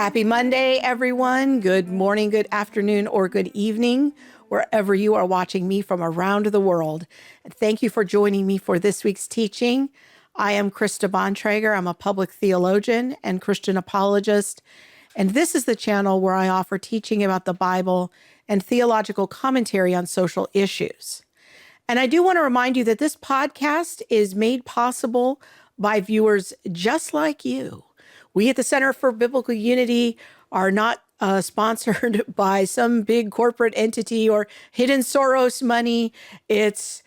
Happy Monday, everyone. Good morning, good afternoon, or good evening, wherever you are watching me from around the world. And thank you for joining me for this week's teaching. I am Krista Bontrager. I'm a public theologian and Christian apologist. And this is the channel where I offer teaching about the Bible and theological commentary on social issues. And I do want to remind you that this podcast is made possible by viewers just like you. We at the Center for Biblical Unity are not sponsored by some big corporate entity or hidden Soros money. It's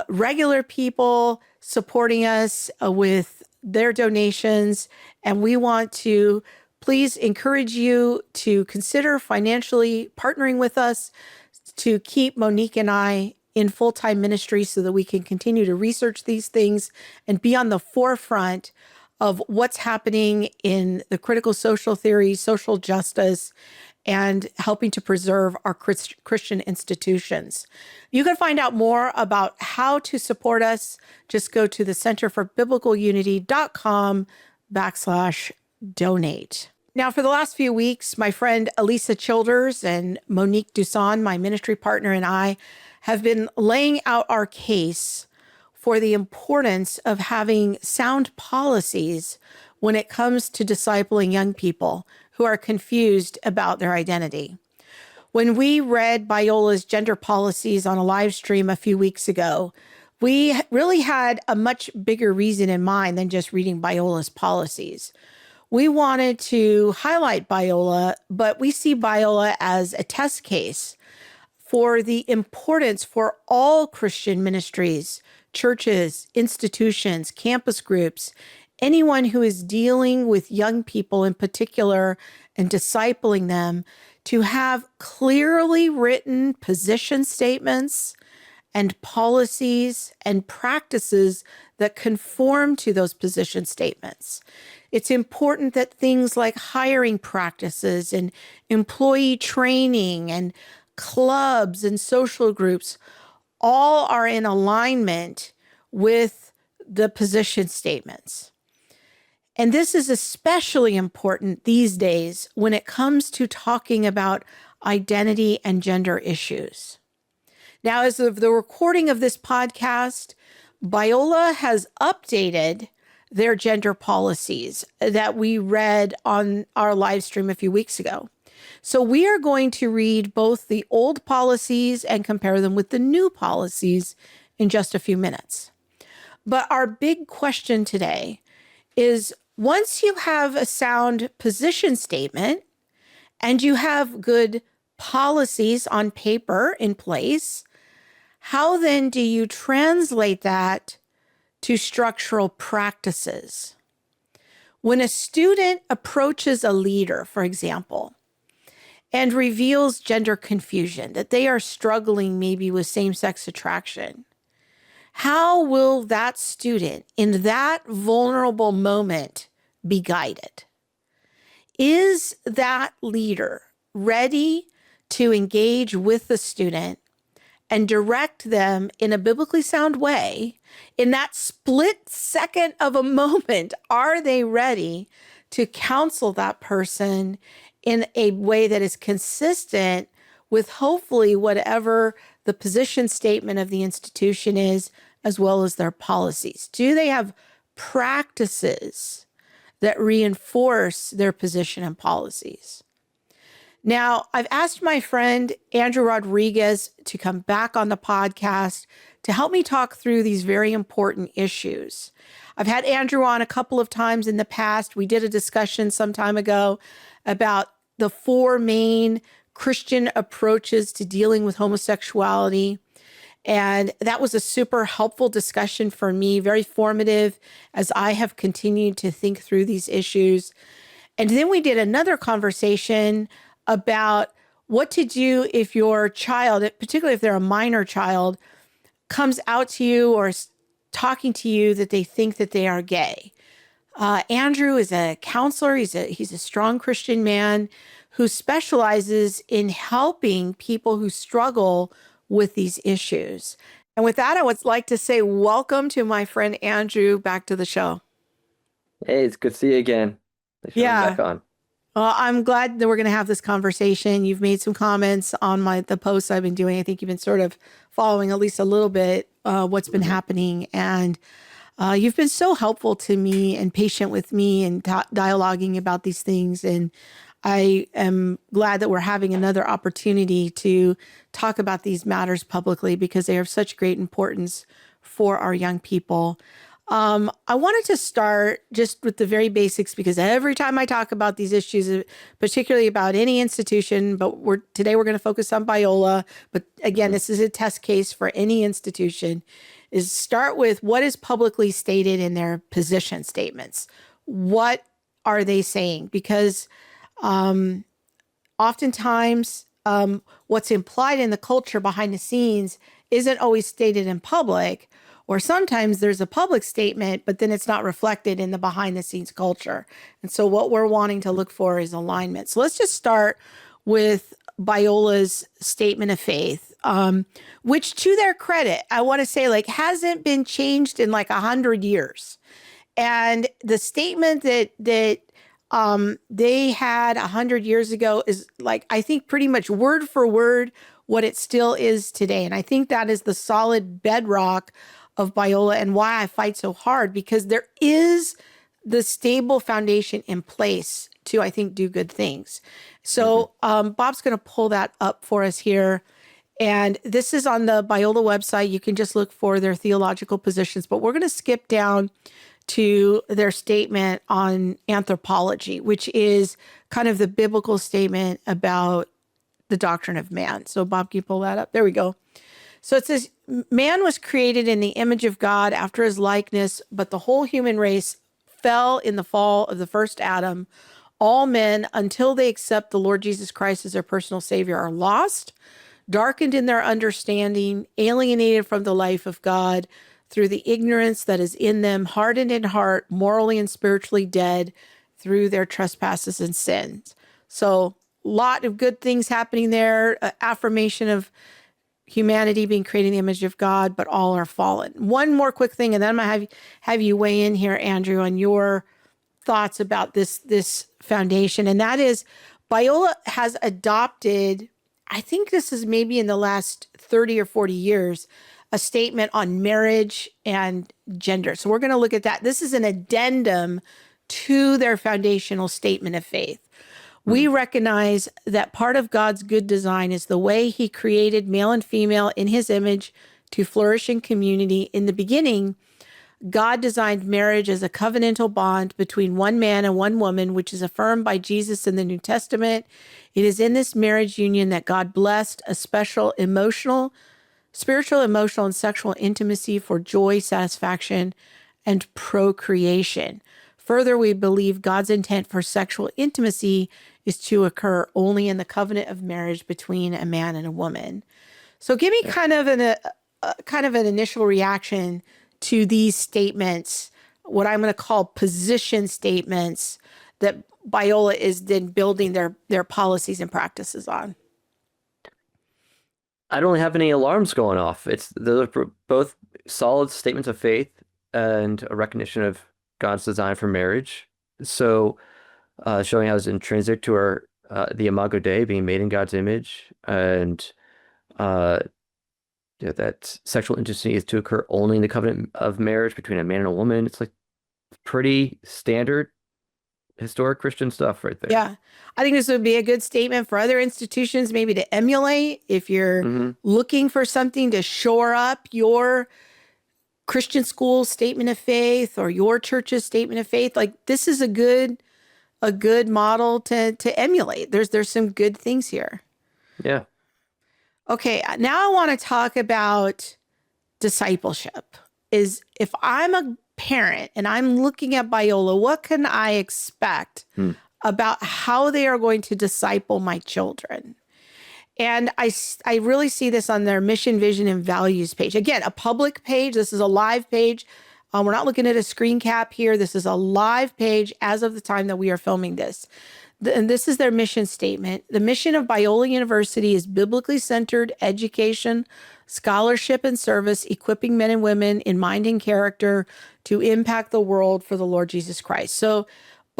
regular people supporting us with their donations. And we want to please encourage you to consider financially partnering with us to keep Monique and I in full-time ministry so that we can continue to research these things and be on the forefront of what's happening in the critical social theory, social justice, and helping to preserve our Christian institutions. You can find out more about how to support us. Just go to the centerforbiblicalunity.com/donate. Now, for the last few weeks, my friend Elisa Childers and Monique Duson, my ministry partner, and I have been laying out our case for the importance of having sound policies when it comes to discipling young people who are confused about their identity. When we read Biola's gender policies on a live stream a few weeks ago, we really had a much bigger reason in mind than just reading Biola's policies. We wanted to highlight Biola, but we see Biola as a test case for the importance for all Christian ministries, churches, institutions, campus groups, anyone who is dealing with young people in particular and discipling them, to have clearly written position statements and policies and practices that conform to those position statements. It's important that things like hiring practices and employee training and clubs and social groups all are in alignment with the position statements. And this is especially important these days when it comes to talking about identity and gender issues. Now, as of the recording of this podcast, Biola has updated their gender policies that we read on our live stream a few weeks ago. So we are going to read both the old policies and compare them with the new policies in just a few minutes. But our big question today is, once you have a sound position statement and you have good policies on paper in place, how then do you translate that to structural practices? When a student approaches a leader, for example, and reveals gender confusion, that they are struggling maybe with same-sex attraction, how will that student in that vulnerable moment be guided? Is that leader ready to engage with the student and direct them in a biblically sound way? In that split second of a moment, are they ready to counsel that person in a way that is consistent with hopefully whatever the position statement of the institution is, as well as their policies? Do they have practices that reinforce their position and policies? Now, I've asked my friend Andrew Rodriguez to come back on the podcast to help me talk through these very important issues. I've had Andrew on a couple of times in the past. We did a discussion some time ago about the four main Christian approaches to dealing with homosexuality. And that was a super helpful discussion for me, very formative as I have continued to think through these issues. And then we did another conversation about what to do if your child, particularly if they're a minor child, comes out to you or is talking to you that they think that they are gay. Andrew is a counselor. He's a strong Christian man who specializes in helping people who struggle with these issues. And with that, I would like to say welcome to my friend Andrew back to the show. Hey, it's good to see you again. Thanks for having me back on. I'm glad that we're going to have this conversation. You've made some comments on the posts I've been doing. I think you've been sort of following at least a little bit what's been happening. And you've been so helpful to me and patient with me and dialoguing about these things. And I am glad that we're having another opportunity to talk about these matters publicly because they are of such great importance for our young people. I wanted to start just with the very basics because every time I talk about these issues, particularly about any institution, but today we're going to focus on Biola. But again, this is a test case for any institution, is start with what is publicly stated in their position statements. What are they saying? Because oftentimes what's implied in the culture behind the scenes isn't always stated in public. Or sometimes there's a public statement, but then it's not reflected in the behind the scenes culture. And so what we're wanting to look for is alignment. So let's just start with Biola's statement of faith, which to their credit, I want to say hasn't been changed in 100 years. And the statement that they had 100 years ago is I think pretty much word for word what it still is today. And I think that is the solid bedrock of Biola and why I fight so hard, because there is the stable foundation in place to, I think, do good things. So Bob's going to pull that up for us here. And this is on the Biola website. You can just look for their theological positions, but we're going to skip down to their statement on anthropology, which is kind of the biblical statement about the doctrine of man. So Bob, can you pull that up? There we go. So it says, man was created in the image of God after his likeness, but the whole human race fell in the fall of the first Adam. All men, until they accept the Lord Jesus Christ as their personal Savior, are lost, darkened in their understanding, alienated from the life of God through the ignorance that is in them, hardened in heart, morally and spiritually dead through their trespasses and sins. So a lot of good things happening there, affirmation of humanity being created in the image of God, but all are fallen. One more quick thing, and then I'm going to have you weigh in here, Andrew, on your thoughts about this foundation. And that is, Biola has adopted, I think this is maybe in the last 30 or 40 years, a statement on marriage and gender. So we're going to look at that. This is an addendum to their foundational statement of faith. We recognize that part of God's good design is the way he created male and female in his image to flourish in community. In the beginning, God designed marriage as a covenantal bond between one man and one woman, which is affirmed by Jesus in the New Testament. It is in this marriage union that God blessed a special spiritual, emotional, and sexual intimacy for joy, satisfaction, and procreation. Further, we believe God's intent for sexual intimacy is to occur only in the covenant of marriage between a man and a woman. So give me kind of an initial reaction to these statements, what I'm going to call position statements that Biola is then building their policies and practices on. I don't have any alarms going off. Those are both solid statements of faith and a recognition of God's design for marriage. So showing how it's intrinsic to our the Imago Dei, being made in God's image, and that sexual intimacy is to occur only in the covenant of marriage between a man and a woman. It's pretty standard historic Christian stuff right there. Yeah. I think this would be a good statement for other institutions maybe to emulate if you're looking for something to shore up your Christian school statement of faith or your church's statement of faith. This is a good model to emulate. There's some good things here. Yeah. Okay, now I want to talk about discipleship. Is if I'm a parent and I'm looking at Biola, what can I expect about how they are going to disciple my children? And I really see this on their mission, vision, and values page. Again, a public page. This is a live page. We're not looking at a screen cap here. This is a live page as of the time that we are filming this. And this is their mission statement. The mission of Biola University is biblically centered education, scholarship, and service, equipping men and women in mind and character to impact the world for the Lord Jesus Christ. So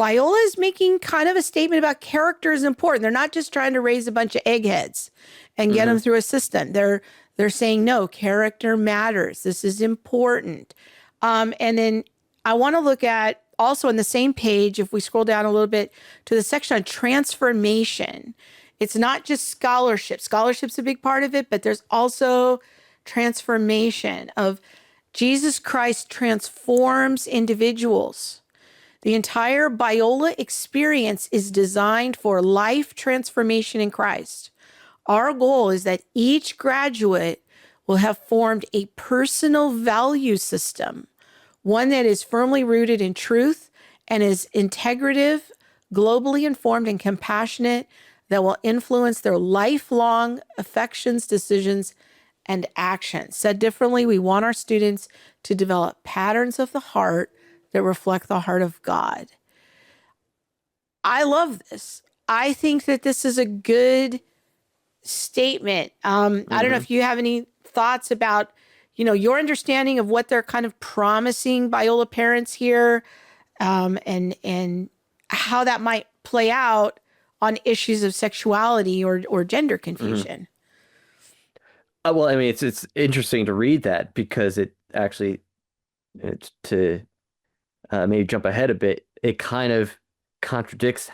Biola is making kind of a statement about character is important. They're not just trying to raise a bunch of eggheads and get them through a system. They're saying, no, character matters. This is important. And then I want to look at also on the same page, if we scroll down a little bit to the section on transformation. It's not just scholarship. Scholarship's a big part of it, but there's also transformation of Jesus Christ transforms individuals. The entire Biola experience is designed for life transformation in Christ. Our goal is that each graduate will have formed a personal value system, one that is firmly rooted in truth and is integrative, globally informed, and compassionate, that will influence their lifelong affections, decisions, and actions. Said differently, we want our students to develop patterns of the heart that reflect the heart of God. I love this. I think that this is a good statement. I don't know if you have any thoughts about, your understanding of what they're kind of promising Biola parents here, and how that might play out on issues of sexuality or gender confusion. Well, I mean, it's interesting to read that because it actually, to maybe jump ahead a bit, it kind of contradicts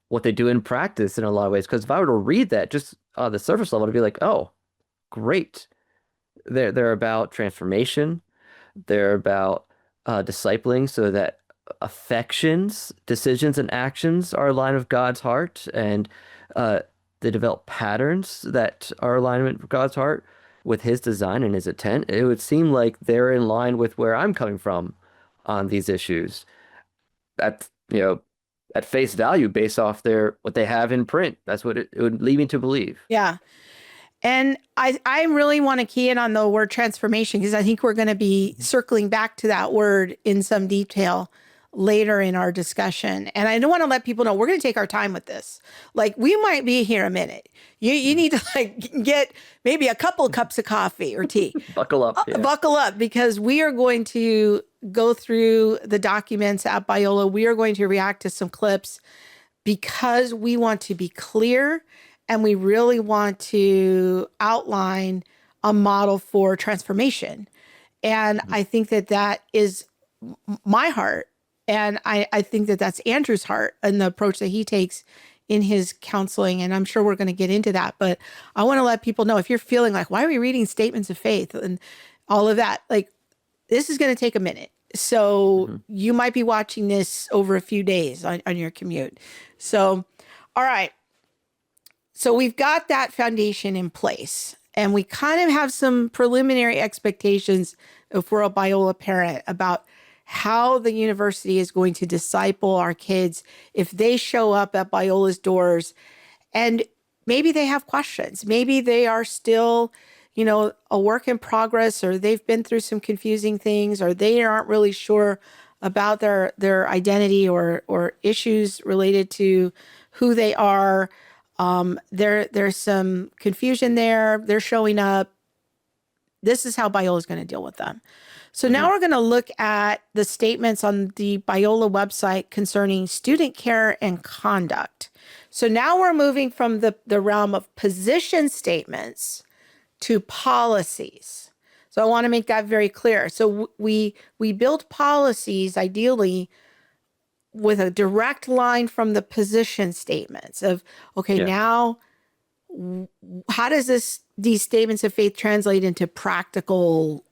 what they do in practice in a lot of ways. Because if I were to read that just on the surface level, I'd be like, oh, great. They're about transformation. They're about discipling so that affections, decisions, and actions are aligned with God's heart, and they develop patterns that are alignment with God's heart, with His design and His intent. It would seem like they're in line with where I'm coming from on these issues. At face value, based off what they have in print. That's what it would lead me to believe. Yeah. And I really want to key in on the word transformation, because I think we're going to be circling back to that word in some detail later in our discussion. And I don't want to let people know we're going to take our time with this. Like, we might be here a minute. You need to get maybe a couple cups of coffee or tea. Buckle up. Yeah. Buckle up, because we are going to go through the documents at Biola. We are going to react to some clips because we want to be clear and we really want to outline a model for transformation. And I think that is my heart. And I think that's Andrew's heart and the approach that he takes in his counseling. And I'm sure we're going to get into that. But I want to let people know, if you're feeling like, why are we reading statements of faith and all of that? Like, this is going to take a minute. So you might be watching this over a few days on your commute. So, all right. So we've got that foundation in place, and we kind of have some preliminary expectations if we're a Biola parent about how the university is going to disciple our kids if they show up at Biola's doors. And maybe they have questions. Maybe they are still, a work in progress, or they've been through some confusing things, or they aren't really sure about their identity or issues related to who they are. There's some confusion there. They're showing up. This is how Biola is going to deal with them. So now we're going to look at the statements on the Biola website concerning student care and conduct. So now we're moving from the realm of position statements to policies. So I want to make that very clear. So we build policies ideally with a direct line from the position statements of, now how does these statements of faith translate into practical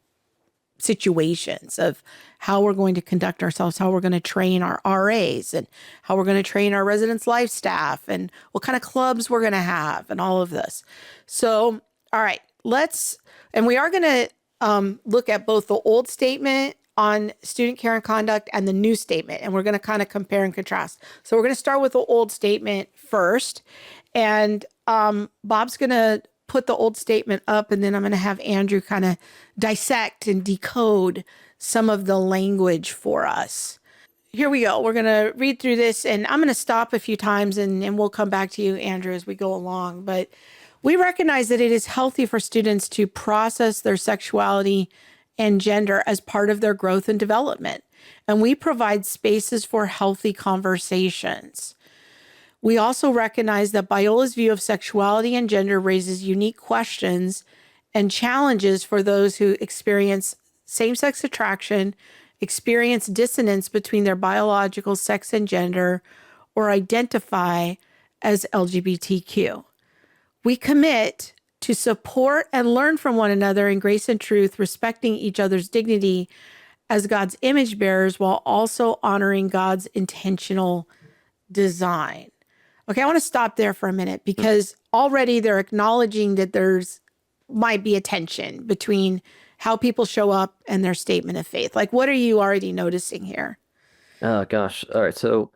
situations of how we're going to conduct ourselves, how we're going to train our RAs, and how we're going to train our residence life staff, and what kind of clubs we're going to have, and all of this. So, all right, we are going to look at both the old statement on student care and conduct and the new statement, and we're going to kind of compare and contrast. So we're going to start with the old statement first, and Bob's going to put the old statement up, and then I'm going to have Andrew kind of dissect and decode some of the language for us. Here we go. We're going to read through this, and I'm going to stop a few times, and we'll come back to you, Andrew, as we go along. But we recognize that it is healthy for students to process their sexuality and gender as part of their growth and development. and we provide spaces for healthy conversations. We also recognize that Biola's view of sexuality and gender raises unique questions and challenges for those who experience same-sex attraction, experience dissonance between their biological sex and gender, or identify as LGBTQ. We commit to support and learn from one another in grace and truth, respecting each other's dignity as God's image bearers while also honoring God's intentional design. Okay, I want to stop there for a minute because already they're acknowledging that there's might be a tension between how people show up and their statement of faith. Like, what are you already noticing here? Oh gosh. All right. So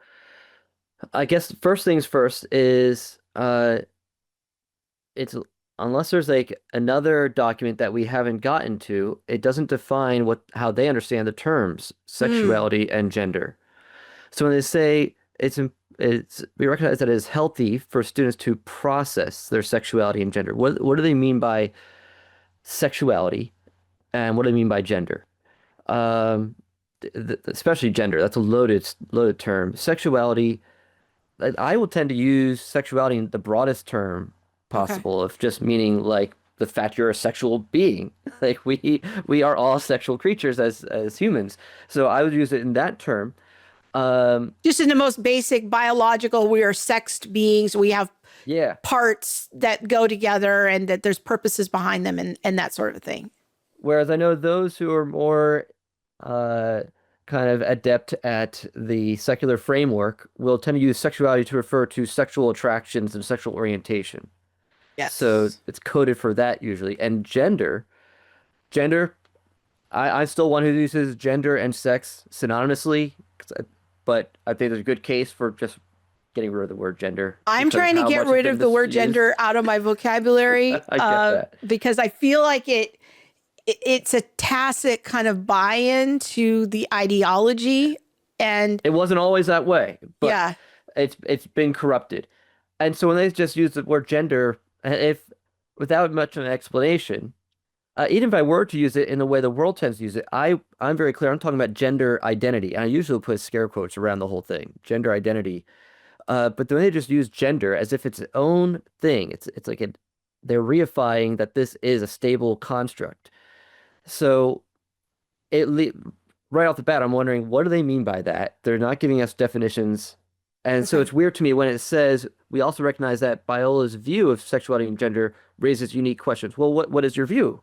I guess first things first is it's unless there's like another document that we haven't gotten to, it doesn't define how they understand the terms Mm, sexuality and gender. So when they say it's we recognize that it is healthy for students to process their sexuality and gender. What do they mean by sexuality and what do they mean by gender? Um, Especially gender. That's a loaded term. Sexuality. I will tend to use sexuality in the broadest term okay. possible, of just meaning like the fact you're a sexual being. Like we are all sexual creatures as humans. So I would use it in that term. Um, Just in the most basic biological, we are sexed beings. We have yeah. parts that go together and that there's purposes behind them and that sort of thing. Whereas I know those who are more uh, kind of adept at the secular framework will tend to use sexuality to refer to sexual attractions and sexual orientation. So Yes. it's coded for that usually. And gender, I'm still one who uses gender and sex synonymously, but I think there's a good case for just getting rid of the word gender I'm because of trying to how get much it's rid been of the word misused. gender out of my vocabulary I get that. because I feel like it's a tacit kind of buy-in to the ideology. And It wasn't always that way, but yeah, it's been corrupted. And so when they just use the word gender, if without much of an explanation, even if I were to use it in the way the world tends to use it, I'm very clear. I'm talking about gender identity, and I usually put scare quotes around the whole thing, gender identity. But then they just use gender as if it's its own thing. It's like they're reifying that this is a stable construct. So it le right off the bat, I'm wondering what do they mean by that? They're not giving us definitions. And so okay. it's weird to me when it says we also recognize that Biola's view of sexuality and gender raises unique questions. Well, what is your view?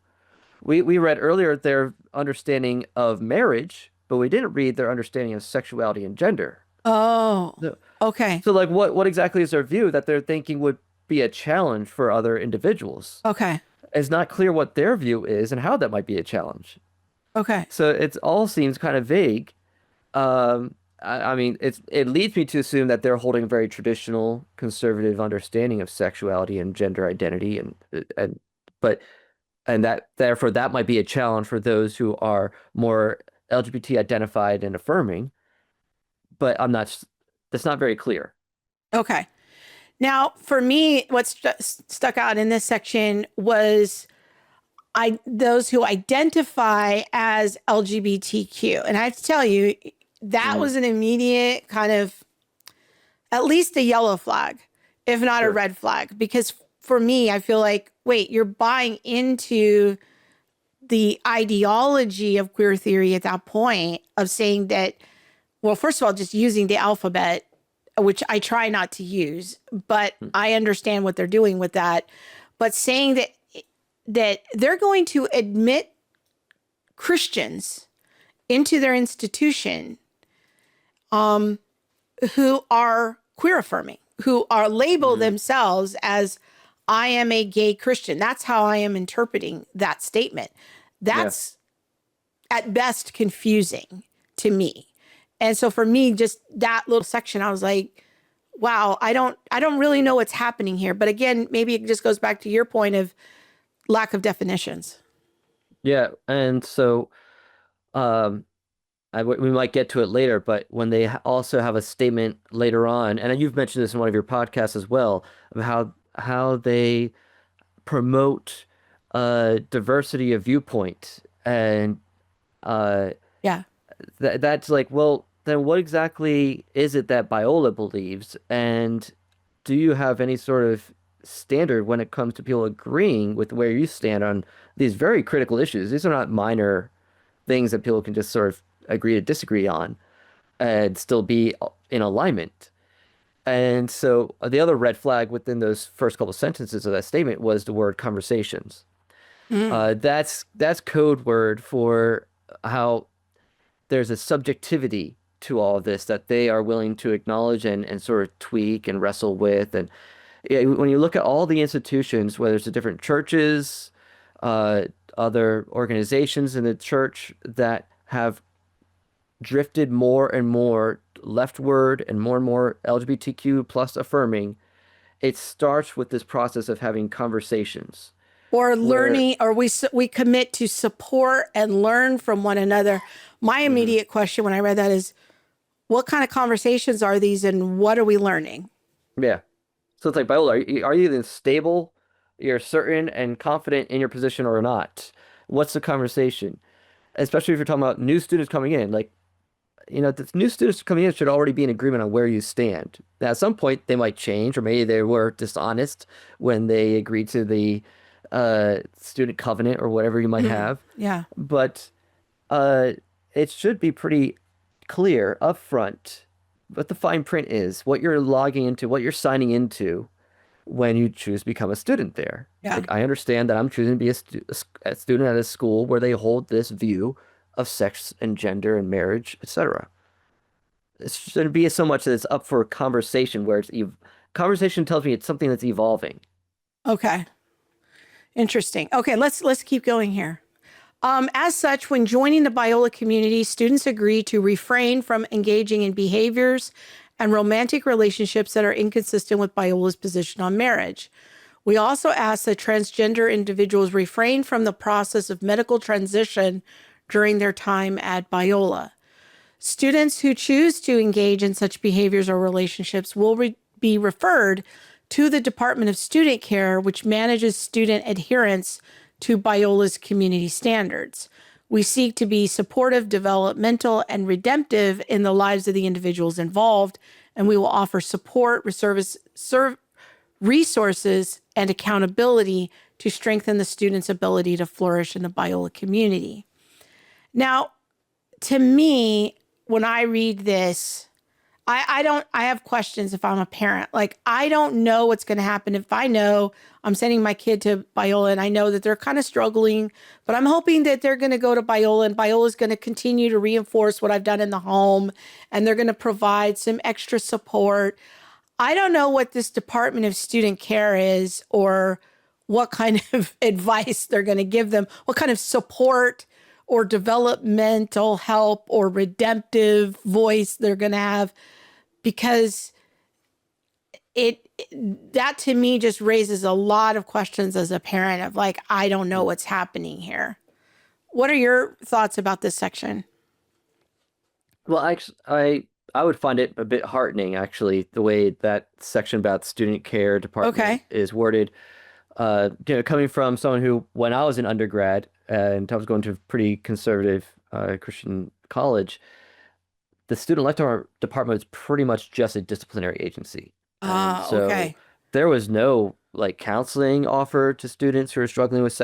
We read earlier their understanding of marriage, but we didn't read their understanding of sexuality and gender. Oh, So, okay. so like what exactly is their view that they're thinking would be a challenge for other individuals? Okay. It's not clear what their view is and how that might be a challenge. Okay. So it all seems kind of vague. I mean, it leads me to assume that they're holding a very traditional conservative understanding of sexuality and gender identity, and but and that therefore that might be a challenge for those who are more LGBT identified and affirming. But that's not very clear. Okay. Now, for me, what stuck out in this section was those who identify as LGBTQ. And I have to tell you, that Mm, was an immediate kind of at least a yellow flag, if not a sure. red flag. Because for me, I feel like, wait, you're buying into the ideology of queer theory at that point of saying that, well, first of all, just using the alphabet, which I try not to use, but Mm, I understand what they're doing with that. But saying that they're going to admit Christians into their institution who are queer affirming, who are label mm, themselves as I am a gay Christian. That's how I am interpreting that statement. yeah. That's at best confusing to me. And so for me, just that little section, I was like, wow, I don't really know what's happening here. But again, maybe it just goes back to your point of lack of definitions. Yeah. And so um we might get to it later, but when they also have a statement later on, and you've mentioned this in one of your podcasts as well, of how they promote diversity of viewpoint and uh, Yeah. that's like, well, then what exactly is it that Biola believes? And do you have any sort of standard when it comes to people agreeing with where you stand on these very critical issues? These are not minor things that people can just sort of agree to disagree on and still be in alignment. And so the other red flag within those first couple sentences of that statement was the word conversations. Mm. That's code word for how there's a subjectivity to all of this that they are willing to acknowledge and sort of tweak and wrestle with. And when you look at all the institutions, whether it's the different churches, uh, other organizations in the church that have drifted more and more leftward and more LGBTQ plus affirming, it starts with this process of having conversations Or where, learning, or we commit to support and learn from one another. My mhm, immediate question when I read that is, what kind of conversations are these, and what are we learning? yeah. So it's like, Biola, are you either stable, you're certain and confident in your position or not? What's the conversation? Especially if you're talking about new students coming in. Like, the new students coming in should already be in agreement on where you stand. Now, at some point, they might change, or maybe they were dishonest when they agreed to the student covenant or whatever you might Mm. have. Yeah. But uh, it should be pretty clear upfront what the fine print is, what you're logging into, what you're signing into when you choose to become a student there. Yeah. Like, I understand that I'm choosing to be a student at a school where they hold this view of sex and gender and marriage, etc. It shouldn't be so much that it's up for conversation where conversation tells me it's something that's evolving. Okay. Interesting. Okay, let's keep going here. As such, when joining the Biola community, students agree to refrain from engaging in behaviors and romantic relationships that are inconsistent with Biola's position on marriage. We also ask that transgender individuals refrain from the process of medical transition during their time at Biola. Students who choose to engage in such behaviors or relationships will be referred to the Department of Student Care, which manages student adherence to Biola's community standards. We seek to be supportive, developmental, and redemptive in the lives of the individuals involved, and we will offer support, resources, and accountability to strengthen the student's ability to flourish in the Biola community. Now, to me, when I read this, I have questions if I'm a parent. Like, I don't know what's going to happen if I know I'm sending my kid to Biola and I know that they're kind of struggling, but I'm hoping that they're going to go to Biola and Biola is going to continue to reinforce what I've done in the home and they're going to provide some extra support. I don't know what this Department of Student Care is or what kind of advice they're going to give them, what kind of support or developmental help or redemptive voice they're going to have, because it that to me just raises a lot of questions as a parent of like, I don't know what's happening here. What are your thoughts about this section? Well, actually, I would find it a bit heartening, actually, the way that section about student care department Okay. is worded. Coming from someone who, when I was in undergrad and I was going to a pretty conservative Christian college, the student life department was pretty much just a disciplinary agency. And so Okay. there was no like counseling offered to students who are struggling with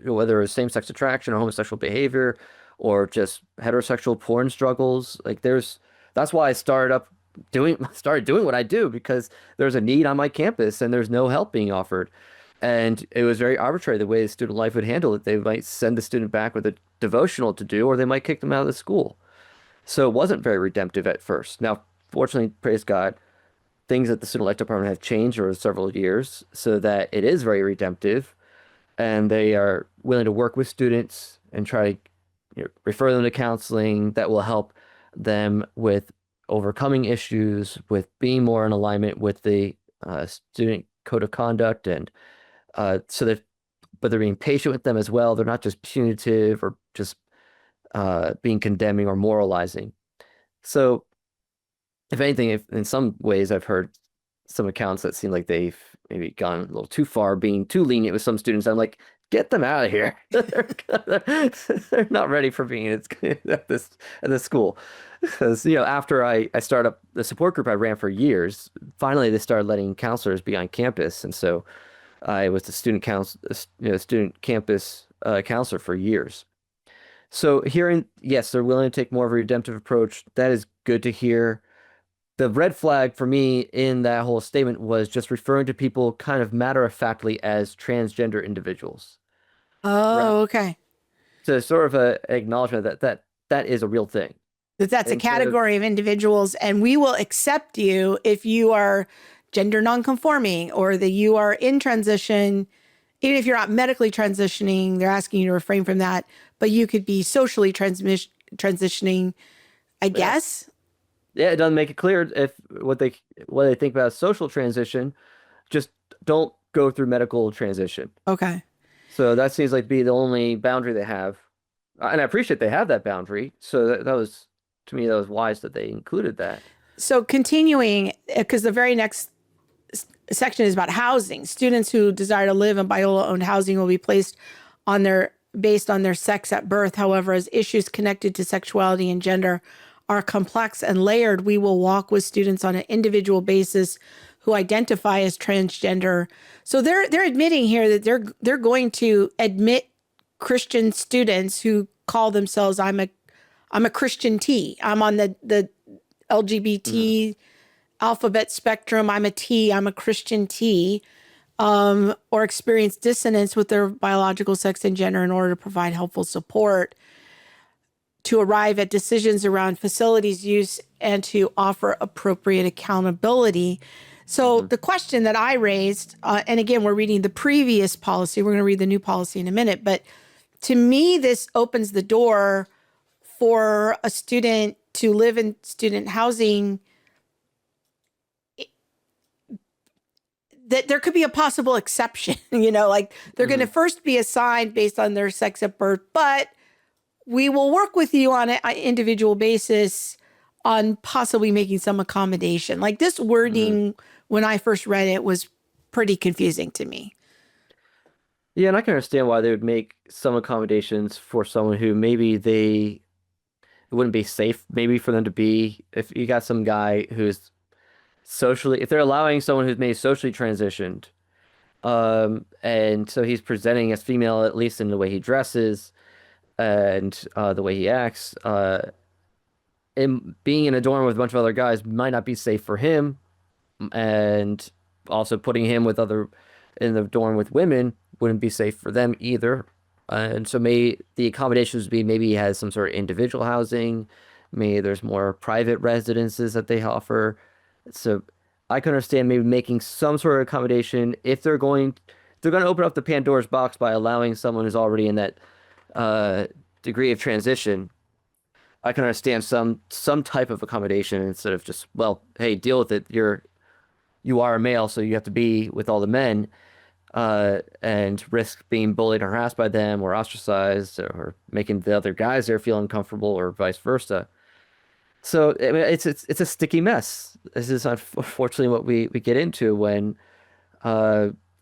whether it was same-sex attraction or homosexual behavior or just heterosexual porn struggles. That's why I started doing what I do, because there's a need on my campus and there's no help being offered. And it was very arbitrary the way the student life would handle it. They might send the student back with a devotional to do, or they might kick them out of the school. So it wasn't very redemptive at first. Now, fortunately, praise God, things at the student life department have changed over several years so that it is very redemptive, and they are willing to work with students and try to refer them to counseling that will help them with overcoming issues, with being more in alignment with the student code of conduct, and so that, but they're being patient with them as well. They're not just punitive or just being condemning or moralizing. So, if anything, if in some ways I've heard some accounts that seem like they've maybe gone a little too far, being too lenient with some students. I'm like, get them out of here. They're not ready for being at this school. Because, after I started up the support group I ran for years, finally they started letting counselors be on campus. And so I was the student campus counselor for years. So hearing, yes, they're willing to take more of a redemptive approach. That is good to hear. The red flag for me in that whole statement was just referring to people kind of matter-of-factly as transgender individuals. Right. Oh, okay. So sort of a acknowledgement that is a real thing. That's a Instead of, category of individuals, and we will accept you if you are gender nonconforming or that you are in transition. Even if you're not medically transitioning, they're asking you to refrain from that, but you could be socially transitioning, I guess. yeah, it doesn't make it clear if what they think about social transition. Just don't go through medical transition. Okay. So that seems like be the only boundary they have. And I appreciate they have that boundary. So that was, to me, that was wise that they included that. So continuing, because the very next section is about housing. Students who desire to live in Biola-owned housing will be placed based on their sex at birth. However, as issues connected to sexuality and gender are complex and layered, we will walk with students on an individual basis who identify as transgender. So they're admitting here that they're going to admit Christian students who call themselves I'm a Christian T. I'm on the LGBT alphabet spectrum. I'm a T. I'm a Christian T. Or experience dissonance with their biological sex and gender in order to provide helpful support to arrive at decisions around facilities use and to offer appropriate accountability. So the question that I raised, and again, we're reading the previous policy. We're going to read the new policy in a minute. But to me, this opens the door for a student to live in student housing, that there could be a possible exception, like they're going to first be assigned based on their sex at birth, but we will work with you on an individual basis on possibly making some accommodation. Like this wording, when I first read it, was pretty confusing to me. Yeah, and I can understand why they would make some accommodations for someone who maybe it wouldn't be safe maybe for them to be, if you got some guy who's if they're allowing someone who's maybe socially transitioned, and so he's presenting as female, at least in the way he dresses and the way he acts, and being in a dorm with a bunch of other guys might not be safe for him, and also putting him in the dorm with women wouldn't be safe for them either. And so the accommodations be maybe he has some sort of individual housing, maybe there's more private residences that they offer. So I can understand maybe making some sort of accommodation if they're going to open up the Pandora's box by allowing someone who's already in that degree of transition. I can understand some type of accommodation instead of just, well, hey, deal with it. You are a male, so you have to be with all the men, and risk being bullied or harassed by them or ostracized or making the other guys there feel uncomfortable or vice versa. So I mean, it's a sticky mess. This is unfortunately what we get into when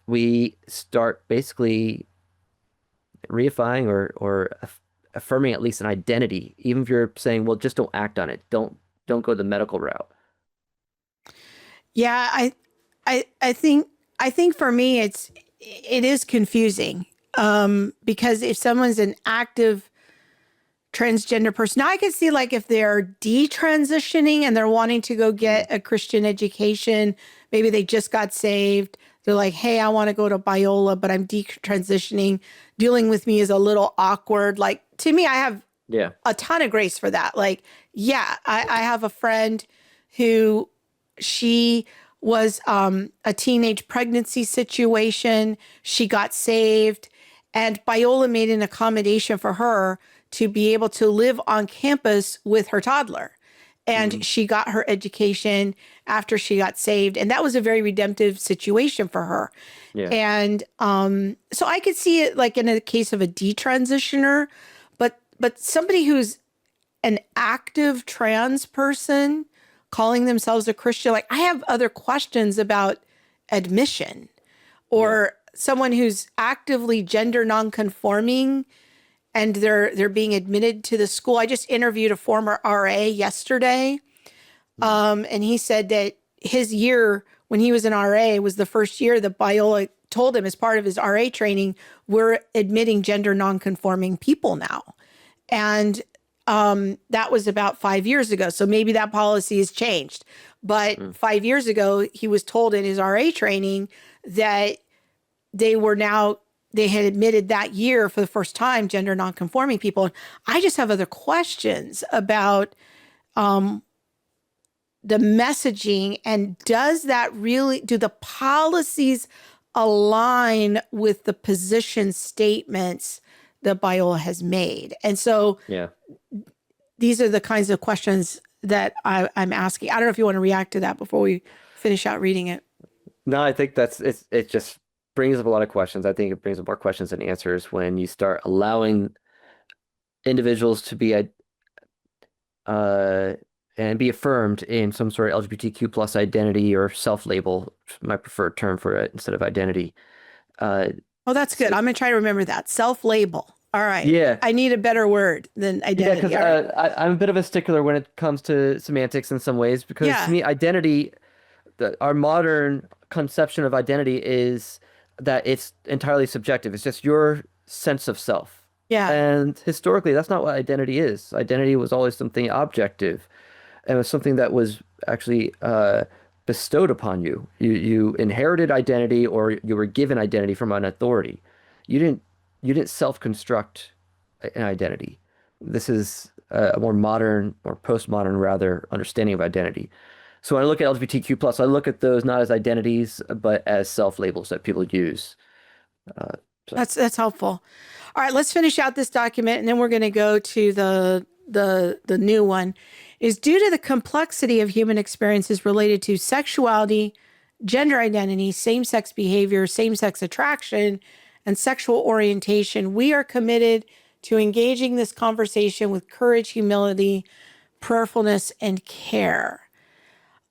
we start basically reifying or affirming at least an identity, even if you're saying, well, just don't act on it. Don't go the medical route. Yeah, I think for me it is confusing, because if someone's an active transgender person, now I can see like if they're detransitioning and they're wanting to go get a Christian education, maybe they just got saved. They're like, hey, I want to go to Biola, but I'm detransitioning. Dealing with me is a little awkward. Like to me, I have a ton of grace for that. Like, yeah, I have a friend who she was a teenage pregnancy situation. She got saved, and Biola made an accommodation for her to be able to live on campus with her toddler. And she got her education after she got saved. And that was a very redemptive situation for her. Yeah. And so I could see it like in a case of a detransitioner, but somebody who's an active trans person calling themselves a Christian. Like, I have other questions about admission, or someone who's actively gender nonconforming and they're being admitted to the school. I just interviewed a former RA yesterday. And he said that his year when he was an RA was the first year that Biola told him, as part of his RA training, we're admitting gender nonconforming people now. And that was about 5 years ago. So maybe that policy has changed. But 5 years ago, he was told in his RA training that they had admitted that year for the first time gender nonconforming people. And I just have other questions about the messaging, and do the policies align with the position statements that Biola has made? And so these are the kinds of questions that I'm asking. I don't know if you want to react to that before we finish out reading it. No, I think it just brings up a lot of questions. I think it brings up more questions than answers when you start allowing individuals to be and be affirmed in some sort of LGBTQ plus identity or self-label, my preferred term for it, instead of identity. Oh, that's good. I'm going to try to remember that. Self-label. All right. Yeah. I need a better word than identity. Yeah, because I'm a bit of a stickler when it comes to semantics in some ways, because to me, identity, our modern conception of identity is that it's entirely subjective. It's just your sense of self. Yeah. And historically, that's not what identity is. Identity was always something objective. And it was something that was actually bestowed upon you. You inherited identity, or you were given identity from an authority. You didn't self-construct an identity. This is a more modern, or postmodern rather, understanding of identity. So when I look at LGBTQ plus, I look at those not as identities, but as self-labels that people use. That's helpful. All right, let's finish out this document, and then we're going to go to the new one. Is due to the complexity of human experiences related to sexuality, gender identity, same-sex behavior, same-sex attraction, and sexual orientation, we are committed to engaging this conversation with courage, humility, prayerfulness, and care.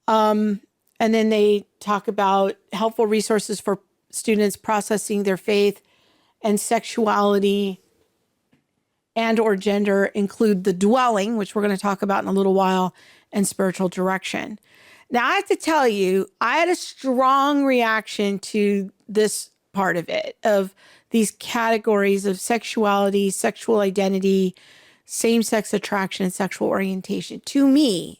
And then they talk about helpful resources for students processing their faith and sexuality and or gender include the dwelling, which we're going to talk about in a little while, and spiritual direction. Now, I have to tell you, I had a strong reaction to this part of it, of these categories of sexuality, sexual identity, same-sex attraction, and sexual orientation. To me,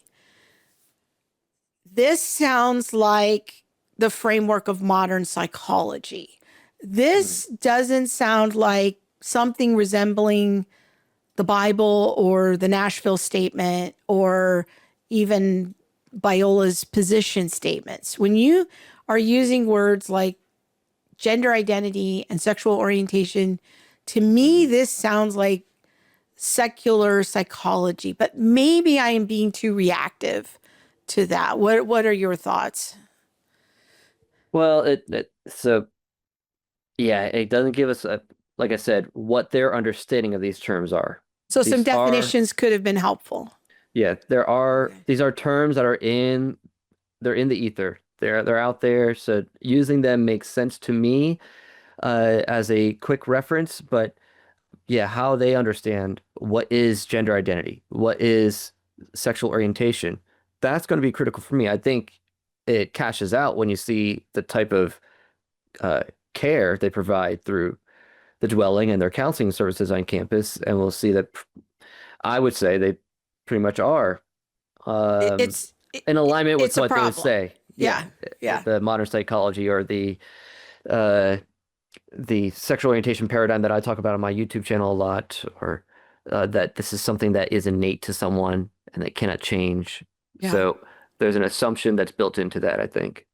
this sounds like the framework of modern psychology. This doesn't sound like something resembling the Bible or the Nashville Statement or even Biola's position statements. When you are using words like gender identity and sexual orientation, to me, this sounds like secular psychology, but maybe I am being too reactive to that. What are your thoughts? Well, it doesn't give us, like I said, what their understanding of these terms are. So some definitions could have been helpful. Yeah, these are terms that they're in the ether. They're out there. So using them makes sense to me as a quick reference, but yeah, how they understand what is gender identity, what is sexual orientation, that's going to be critical for me. I think it cashes out when you see the type of care they provide through the dwelling and their counseling services on campus, and we'll see that I would say they pretty much are in alignment with what they would say. Yeah. The modern psychology, or the sexual orientation paradigm that I talk about on my YouTube channel a lot, or that this is something that is innate to someone and that cannot change. Yeah. So there's an assumption that's built into that, I think.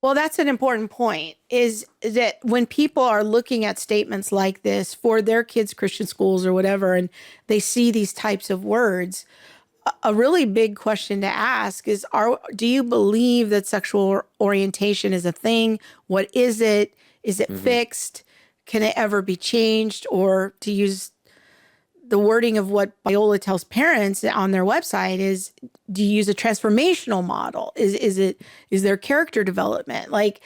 Well, that's an important point, is that when people are looking at statements like this for their kids' Christian schools or whatever, and they see these types of words, a really big question to ask is, do you believe that sexual orientation is a thing? What is it? Is it fixed? Can it ever be changed? Or to use the wording of what Biola tells parents on their website is, do you use a transformational model? Is there character development? Like,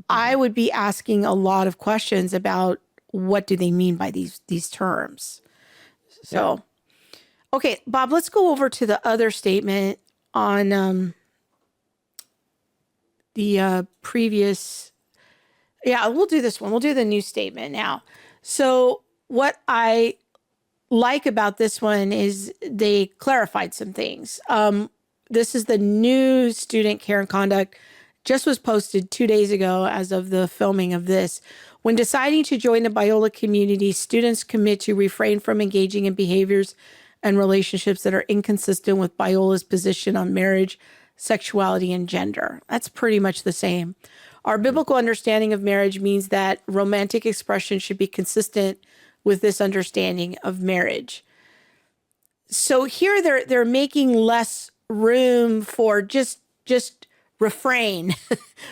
I would be asking a lot of questions about what do they mean by these terms. So, okay, Bob, let's go over to the other statement on the previous. Yeah, we'll do this one. We'll do the new statement now. So what I like about this one is they clarified some things. This is the new student care and conduct, just was posted 2 days ago as of the filming of this. When deciding to join the Biola community, students commit to refrain from engaging in behaviors and relationships that are inconsistent with Biola's position on marriage, sexuality, and gender. That's pretty much the same. Our biblical understanding of marriage means that romantic expression should be consistent with this understanding of marriage. So here they're making less room for just refrain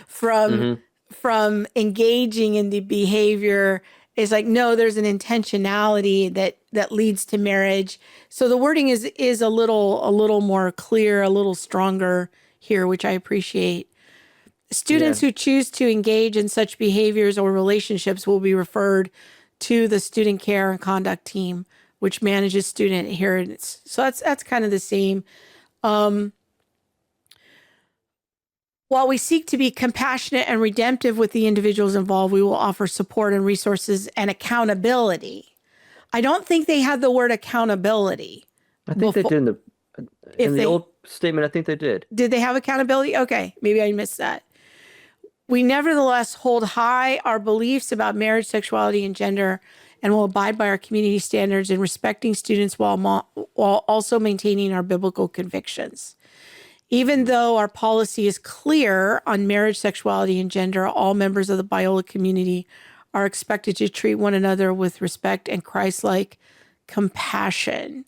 from engaging in the behavior. It's like, no, there's an intentionality that leads to marriage. So the wording is a little more clear, a little stronger here, which I appreciate. Students who choose to engage in such behaviors or relationships will be referred to the student care and conduct team, which manages student adherence. So that's kind of the same. While we seek to be compassionate and redemptive with the individuals involved, we will offer support and resources and accountability. I don't think they had the word accountability. I think they did in the old statement. I think they did. Did they have accountability? Okay, maybe I missed that. We nevertheless hold high our beliefs about marriage, sexuality, and gender, and will abide by our community standards in respecting students while also maintaining our biblical convictions. Even though our policy is clear on marriage, sexuality, and gender, all members of the Biola community are expected to treat one another with respect and Christ-like compassion.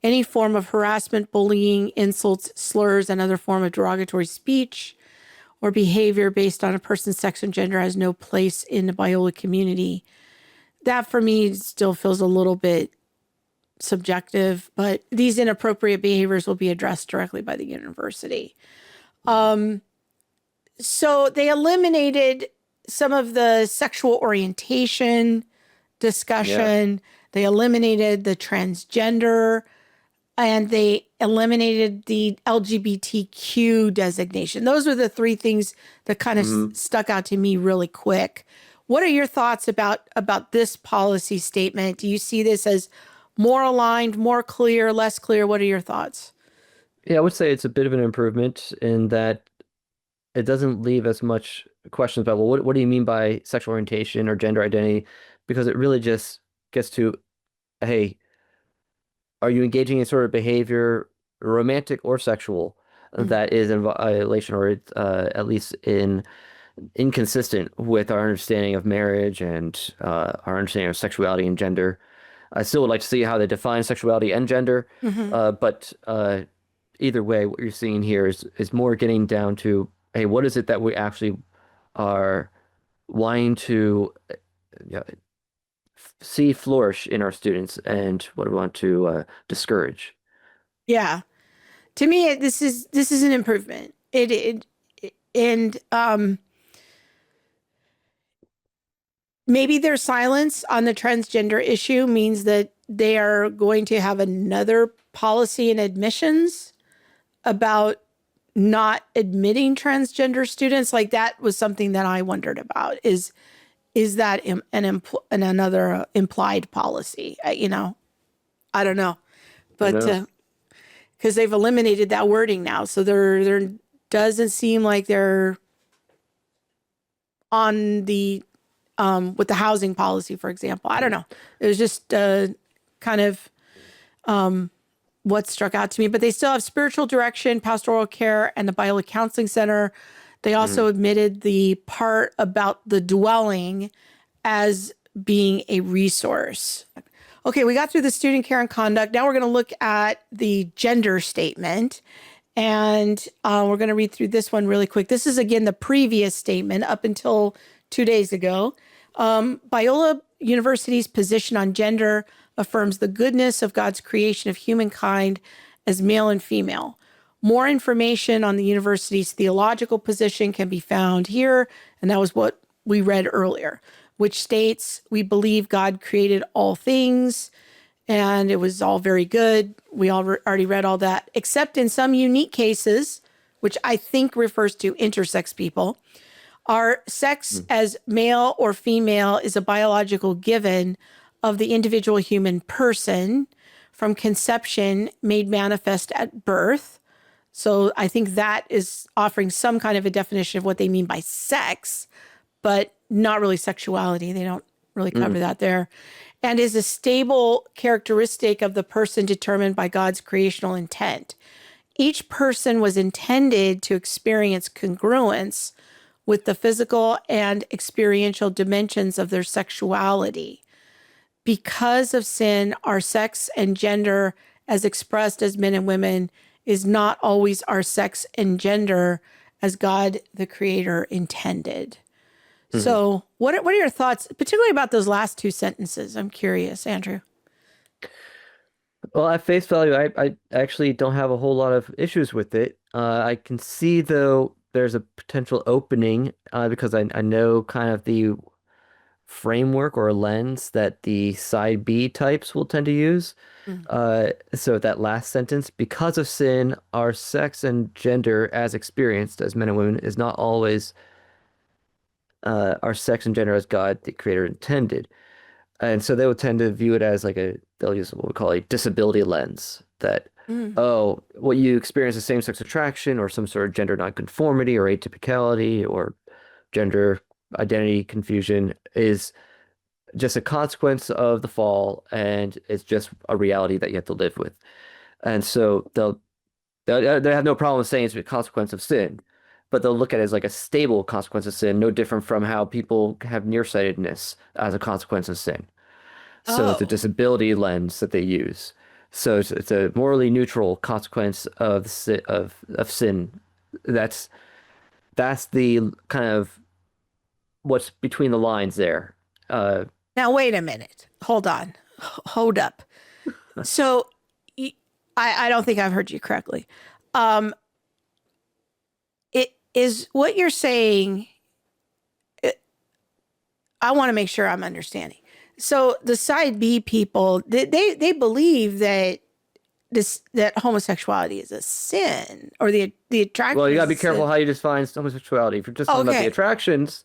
Any form of harassment, bullying, insults, slurs, and other form of derogatory speech or behavior based on a person's sex and gender has no place in the Biola community. That for me still feels a little bit subjective, but these inappropriate behaviors will be addressed directly by the university. So they eliminated some of the sexual orientation discussion. Yeah. They eliminated the transgender, and they eliminated the LGBTQ designation. Those were the three things that kind of stuck out to me really quick. What are your thoughts about this policy statement? Do you see this as more aligned, more clear, less clear? What are your thoughts? Yeah, I would say it's a bit of an improvement in that it doesn't leave as much questions about, well, what do you mean by sexual orientation or gender identity? Because it really just gets to, hey, are you engaging in sort of behavior, romantic or sexual, that is in violation or at least inconsistent with our understanding of marriage and our understanding of sexuality and gender? I still would like to see how they define sexuality and gender, but either way, what you're seeing here is more getting down to, hey, what is it that we actually are wanting to see flourish in our students, and what do we want to discourage? Yeah, to me, this is an improvement. Maybe their silence on the transgender issue means that they are going to have another policy in admissions about not admitting transgender students. Like, that was something that I wondered about. Is that another implied policy? I don't know, but because they've eliminated that wording now, so there doesn't seem like they're on the with the housing policy, for example. I don't know. It was just kind of what struck out to me. But they still have spiritual direction, pastoral care, and the Biola Counseling Center. They also admitted the part about the dwelling as being a resource. Okay, we got through the student care and conduct. Now we're going to look at the gender statement. And we're going to read through this one really quick. This is, again, the previous statement up until 2 days ago. Biola University's position on gender affirms the goodness of God's creation of humankind as male and female. More information on the university's theological position can be found here, and that was what we read earlier, which states, we believe God created all things, and it was all very good. We already read all that, except in some unique cases, which I think refers to intersex people. Our sex as male or female is a biological given of the individual human person from conception made manifest at birth. So I think that is offering some kind of a definition of what they mean by sex, but not really sexuality. They don't really cover that there. And is a stable characteristic of the person determined by God's creational intent. Each person was intended to experience congruence with the physical and experiential dimensions of their sexuality. Because of sin, our sex and gender, as expressed as men and women, is not always our sex and gender as God, the Creator, intended. So what are your thoughts, particularly about those last two sentences? I'm curious, Andrew. Well, at face value, I actually don't have a whole lot of issues with it. I can see, though, there's a potential opening because I know kind of the framework or lens that the side B types will tend to use. So that last sentence, because of sin, our sex and gender as experienced as men and women is not always our sex and gender as God, the creator, intended. And so they would tend to view it as like they'll use what we call a disability lens that, oh, what you experience as same-sex attraction or some sort of gender nonconformity or atypicality or gender identity confusion is just a consequence of the fall, and it's just a reality that you have to live with. And so they have no problem saying it's a consequence of sin, but they'll look at it as like a stable consequence of sin, no different from how people have nearsightedness as a consequence of sin. So it's a disability lens that they use. So it's a morally neutral consequence of sin. That's the kind of what's between the lines there. Now, wait a minute. Hold on. Hold up. So I don't think I've heard you correctly. It is what you're saying. I want to make sure I'm understanding. So the side B people, they believe that that homosexuality is a sin, or the attraction. Well, you gotta be is a careful sin. how you define homosexuality. If you're just talking about the Okay. attractions,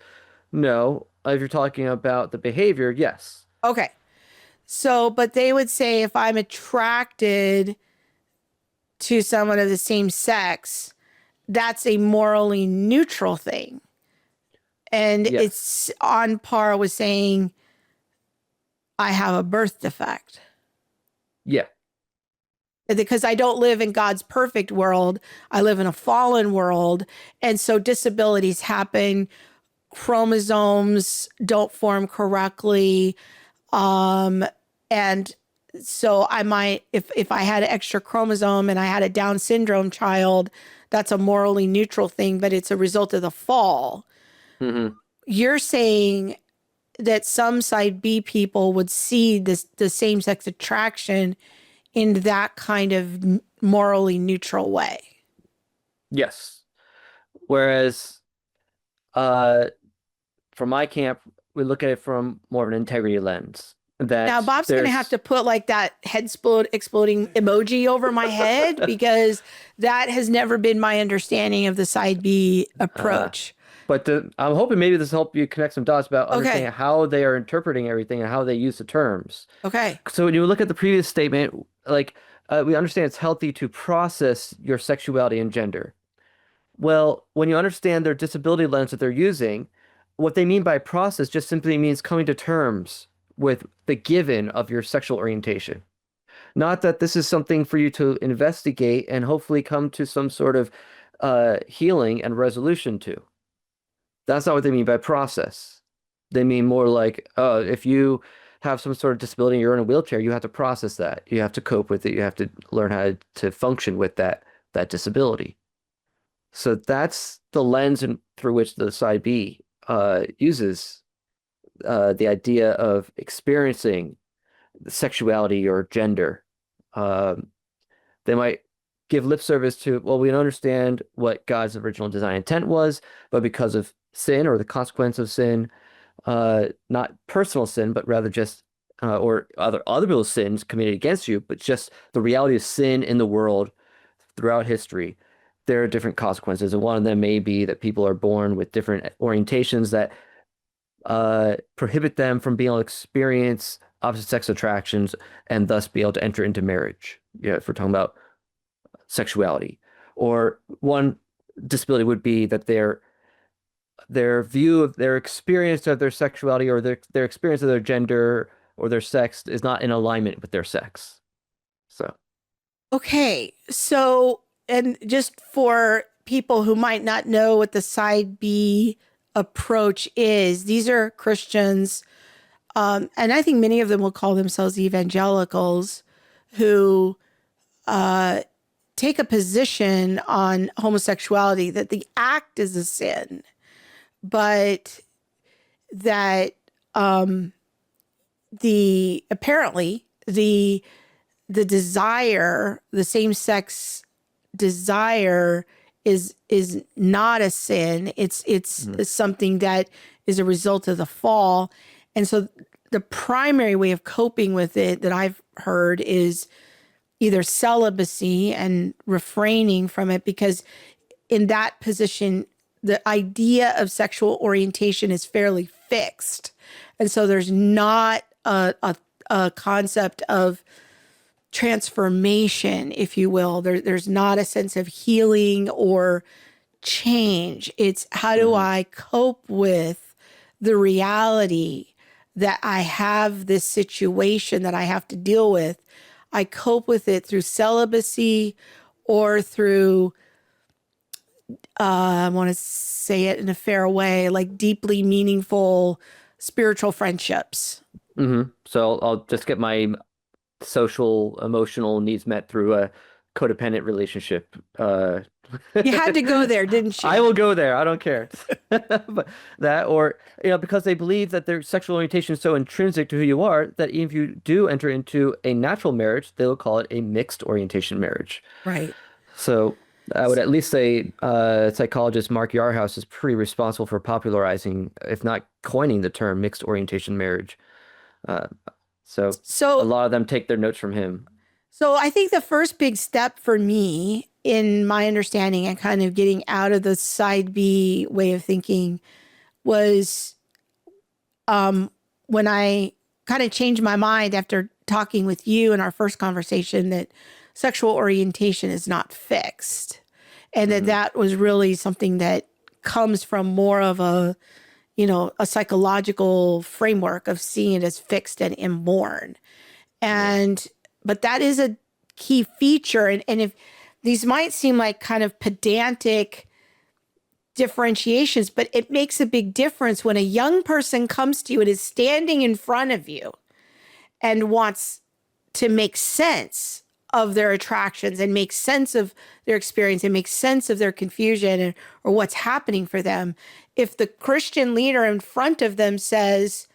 no. If you're talking about the behavior, yes. Okay. So, but they would say if I'm attracted to someone of the same sex, that's a morally neutral thing. And Yes. it's on par with saying I have a birth defect. Yeah. Because I don't live in God's perfect world. I live in a fallen world. And so disabilities happen. Chromosomes don't form correctly. And so I might, if I had an extra chromosome and I had a Down syndrome child, that's a morally neutral thing, but it's a result of the fall. You're saying that some side B people would see the same sex attraction in that kind of morally neutral way. Yes. Whereas, from my camp, we look at it from more of an integrity lens. That Now, Bob's going to have to put like that head exploding emoji over my head because that has never been my understanding of the side B approach. But I'm hoping maybe this will help you connect some dots about understanding how they are interpreting everything and how they use the terms. Okay. So when you look at the previous statement, like we understand it's healthy to process your sexuality and gender. Well, when you understand their disability lens that they're using, what they mean by process just simply means coming to terms with the given of your sexual orientation. Not that this is something for you to investigate and hopefully come to some sort of healing and resolution to. That's not what they mean by process. They mean more like, if you have some sort of disability and you're in a wheelchair, you have to process that. You have to cope with it. You have to learn how to function with that disability. So that's the lens through which the side B uses the idea of experiencing sexuality or gender. Um, they might give lip service to, well, we don't understand what God's original design intent was, but because of sin or the consequence of sin, not personal sin, but rather just or other people's sins committed against you, but just the reality of sin in the world throughout history. There are different consequences, and one of them may be that people are born with different orientations that prohibit them from being able to experience opposite sex attractions and thus be able to enter into marriage. Yeah, if we're talking about sexuality. Or one disability would be that their view of their experience of their sexuality or their experience of their gender or their sex is not in alignment with their sex. So, Okay. So, and just for people who might not know what the side B approach is, these are Christians, and I think many of them will call themselves evangelicals who take a position on homosexuality that the act is a sin, but that apparently the desire, the same sex desire is not a sin. It's something that is a result of the fall. And so the primary way of coping with it that I've heard is either celibacy and refraining from it, because in that position, the idea of sexual orientation is fairly fixed. And so there's not a concept of transformation, if you will. There's not a sense of healing or change. It's how do I cope with the reality that I have this situation that I have to deal with. I cope with it through celibacy or through, I want to say it in a fair way, like deeply meaningful spiritual friendships. So I'll just get my social, emotional needs met through a codependent relationship. You had to go there, didn't you? I will go there. I don't care. But that, or, because they believe that their sexual orientation is so intrinsic to who you are that even if you do enter into a natural marriage, they will call it a mixed orientation marriage. Right. So I would at least say psychologist Mark Yarhouse is pretty responsible for popularizing, if not coining, the term mixed orientation marriage. So a So, lot of them take their notes from him. so I think the first big step for me in my understanding and kind of getting out of the side B way of thinking was when I kind of changed my mind after talking with you in our first conversation that sexual orientation is not fixed, and that was really something that comes from more of a psychological framework of seeing it as fixed and inborn. And, but that is a key feature. And if these might seem like kind of pedantic differentiations, but it makes a big difference when a young person comes to you and is standing in front of you and wants to make sense of their attractions and make sense of their experience and make sense of their confusion or what's happening for them. If the Christian leader in front of them says,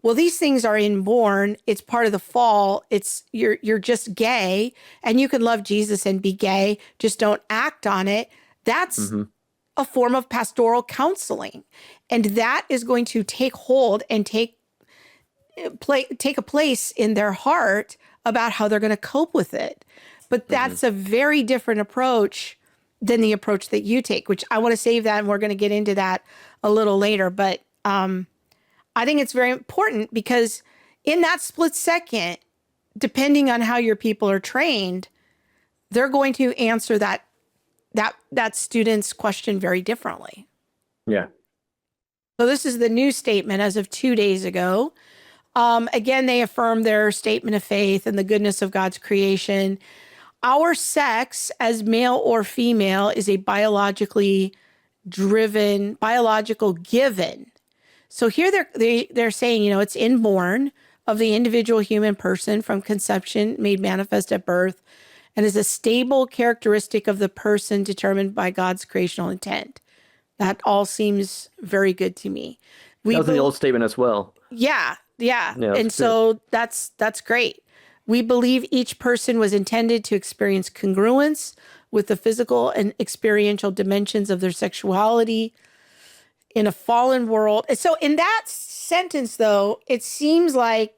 well, these things are inborn, it's part of the fall, you're just gay and you can love Jesus and be gay, just don't act on it, that's a form of pastoral counseling. And that is going to take hold and take a place in their heart about how they're going to cope with it. But that's a very different approach than the approach that you take, which I want to save that, and we're going to get into that a little later. But I think it's very important because in that split second, depending on how your people are trained, they're going to answer that student's question very differently. Yeah. So this is the new statement as of 2 days ago. Again, they affirm their statement of faith and the goodness of God's creation. Our sex as male or female is a biologically driven, biological given. So here they're saying, it's inborn of the individual human person from conception made manifest at birth and is a stable characteristic of the person determined by God's creational intent. That all seems very good to me. That was in the old statement as well. Yeah. Yeah. Yeah, And it's good. so that's great. We believe each person was intended to experience congruence with the physical and experiential dimensions of their sexuality in a fallen world. And so in that sentence, though, it seems like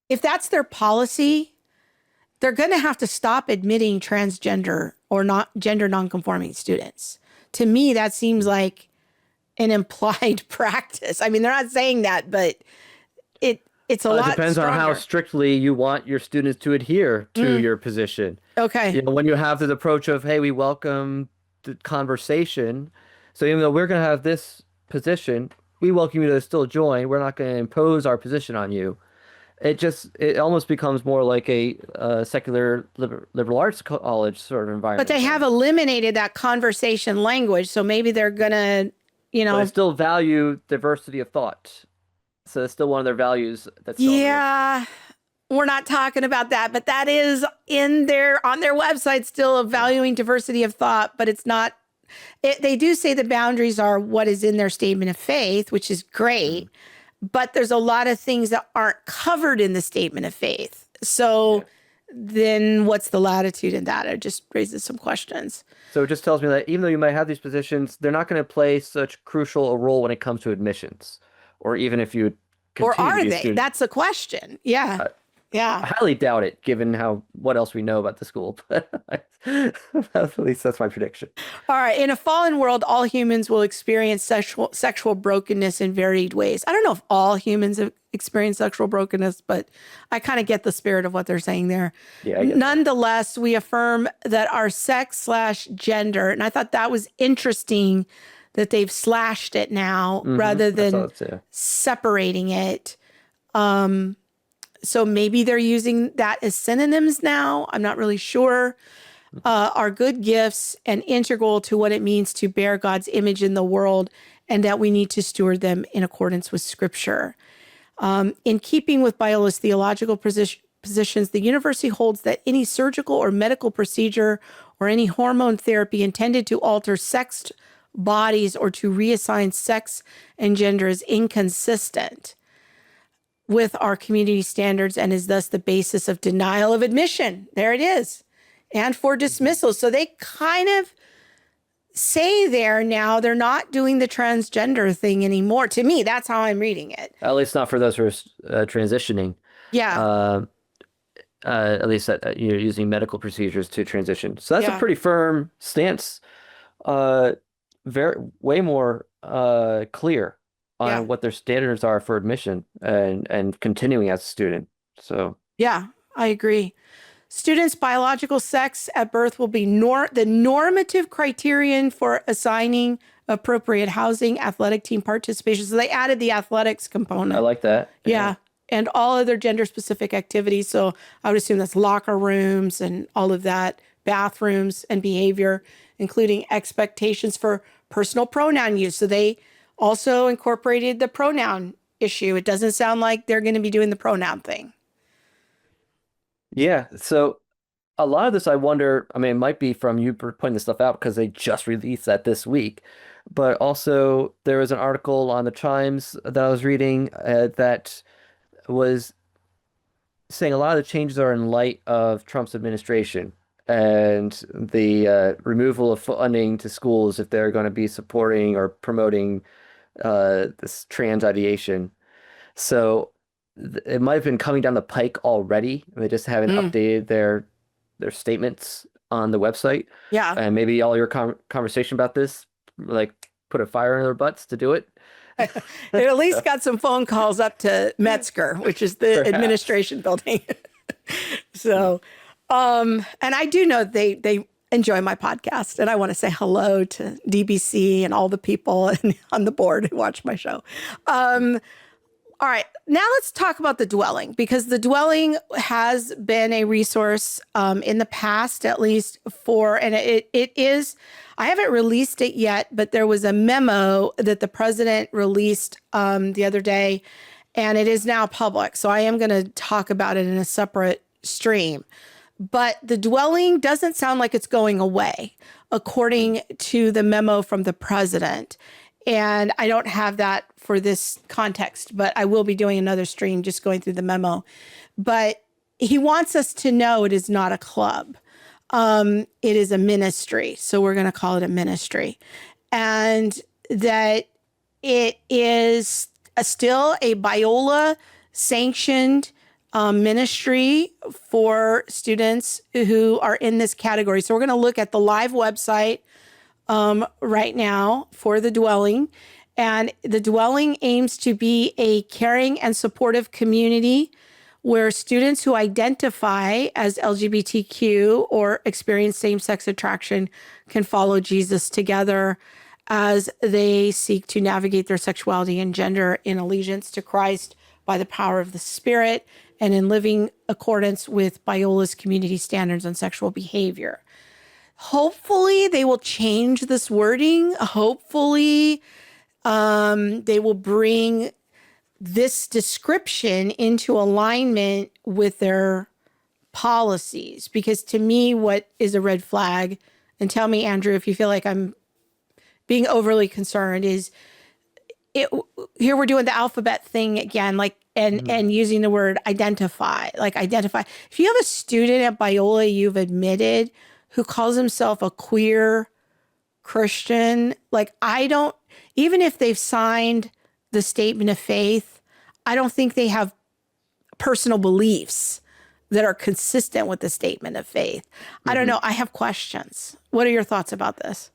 if that's their policy, they're going to have to stop admitting transgender or not gender nonconforming students. To me, that seems like an implied practice. I mean, they're not saying that, but it's a It lot depends on how stronger. strictly you want your students to adhere to your position. Okay. When you have this approach of, hey, we welcome the conversation. So even though we're going to have this position, we welcome you to still join. We're not going to impose our position on you. It almost becomes more like a secular liberal arts college sort of But environment. they have eliminated that conversation language. So maybe they're going to, But I still value diversity of thought. So it's still one of their values that's still yeah, we're not talking about that, but that is on their website still of valuing diversity of thought, but it's not, they do say the boundaries are what is in their statement of faith, which is great, but there's a lot of things that aren't covered in the statement of faith. So then what's the latitude in that? It just raises some questions. So it just tells me that even though you might have these positions, they're not going to play such crucial a role when it comes to admissions, or even if you Or continue to are be a they? student. That's a question. Yeah. I Yeah. highly doubt it, given what else we know about the school. But at least that's my prediction. All right. In a fallen world, all humans will experience sexual brokenness in varied ways. I don't know if all humans have experienced sexual brokenness, but I kind of get the spirit of what they're saying there. Yeah, I get that. Nonetheless, we affirm that our sex/gender, and I thought that was interesting that they've slashed it now rather I saw than that too. separating it. So maybe they're using that as synonyms now. I'm not really sure. Are good gifts and integral to what it means to bear God's image in the world, and that we need to steward them in accordance with Scripture. In keeping with Biola's theological positions, the university holds that any surgical or medical procedure or any hormone therapy intended to alter sexed bodies or to reassign sex and gender is inconsistent with our community standards and is thus the basis of denial of admission. There it is. And for dismissal. So they kind of say there now they're not doing the transgender thing anymore. To me, that's how I'm reading it. At least not for those who are transitioning. Yeah. At least you're using medical procedures to transition. So that's Yeah. a pretty firm stance. Way more clear on what their standards are for admission and continuing as a student. So Yeah, I agree. Students' biological sex at birth will be the normative criterion for assigning appropriate housing, athletic team participation. So they added the athletics component. I like that. Yeah. And all other gender-specific activities. So I would assume that's locker rooms and all of that, bathrooms and behavior, including expectations for personal pronoun use. So they also incorporated the pronoun issue. It doesn't sound like they're going to be doing the pronoun thing. Yeah. So a lot of this, I wonder, I mean, it might be from you pointing this stuff out because they just released that this week. But also, there was an article on the Chimes that I was reading that was saying a lot of the changes are in light of Trump's administration and the removal of funding to schools if they're going to be supporting or promoting this trans ideation. So it might have been coming down the pike already. They just haven't updated their statements on the website. Yeah. And maybe all your conversation about this, like, put a fire in their butts to do it. It at least got some phone calls up to Metzger, which is the Perhaps. administration building. So, and I do know they enjoy my podcast, and I want to say hello to DBC and all the people on the board who watch my show. All right, now let's talk about the dwelling, because the dwelling has been a resource in the past, at least and it is, I haven't released it yet, but there was a memo that the president released the other day, and it is now public. So I am going to talk about it in a separate stream. But the dwelling doesn't sound like it's going away, according to the memo from the president. And I don't have that for this context, but I will be doing another stream just going through the memo. But he wants us to know it is not a club. It is a ministry. So we're going to call it a ministry. And that it is still a Biola sanctioned ministry for students who are in this category. So we're going to look at the live website right now for the dwelling. And the dwelling aims to be a caring and supportive community where students who identify as LGBTQ or experience same-sex attraction can follow Jesus together as they seek to navigate their sexuality and gender in allegiance to Christ by the power of the Spirit and in living accordance with Biola's community standards on sexual behavior. Hopefully they will change this wording. Hopefully they will bring this description into alignment with their policies. Because to me, what is a red flag, and tell me, Andrew, if you feel like I'm being overly concerned, is here we're doing the alphabet thing again, like, and using the word identify, like identify. If you have a student at Biola you've admitted who calls himself a queer Christian, like even if they've signed the statement of faith, I don't think they have personal beliefs that are consistent with the statement of faith. I don't know. I have questions. What are your thoughts about this?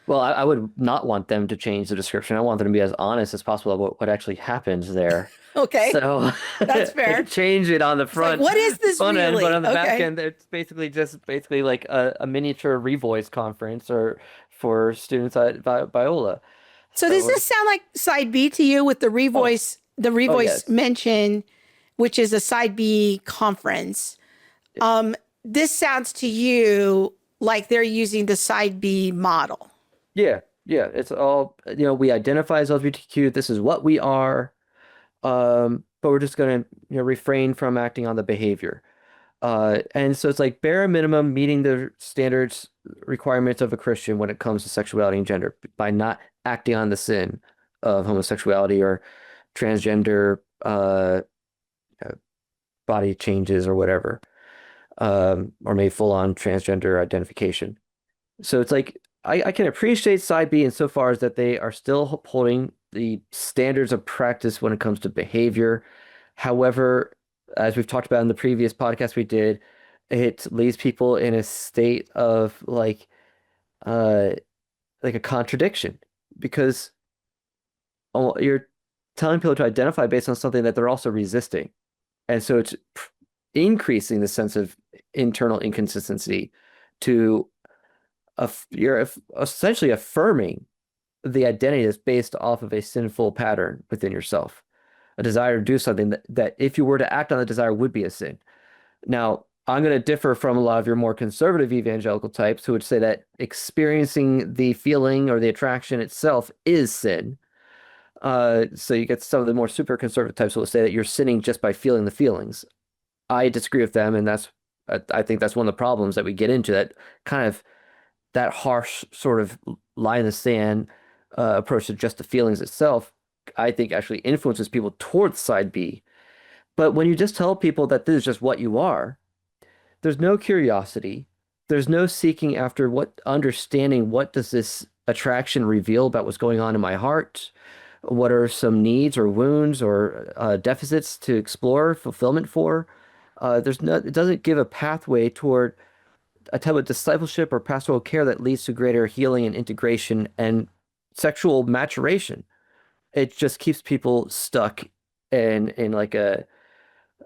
Well, I would not want them to change the description. I want them to be as honest as possible about what actually happens there. Okay. So that's fair. They can change it on the front. Like, what is this front really? End, but on the back end, it's basically like a miniature revoice conference or for students at Biola. So does this sound like side B to you with the revoice, yes. mention, which is a side B conference? This sounds to you like they're using the side B model. Yeah. It's all, we identify as LGBTQ. This is what we are. But we're just going to refrain from acting on the behavior. And so it's like bare minimum meeting the standards requirements of a Christian when it comes to sexuality and gender by not acting on the sin of homosexuality or transgender body changes or whatever, or maybe full-on transgender identification. So it's like I can appreciate side B insofar as that they are still upholding the standards of practice when it comes to behavior. However, as we've talked about in the previous podcast we did, it leaves people in a state of like a contradiction because you're telling people to identify based on something that they're also resisting. And so it's increasing the sense of internal inconsistency to you're essentially affirming the identity that's based off of a sinful pattern within yourself, a desire to do something that if you were to act on the desire would be a sin. Now, I'm going to differ from a lot of your more conservative evangelical types who would say that experiencing the feeling or the attraction itself is sin. So you get some of the more super conservative types who will say that you're sinning just by feeling the feelings. I disagree with them, and I think that's one of the problems that we get into, that kind of that harsh sort of line in the sand approach to just the feelings itself, I think actually influences people towards side B. But when you just tell people that this is just what you are, there's no curiosity. There's no seeking after understanding what does this attraction reveal about what's going on in my heart? What are some needs or wounds or deficits to explore fulfillment for? It doesn't give a pathway toward a type of discipleship or pastoral care that leads to greater healing and integration and sexual maturation. It just keeps people stuck in like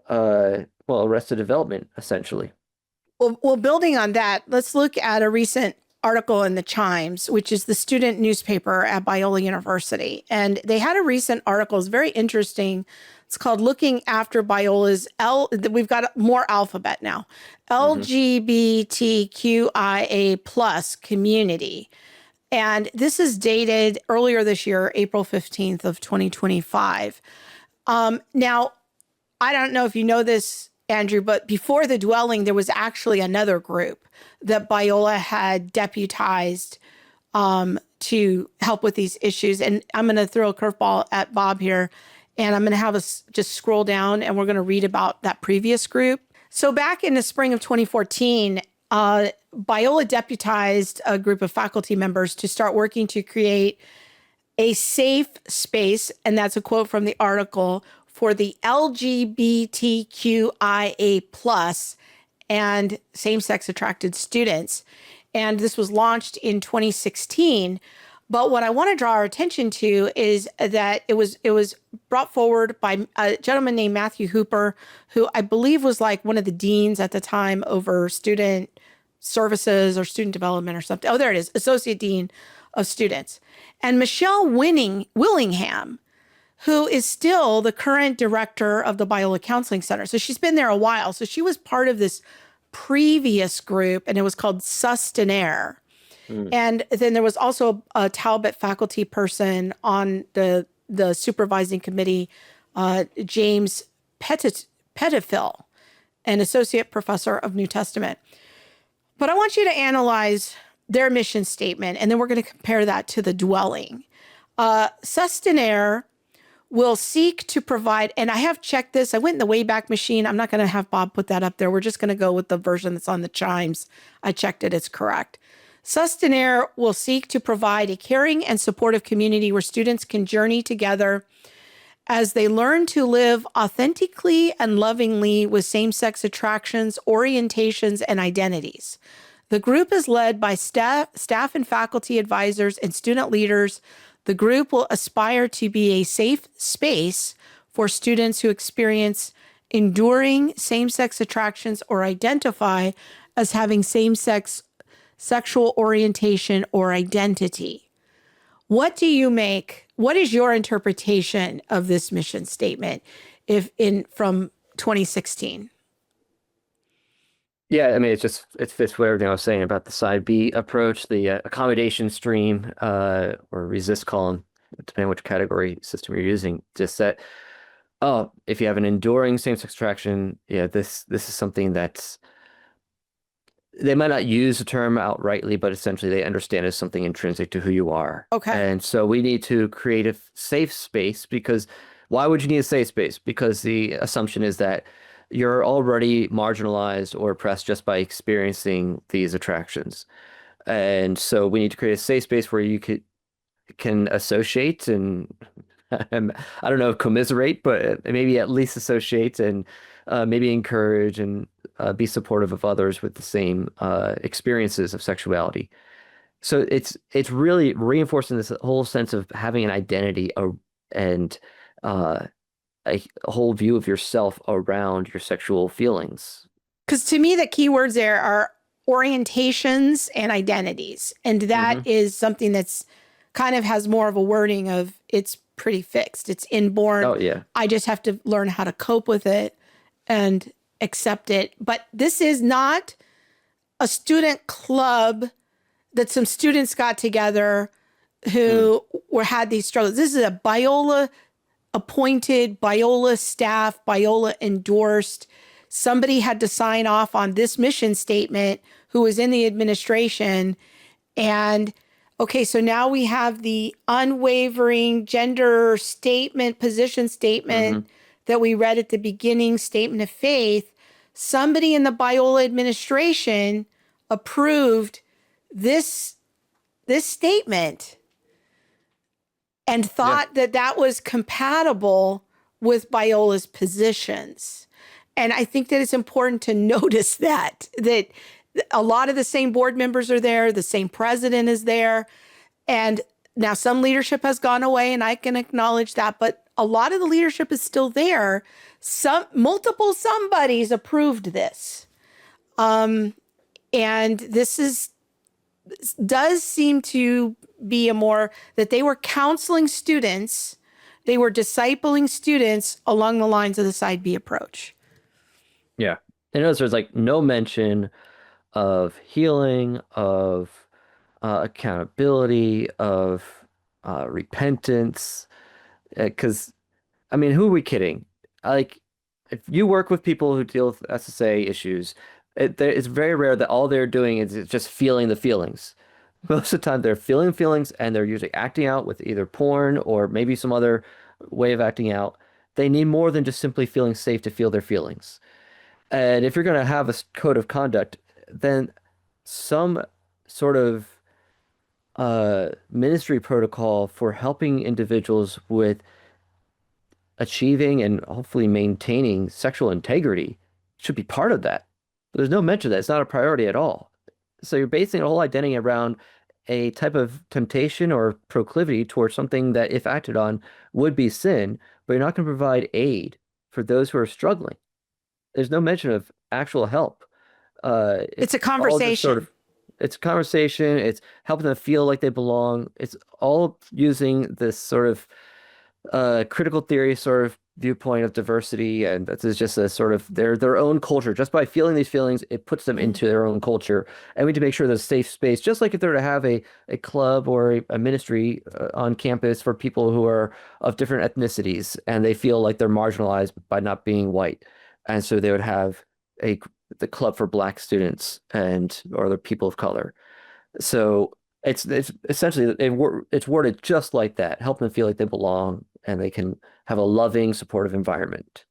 arrested development, essentially. Well, building on that, let's look at a recent article in the Chimes, which is the student newspaper at Biola University. And they had a recent article, it's very interesting. It's called Looking After Biola's we've got more alphabet now, LGBTQIA plus community. And this is dated earlier this year, April 15th of 2025. Now, I don't know if you know this, Andrew, but before the dwelling, there was actually another group that Biola had deputized to help with these issues. And I'm going to throw a curveball at Bob here, and I'm going to have us just scroll down and we're going to read about that previous group. So back in the spring of 2014, Biola deputized a group of faculty members to start working to create a safe space, and that's a quote from the article, for the LGBTQIA plus and same-sex attracted students. And this was launched in 2016. But what I want to draw our attention to is that it was brought forward by a gentleman named Matthew Hooper, who I believe was like one of the deans at the time over student services or student development or something. Oh, there it is, Associate Dean of Students. And Michelle Willingham, who is still the current director of the Biola Counseling Center. So she's been there a while. So she was part of this previous group, and it was called Sustinere. And then there was also a Talbot faculty person on the supervising committee, James Pettifill, an associate professor of New Testament. But I want you to analyze their mission statement, and then we're going to compare that to the dwelling. Sustinere will seek to provide, and I have checked this. I went in the Wayback Machine. I'm not going to have Bob put that up there. We're just going to go with the version that's on the Chimes. I checked it. It's correct. Sustinere will seek to provide a caring and supportive community where students can journey together as they learn to live authentically and lovingly with same-sex attractions, orientations, and identities. The group is led by staff and faculty advisors and student leaders. The group will aspire to be a safe space for students who experience enduring same-sex attractions or identify as having same-sex sexual orientation or identity. What do you make? What is your interpretation of this mission statement from 2016? Yeah, I mean, it fits with everything I was saying about the side B approach, the accommodation stream, or resist column, depending on which category system you're using. Just that, oh, if you have an enduring same-sex attraction, yeah, this is something that's, they might not use the term outrightly, but essentially they understand as something intrinsic to who you are. Okay. And so we need to create a safe space, because why would you need a safe space? Because the assumption is that you're already marginalized or oppressed just by experiencing these attractions. And so we need to create a safe space where you can associate and I don't know, commiserate, but maybe at least associate and maybe encourage and be supportive of others with the same experiences of sexuality. So it's really reinforcing this whole sense of having an identity and a whole view of yourself around your sexual feelings. Because to me, the key words there are orientations and identities. And that is something that's kind of has more of a wording of it's pretty fixed. It's inborn. Oh, yeah. I just have to learn how to cope with it and accept it. But this is not a student club that some students got together who had these struggles. This is a Biola appointed, Biola staff, Biola endorsed. Somebody had to sign off on this mission statement who was in the administration. And okay, so now we have the unwavering gender statement, position statement that we read at the beginning, statement of faith. Somebody in the Biola administration approved this statement and thought that was compatible with Biola's positions. And I think that it's important to notice that a lot of the same board members are there, the same president is there. And now some leadership has gone away, and I can acknowledge that, but a lot of the leadership is still there. Multiple somebodies approved this. And this does seem to be that they were counseling students, they were discipling students along the lines of the side B approach. Yeah. And notice there's like no mention of healing, of accountability, of repentance. Because, I mean, who are we kidding? Like, if you work with people who deal with SSA issues, it's very rare that all they're doing is just feeling the feelings. Most of the time they're feeling feelings and they're usually acting out with either porn or maybe some other way of acting out. They need more than just simply feeling safe to feel their feelings. And if you're going to have a code of conduct, then some sort of ministry protocol for helping individuals with achieving and hopefully maintaining sexual integrity should be part of that. There's no mention of that. It's not a priority at all. So you're basing a whole identity around a type of temptation or proclivity towards something that, if acted on, would be sin, but you're not going to provide aid for those who are struggling. There's no mention of actual help. It's a all just conversation. it's a conversation. It's helping them feel like they belong. It's all using this sort of critical theory sort of viewpoint of diversity, and this is just a sort of their own culture. Just by feeling these feelings, it puts them into their own culture. And we need to make sure there's a safe space, just like if they're to have a club or a ministry on campus for people who are of different ethnicities, and they feel like they're marginalized by not being white. And so they would have the club for Black students and or other people of color. So it's essentially it's worded just like that, help them feel like they belong and they can have a loving, supportive environment.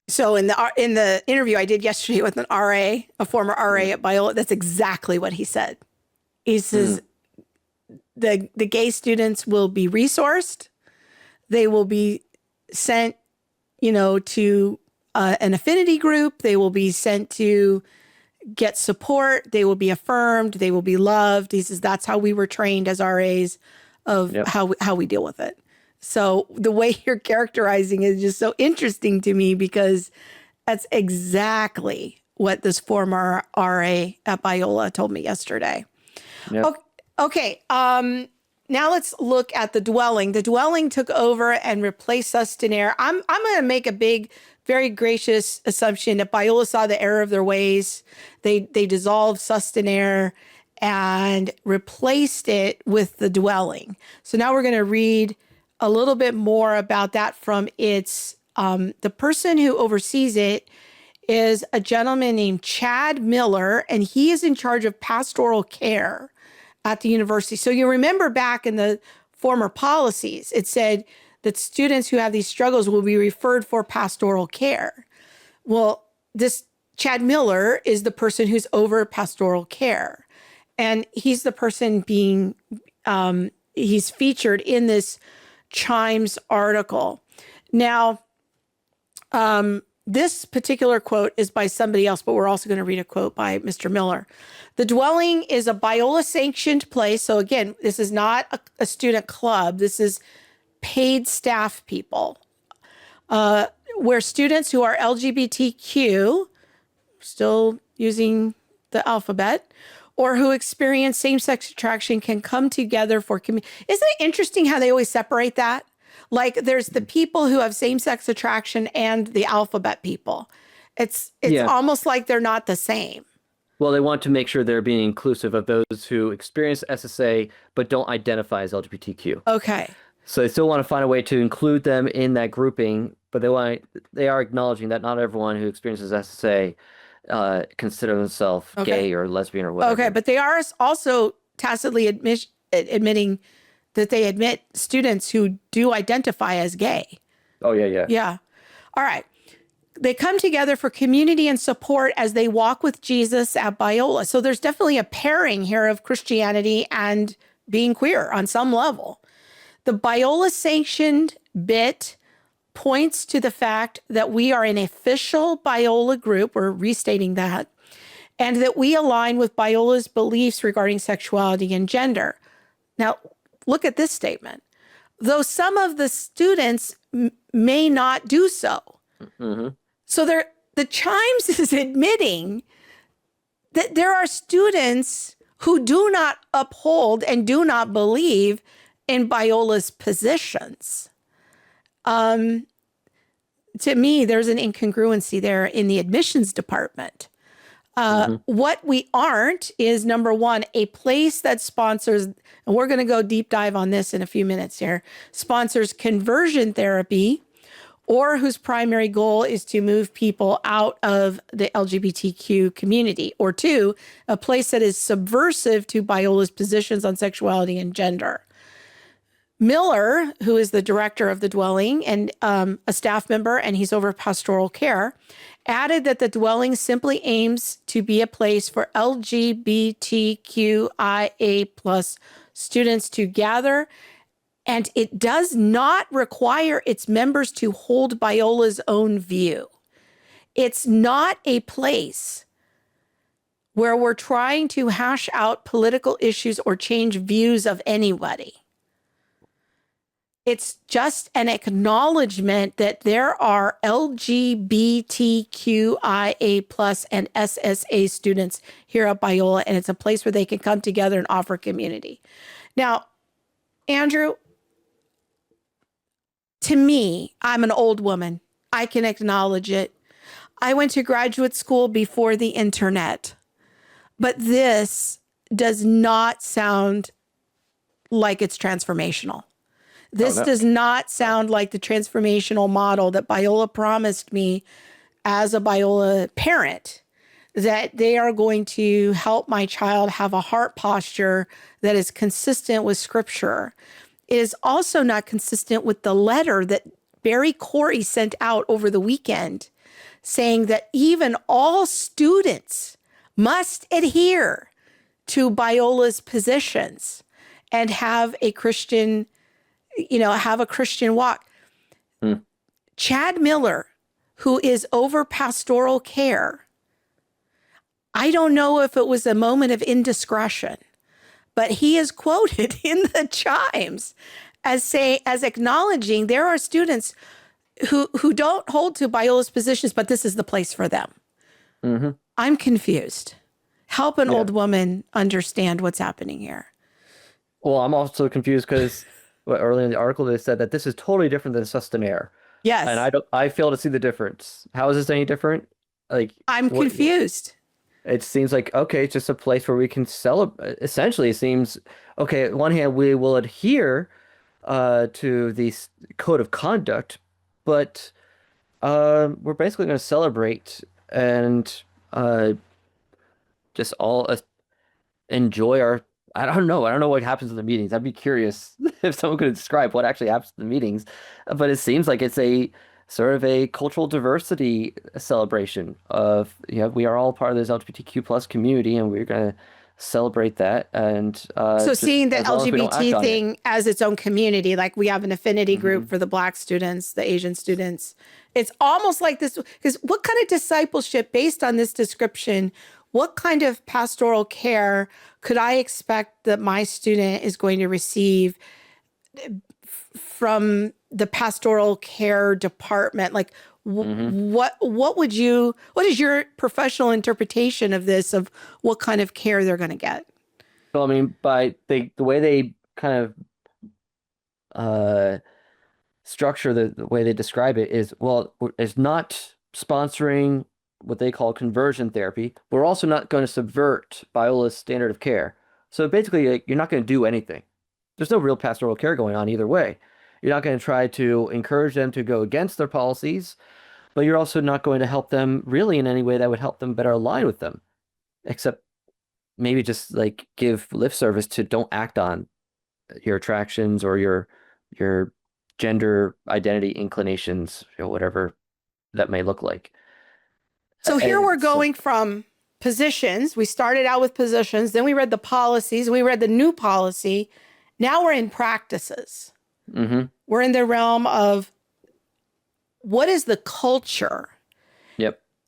So in the interview I did yesterday with an RA, a former RA at Biola, that's exactly what he said. He says the gay students will be resourced. They will be sent, to an affinity group. They will be sent to get support. They will be affirmed. They will be loved. He says that's how we were trained as RAs of how we deal with it. So the way you're characterizing it is just so interesting to me because that's exactly what this former RA at Biola told me yesterday. Yep. Okay. Now let's look at the dwelling. The dwelling took over and replaced Sustinere. I'm going to make a big, very gracious assumption that Biola saw the error of their ways. They dissolved Sustinere and replaced it with the dwelling. So now we're going to read a little bit more about that from its, the person who oversees it is a gentleman named Chad Miller, and he is in charge of pastoral care at the university. So you remember back in the former policies, it said that students who have these struggles will be referred for pastoral care. Well, this Chad Miller is the person who's over pastoral care. And he's the person being, he's featured in this Chimes article. Now, this particular quote is by somebody else, but we're also going to read a quote by Mr. Miller. The dwelling is a Biola sanctioned place. So again, this is not a student club. This is paid staff people, where students who are LGBTQ, still using the alphabet, or who experience same-sex attraction can come together for community. Isn't it interesting how they always separate that? Like there's the people who have same-sex attraction and the alphabet people. It's almost like they're not the same. Well, they want to make sure they're being inclusive of those who experience SSA but don't identify as LGBTQ. Okay. So they still want to find a way to include them in that grouping, but they are acknowledging that not everyone who experiences SSA consider themselves gay or lesbian or whatever. Okay, but they are also tacitly admitting that they admit students who do identify as gay. Oh, yeah. Yeah. All right. They come together for community and support as they walk with Jesus at Biola. So there's definitely a pairing here of Christianity and being queer on some level. The Biola sanctioned bit points to the fact that we are an official Biola group, we're restating that, and that we align with Biola's beliefs regarding sexuality and gender. Now, look at this statement. Though some of the students may not do so. Mm-hmm. So the Chimes is admitting that there are students who do not uphold and do not believe in Biola's positions. To me, there's an incongruency there in the admissions department. What we aren't is, number one, a place that sponsors, and we're going to go deep dive on this in a few minutes here, sponsors conversion therapy or whose primary goal is to move people out of the LGBTQ community, or two, a place that is subversive to Biola's positions on sexuality and gender. Miller, who is the director of the dwelling and a staff member, and he's over pastoral care, added that the dwelling simply aims to be a place for LGBTQIA plus students to gather, and it does not require its members to hold Biola's own view. It's not a place where we're trying to hash out political issues or change views of anybody. It's just an acknowledgement that there are LGBTQIA plus and SSA students here at Biola, and it's a place where they can come together and offer community. Now, Andrew, to me, I'm an old woman. I can acknowledge it. I went to graduate school before the internet, but this does not sound like it's transformational. This does not sound like the transformational model that Biola promised me as a Biola parent, that they are going to help my child have a heart posture that is consistent with Scripture. It is also not consistent with the letter that Barry Corey sent out over the weekend, saying that even all students must adhere to Biola's positions and have a Christian walk. Chad Miller, who is over pastoral care, I don't know if it was a moment of indiscretion, but he is quoted in the Chimes as acknowledging there are students who don't hold to Biola's positions, but this is the place for them. Mm-hmm. I'm confused. Help an old woman understand what's happening here. Well, I'm also confused because earlier in the article they said that this is totally different than Sustinere. Yes. And I fail to see the difference. How is this any different? I'm confused. It seems like, okay, it's just a place where we can celebrate. Essentially, it seems, okay, on one hand, we will adhere to the code of conduct, but we're basically going to celebrate and just all enjoy our. I don't know what happens in the meetings. I'd be curious if someone could describe what actually happens in the meetings. But it seems like it's a sort of a cultural diversity celebration of, we are all part of this LGBTQ plus community, and we're going to celebrate that. And so seeing the LGBT thing as its own community, like we have an affinity group for the Black students, the Asian students. It's almost like this, because what kind of discipleship based on this description, what kind of pastoral care could I expect that my student is going to receive from the pastoral care department? Like what is your professional interpretation of this, of what kind of care they're going to get? Well, I mean, by the way they kind of structure the way they describe it is, well, it's not sponsoring what they call conversion therapy. We're also not going to subvert Biola's standard of care. So basically, you're not going to do anything. There's no real pastoral care going on either way. You're not going to try to encourage them to go against their policies, but you're also not going to help them really in any way that would help them better align with them, except maybe just like give lip service to don't act on your attractions or your gender identity inclinations, whatever that may look like. So here we're going from positions. We started out with positions, then we read the policies, we read the new policy. Now we're in practices. Mm-hmm. We're in the realm of what is the culture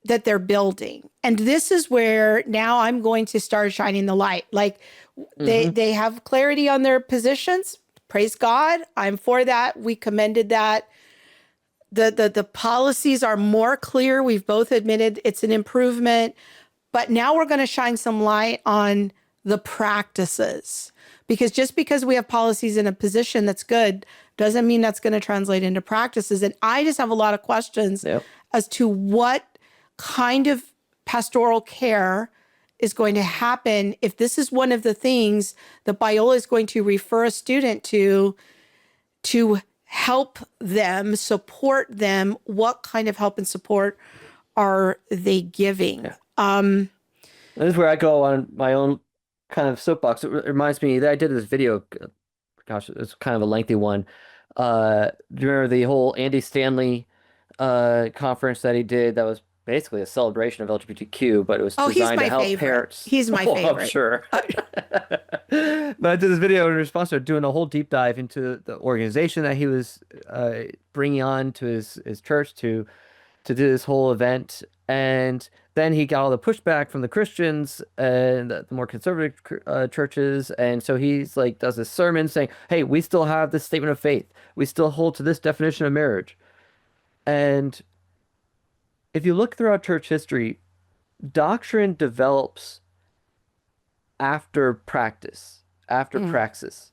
that they're building. And this is where now I'm going to start shining the light. Like they have clarity on their positions. Praise God. I'm for that. We commended that. The policies are more clear. We've both admitted it's an improvement, but now we're going to shine some light on the practices, because just because we have policies in a position that's good doesn't mean that's going to translate into practices. And I just have a lot of questions as to what kind of pastoral care is going to happen if this is one of the things that Biola is going to refer a student to help them, support them? What kind of help and support are they giving? And this is where I go on my own kind of soapbox. It reminds me that I did this video. Gosh, it's kind of a lengthy one. Do you remember the whole Andy Stanley conference that he did? That was basically a celebration of LGBTQ, but it was Oh, he's designed to my help favorite. parents. He's my Oh, I'm favorite. sure. But I did this video in response to doing a whole deep dive into the organization that he was bringing on to his church to do this whole event. And then he got all the pushback from the Christians and the more conservative churches. And so he's like, does this sermon saying, hey, we still have this statement of faith. We still hold to this definition of marriage. And if you look throughout church history, doctrine develops after practice, after praxis.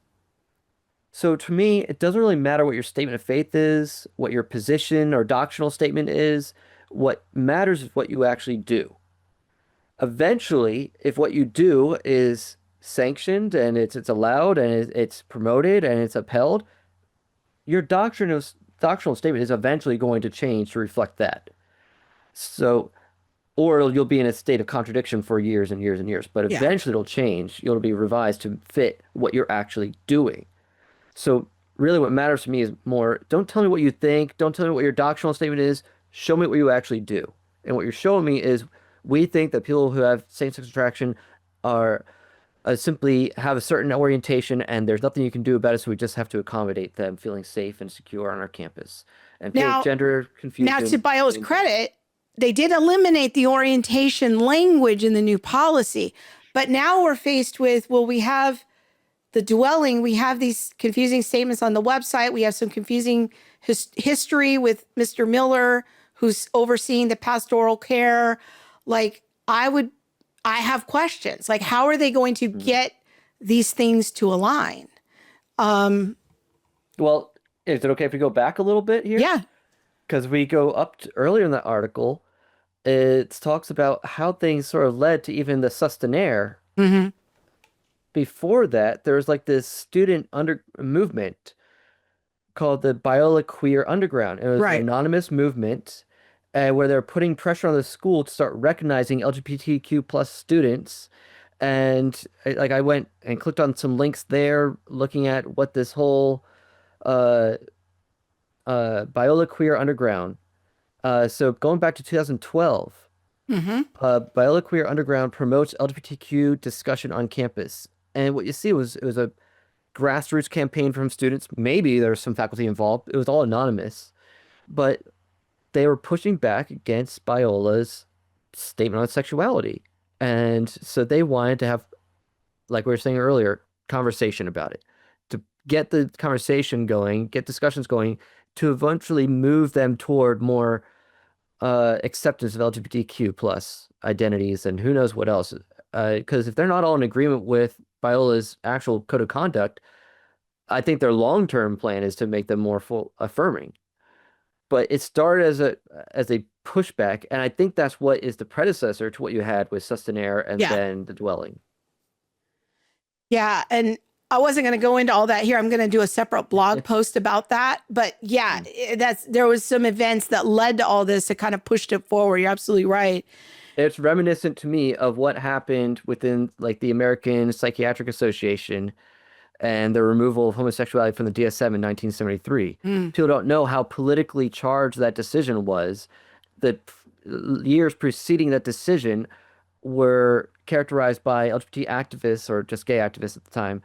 So to me, it doesn't really matter what your statement of faith is, what your position or doctrinal statement is. What matters is what you actually do. Eventually, if what you do is sanctioned and it's allowed and it's promoted and it's upheld, your doctrinal statement is eventually going to change to reflect that. So, or you'll be in a state of contradiction for years and years and years, but eventually it'll change. It'll be revised to fit what you're actually doing. So really what matters to me is more, don't tell me what you think. Don't tell me what your doctrinal statement is. Show me what you actually do. And what you're showing me is we think that people who have same-sex attraction are simply have a certain orientation and there's nothing you can do about it. So we just have to accommodate them feeling safe and secure on our campus. And gender confusion. Now, to Biola's credit, they did eliminate the orientation language in the new policy. But now we're faced with, well, we have the dwelling, we have these confusing statements on the website. We have some confusing history with Mr. Miller, who's overseeing the pastoral care. Like, I have questions. Like, how are they going to get these things to align? Well, is it okay if we go back a little bit here? Yeah. Because we go up to, earlier in the article, it talks about how things sort of led to even the Sustinere. Before that, there was like this student movement called the Biola Queer Underground. It was an anonymous movement where they're putting pressure on the school to start recognizing LGBTQ plus students. And I went and clicked on some links there, looking at what this whole Biola Queer Underground. So going back to 2012, Biola Queer Underground promotes LGBTQ discussion on campus. And what you see was it was a grassroots campaign from students. Maybe there was some faculty involved. It was all anonymous, but they were pushing back against Biola's statement on sexuality. And so they wanted to have, like we were saying earlier, conversation about it, to get the conversation going, get discussions going, to eventually move them toward more acceptance of LGBTQ plus identities and who knows what else. Because if they're not all in agreement with Biola's actual code of conduct, I think their long-term plan is to make them more full affirming. But it started as a pushback, and I think that's what is the predecessor to what you had with Sustinere and then the dwelling. Yeah, and I wasn't going to go into all that here. I'm going to do a separate blog post about that. But yeah, there was some events that led to all this that kind of pushed it forward. You're absolutely right. It's reminiscent to me of what happened within like the American Psychiatric Association and the removal of homosexuality from the DSM in 1973. People don't know how politically charged that decision was. The years preceding that decision were characterized by LGBT activists or just gay activists at the time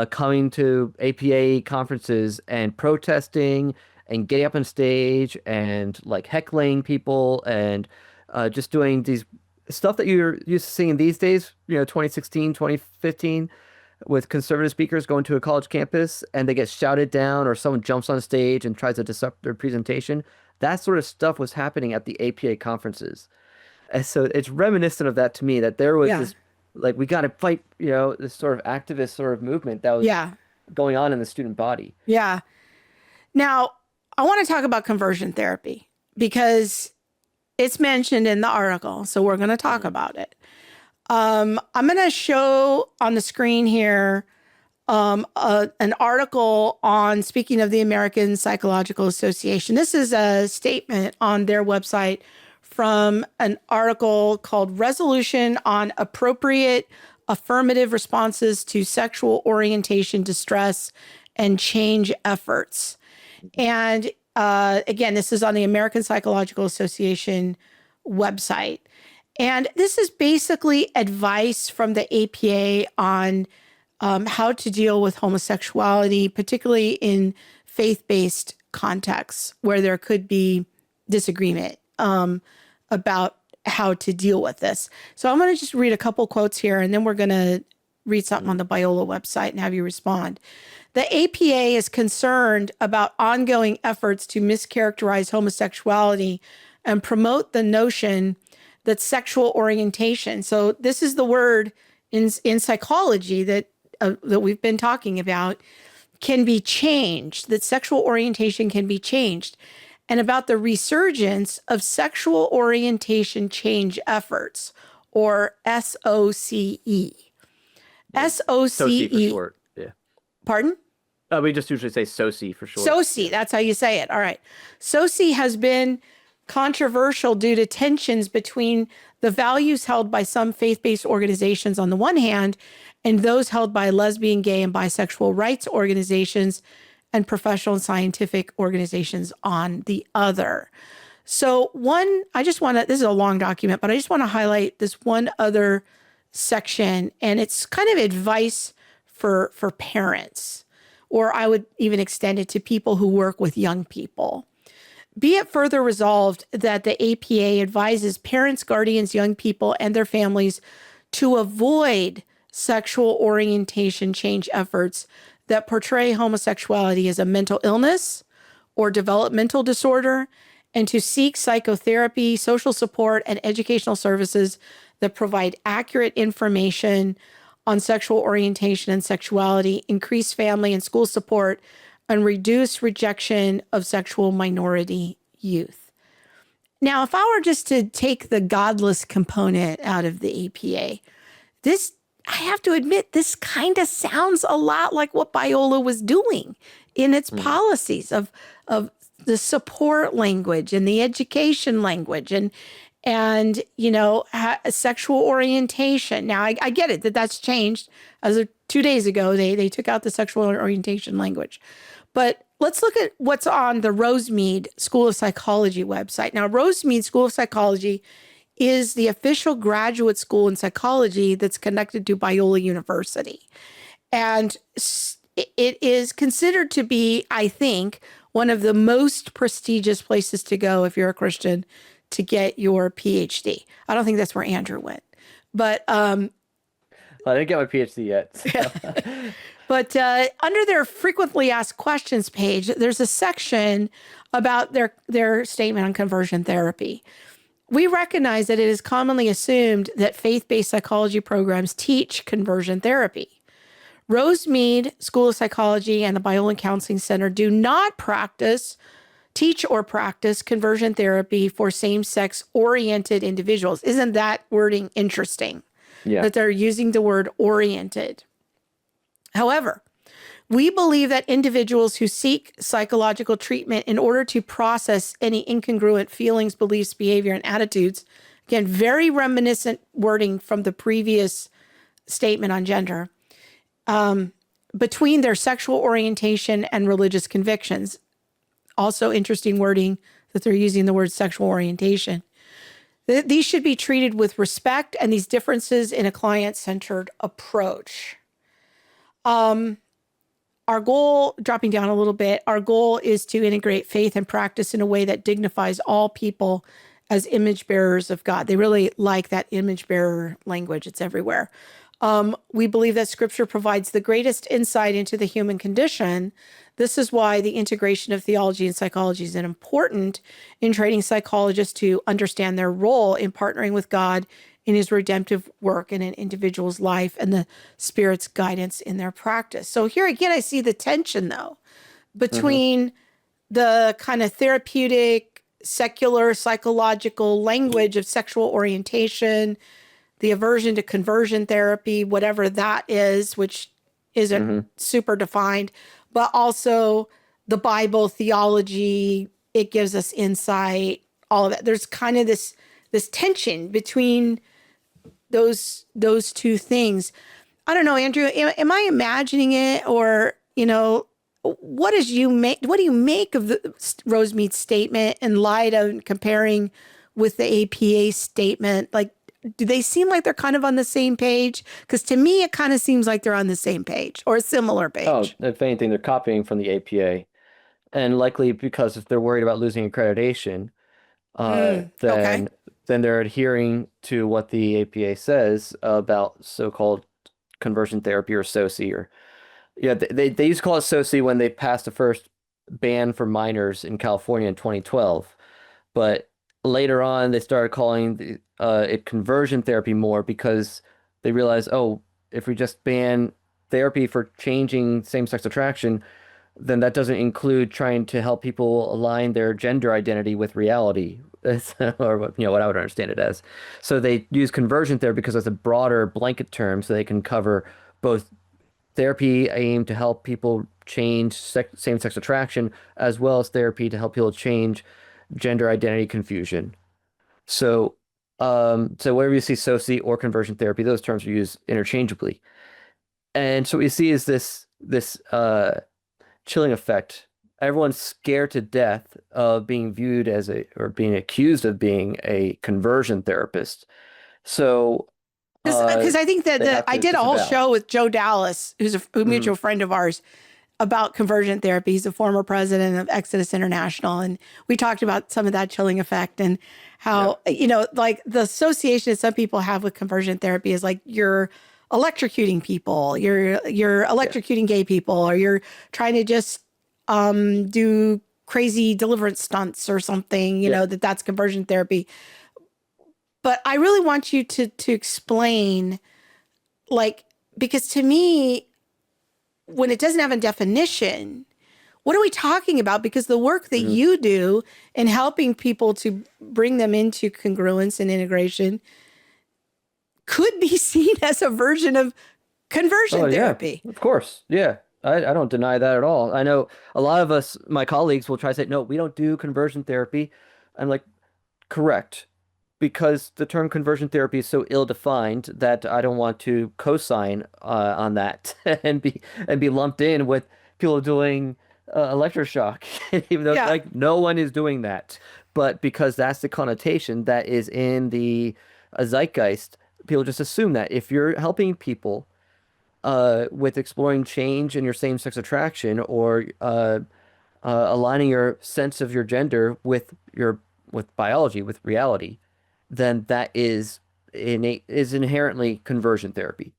coming to APA conferences and protesting and getting up on stage and like heckling people and just doing these stuff that you're used to seeing these days, 2016, 2015, with conservative speakers going to a college campus and they get shouted down or someone jumps on stage and tries to disrupt their presentation. That sort of stuff was happening at the APA conferences. And so it's reminiscent of that to me, that there was this, like, we got to fight, this sort of activist sort of movement that was going on in the student body. Yeah. Now, I want to talk about conversion therapy because it's mentioned in the article, so we're going to talk about it. I'm going to show on the screen here an article on, speaking of the American Psychological Association. This is a statement on their website from an article called Resolution on Appropriate Affirmative Responses to Sexual Orientation Distress and Change Efforts. And again, this is on the American Psychological Association website. And this is basically advice from the APA on how to deal with homosexuality, particularly in faith-based contexts where there could be disagreement about how to deal with this. So I'm going to just read a couple quotes here, and then we're going to read something on the Biola website and have you respond. The APA is concerned about ongoing efforts to mischaracterize homosexuality and promote the notion that sexual orientation, so this is the word in psychology that we've been talking about, can be changed, that sexual orientation can be changed, and about the resurgence of sexual orientation change efforts, or SOCE. SOCE for short. Yeah. Pardon? We just usually say SOCE for short. SOCE, that's how you say it. All right. SOCE has been controversial due to tensions between the values held by some faith-based organizations on the one hand and those held by lesbian, gay, and bisexual rights organizations and professional and scientific organizations on the other. So this is a long document, but I just want to highlight this one other section, and it's kind of advice for parents, or I would even extend it to people who work with young people. Be it further resolved that the APA advises parents, guardians, young people, and their families to avoid sexual orientation change efforts that portray homosexuality as a mental illness or developmental disorder, and to seek psychotherapy, social support, and educational services that provide accurate information on sexual orientation and sexuality, increase family and school support, and reduce rejection of sexual minority youth. Now, if I were just to take the godless component out of the APA, I have to admit, this kind of sounds a lot like what Biola was doing in its policies of the support language and the education language and sexual orientation. Now, I get it that's changed. As of 2 days ago, they took out the sexual orientation language. But let's look at what's on the Rosemead School of Psychology website. Now, Rosemead School of Psychology is the official graduate school in psychology that's connected to Biola University. And it is considered to be, I think, one of the most prestigious places to go if you're a Christian to get your PhD. I don't think that's where Andrew went. But I didn't get my PhD yet. So. But under their frequently asked questions page, there's a section about their statement on conversion therapy. We recognize that it is commonly assumed that faith-based psychology programs teach conversion therapy. Rosemead School of Psychology and the Biola Counseling Center do not teach or practice conversion therapy for same-sex oriented individuals. Isn't that wording interesting? Yeah. That they're using the word oriented. However, we believe that individuals who seek psychological treatment in order to process any incongruent feelings, beliefs, behavior, and attitudes, again, very reminiscent wording from the previous statement on gender, between their sexual orientation and religious convictions. Also interesting wording that they're using the word sexual orientation. These should be treated with respect and these differences in a client-centered approach. Our goal, dropping down a little bit, our goal is to integrate faith and practice in a way that dignifies all people as image bearers of God. They really like that image bearer language. It's everywhere. We believe that Scripture provides the greatest insight into the human condition. This is why the integration of theology and psychology is important in training psychologists to understand their role in partnering with God in his redemptive work in an individual's life and the Spirit's guidance in their practice. So here again, I see the tension, though, between the kind of therapeutic, secular, psychological language of sexual orientation, the aversion to conversion therapy, whatever that is, which isn't Hmm. super defined, but also the Bible, theology, it gives us insight, all of that. There's kind of this tension between those two things. I don't know, Andrew, am I imagining it, or, what do you make of the Rosemead statement in light of comparing with the APA statement? Like, do they seem like they're kind of on the same page? Because to me, it kind of seems like they're on the same page or a similar Oh, page. if anything, they're copying from the APA, and likely because if they're worried about losing accreditation, uh, Okay. then then they're adhering to what the APA says about so-called conversion therapy or SOCI, or yeah, they used to call it SOCI when they passed the first ban for minors in California in 2012. But later on, they started calling it conversion therapy more because they realized, oh, if we just ban therapy for changing same-sex attraction, then that doesn't include trying to help people align their gender identity with reality, or what I would understand it as. So they use conversion therapy because it's a broader blanket term, so they can cover both therapy aimed to help people change same-sex attraction, as well as therapy to help people change gender identity confusion. So, so wherever you see SOCI or conversion therapy, those terms are used interchangeably. And so what you see is this chilling effect. Everyone's scared to death of being viewed as or being accused of being a conversion therapist. So, Because I think that they have I to did a whole disavow. show with Joe Dallas, who's a Hmm. mutual friend of ours, about conversion therapy. He's a former president of Exodus International. And we talked about some of that chilling effect and Yeah. how, like the association that some people have with conversion therapy is like you're electrocuting people, you're Yeah. electrocuting gay people, or you're trying to just do crazy deliverance stunts or something, Yeah. that's conversion therapy. But I really want you to explain, like, because to me, when it doesn't have a definition, what are we talking about? Because the work that Hmm. you do in helping people to bring them into congruence and integration could be seen as a version of Oh conversion yeah, therapy. of course. Yeah. I don't deny that at all. I know a lot of us, my colleagues, will try to say, no, we don't do conversion therapy. I'm like, correct. Because the term conversion therapy is so ill-defined that I don't want to co-sign on that and be lumped in with people doing electroshock, even though Yeah. like no one is doing that. But because that's the connotation that is in the zeitgeist, people just assume that if you're helping people with exploring change in your same-sex attraction, or aligning your sense of your gender with your with biology, with reality, then that is inherently conversion therapy.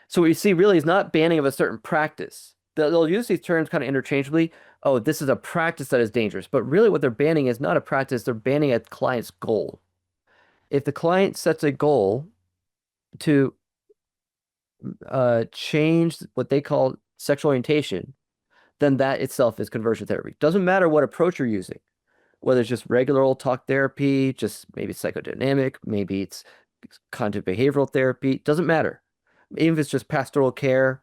So what you see really is not banning of a certain practice. They'll use these terms kind of interchangeably. Oh, this is a practice that is dangerous. But really what they're banning is not a practice, they're banning a client's goal. If the client sets a goal to change what they call sexual orientation, then that itself is conversion therapy. Doesn't matter what approach you're using, whether it's just regular old talk therapy, just maybe psychodynamic, maybe it's cognitive behavioral therapy, doesn't matter. Even if it's just pastoral care,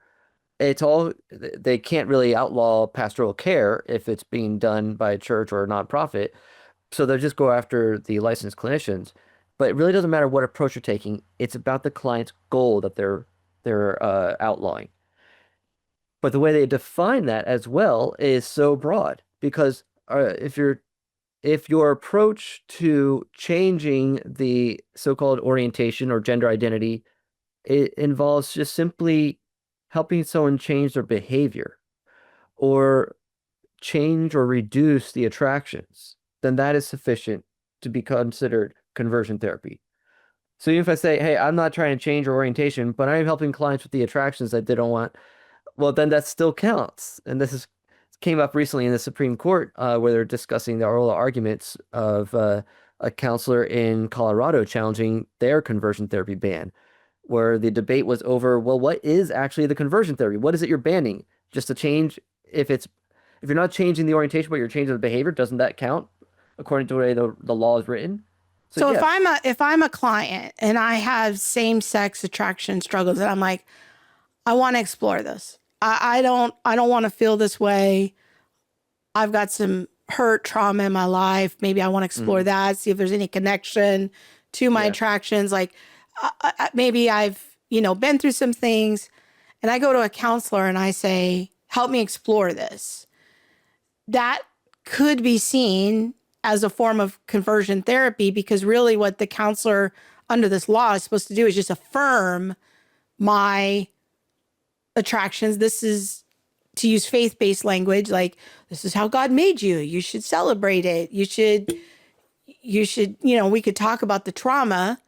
it's all, they can't really outlaw pastoral care if it's being done by a church or a nonprofit. So they'll just go after the licensed clinicians. But it really doesn't matter what approach you're taking. It's about the client's goal that they're outlawing. But the way they define that as well is so broad because if your approach to changing the so-called orientation or gender identity, it involves just simply helping someone change their behavior or change or reduce the attractions, then that is sufficient to be considered conversion therapy. So even if I say, hey, I'm not trying to change your orientation, but I'm helping clients with the attractions that they don't want, well, then that still counts. And this is came up recently in the Supreme Court, where they're discussing the oral arguments of a counselor in Colorado challenging their conversion therapy ban, where the debate was over, well, what is actually the conversion therapy? What is it you're banning? Just to change, if you're not changing the orientation, but you're changing the behavior, doesn't that count according to the way the law is written? So So yes. if I'm a client and I have same sex attraction struggles and I'm like, I want to explore this. I don't want to feel this way. I've got some hurt trauma in my life. Maybe I want to explore that, see if there's any connection to my attractions. Like maybe I've, been through some things, and I go to a counselor and I say, help me explore this. That could be seen as a form of conversion therapy, because really what the counselor under this law is supposed to do is just affirm my attractions. This is, to use faith-based language, like, this is how God made you. You should celebrate it. You should, we could talk about the trauma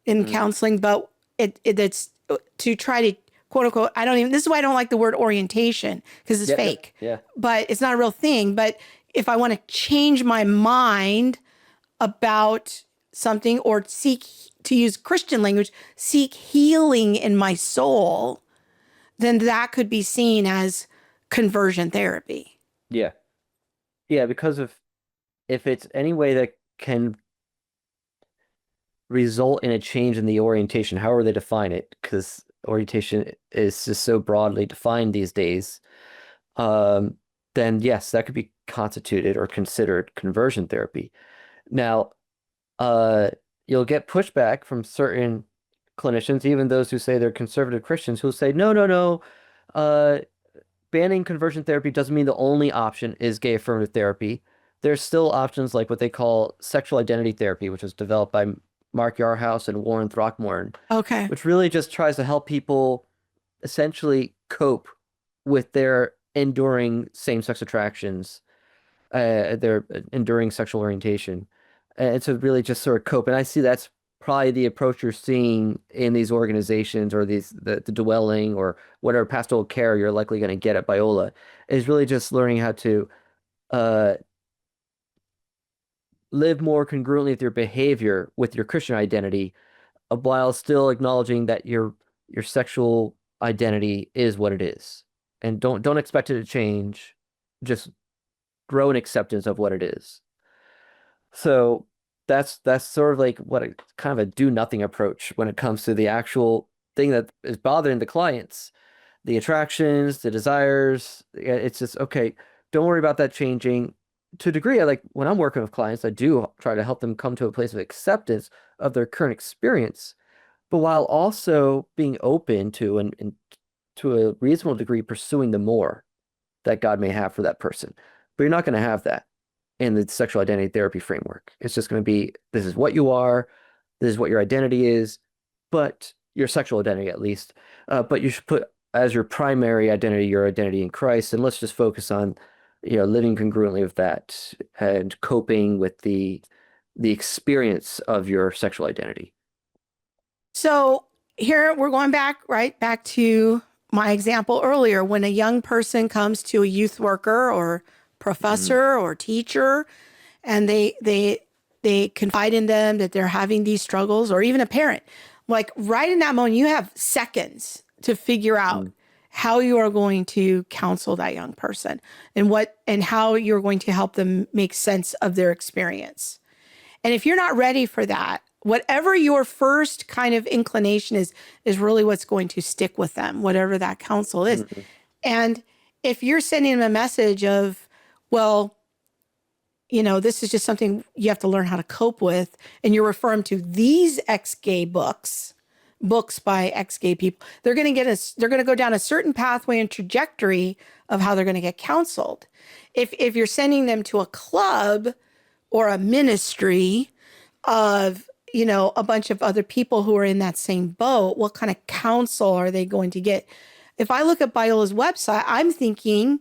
in counseling, but it's to try to quote unquote, this is why I don't like the word orientation, because it's fake. Yeah. But it's not a real thing. But if I want to change my mind about something, or seek, to use Christian language, seek healing in my soul, then that could be seen as conversion therapy. Yeah. Yeah, because if it's any way that can result in a change in the orientation, however they define it, because orientation is just so broadly defined these days, then yes, that could be constituted or considered conversion therapy. Now, you'll get pushback from certain clinicians, even those who say they're conservative Christians, who'll say, no, banning conversion therapy doesn't mean the only option is gay affirmative therapy. There's still options like what they call sexual identity therapy, which was developed by Mark Yarhouse and Warren Throckmorton, Okay. which really just tries to help people essentially cope with their enduring same-sex attractions, their enduring sexual orientation. And so really just sort of cope. And I see that's probably the approach you're seeing in these organizations, or the dwelling, or whatever pastoral care you're likely going to get at Biola, is really just learning how to live more congruently with your behavior, with your Christian identity, while still acknowledging that your sexual identity is what it is. And don't expect it to change. Just grow in acceptance of what it is. So that's sort of like kind of a do nothing approach when it comes to the actual thing that is bothering the clients, the attractions, the desires. It's just, okay, don't worry about that changing. To a degree, when I'm working with clients, I do try to help them come to a place of acceptance of their current experience, but while also being open to, and to a reasonable degree, pursuing the more that God may have for that person. But you're not going to have that in the sexual identity therapy framework. It's just going to be, this is what you are, this is what your identity is, but your sexual identity at least. But you should put as your primary identity your identity in Christ, and let's just focus on living congruently with that and coping with the experience of your sexual identity. So here we're going back to my example earlier. When a young person comes to a youth worker or professor or teacher, and they confide in them that they're having these struggles, or even a parent, like right in that moment, you have seconds to figure out how you are going to counsel that young person, and how you're going to help them make sense of their experience. And if you're not ready for that, whatever your first kind of inclination is really what's going to stick with them, whatever that counsel is. And if you're sending them a message of, well, this is just something you have to learn how to cope with, and you're referring to these ex-gay books by ex-gay people, they're going to go down a certain pathway and trajectory of how they're going to get counseled. If you're sending them to a club or a ministry of, a bunch of other people who are in that same boat, what kind of counsel are they going to get? If I look at Biola's website, I'm thinking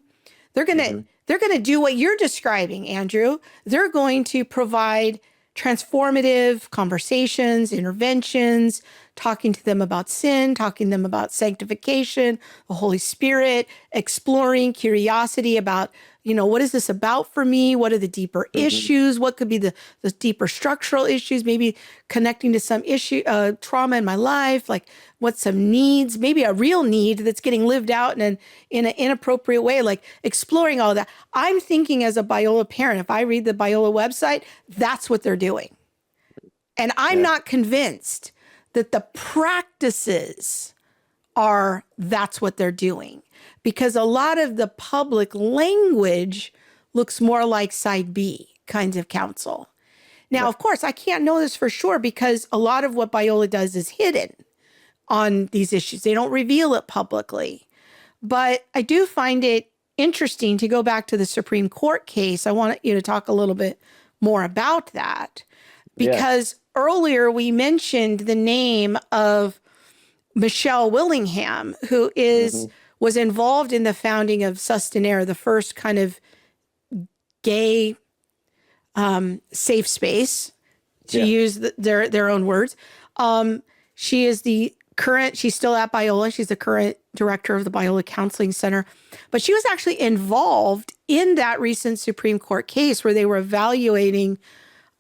they're going to do what you're describing, Andrew. They're going to provide transformative conversations, interventions, talking to them about sin, talking to them about sanctification, the Holy Spirit, exploring curiosity about, what is this about for me? What are the deeper issues? What could be the deeper structural issues? Maybe connecting to some issue, trauma in my life, like what's some needs, maybe a real need that's getting lived out in an inappropriate way, like exploring all that. I'm thinking as a Biola parent, if I read the Biola website, that's what they're doing. And I'm not convinced that the practices that's what they're doing, because a lot of the public language looks more like side B kinds of counsel. Now, of course, I can't know this for sure because a lot of what Biola does is hidden on these issues. They don't reveal it publicly. But I do find it interesting to go back to the Supreme Court case. I want you to talk a little bit more about that because earlier we mentioned the name of Michelle Willingham, who was involved in the founding of Sustinere, the first kind of gay safe space, to use their own words. She is she's still at Biola. She's the current director of the Biola Counseling Center. But she was actually involved in that recent Supreme Court case where they were evaluating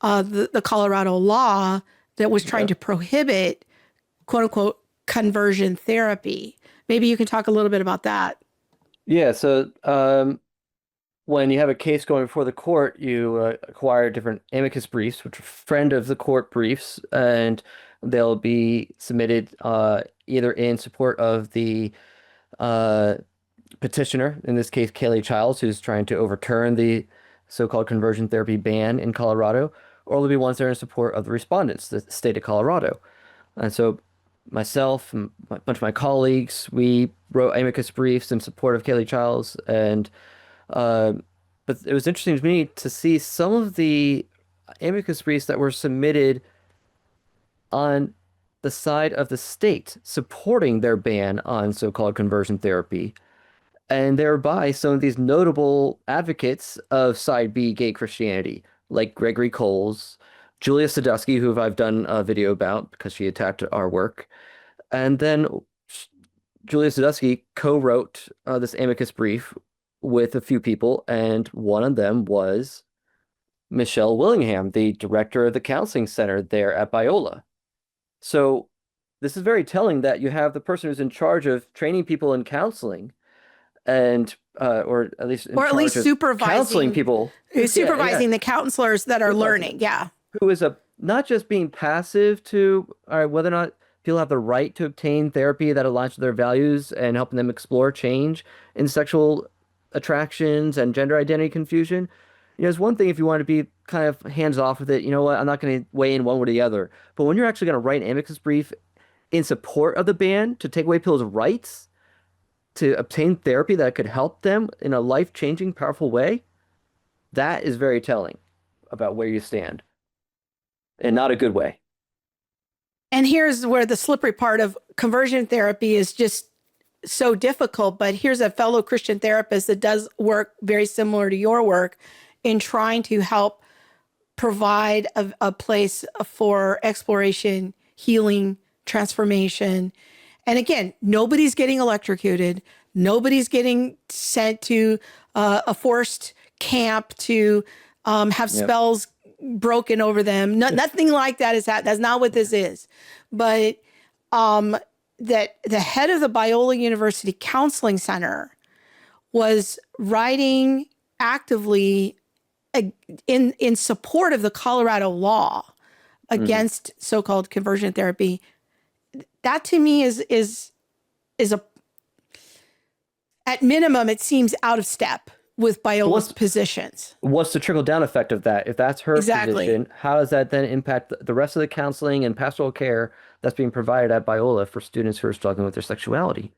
the Colorado law that was trying to prohibit, quote unquote, conversion therapy. Maybe you can talk a little bit about that. Yeah, so when you have a case going before the court, you acquire different amicus briefs, which are friend of the court briefs, and they'll be submitted either in support of the petitioner, in this case, Kaylee Childs, who's trying to overturn the so-called conversion therapy ban in Colorado, or there'll be ones that are in support of the respondents, the state of Colorado. And so myself and a bunch of my colleagues, we wrote amicus briefs in support of Kaylee Childs, and but it was interesting to me to see some of the amicus briefs that were submitted on the side of the state supporting their ban on so-called conversion therapy, and thereby some of these notable advocates of side B gay Christianity, like Gregory Coles, Julia Sadusky, who I've done a video about because she attacked our work, and then Julia Sadusky co-wrote this amicus brief with a few people, and one of them was Michelle Willingham, the director of the counseling center there at Biola. So this is very telling that you have the person who's in charge of training people in counseling, and or at least supervising counseling people, supervising the counselors that are learning, who is not just being passive to whether or not people have the right to obtain therapy that aligns with their values and helping them explore change in sexual attractions and gender identity confusion. It's one thing if you want to be kind of hands off with it, you know what, I'm not going to weigh in one way or the other. But when you're actually going to write an amicus brief in support of the ban to take away people's rights to obtain therapy that could help them in a life-changing, powerful way, that is very telling about where you stand. And not a good way. And here's where the slippery part of conversion therapy is just so difficult, but here's a fellow Christian therapist that does work very similar to your work in trying to help provide a place for exploration, healing, transformation. And again, nobody's getting electrocuted. Nobody's getting sent to a forced camp to have spells broken over them. Nothing like that is happening. That's not what this is. But that the head of the Biola University Counseling Center was writing actively in support of the Colorado law against so-called conversion therapy. That to me is a, at minimum, it seems out of step with Biola's positions. What's the trickle-down effect of that? If that's her position, how does that then impact the rest of the counseling and pastoral care that's being provided at Biola for students who are struggling with their sexuality?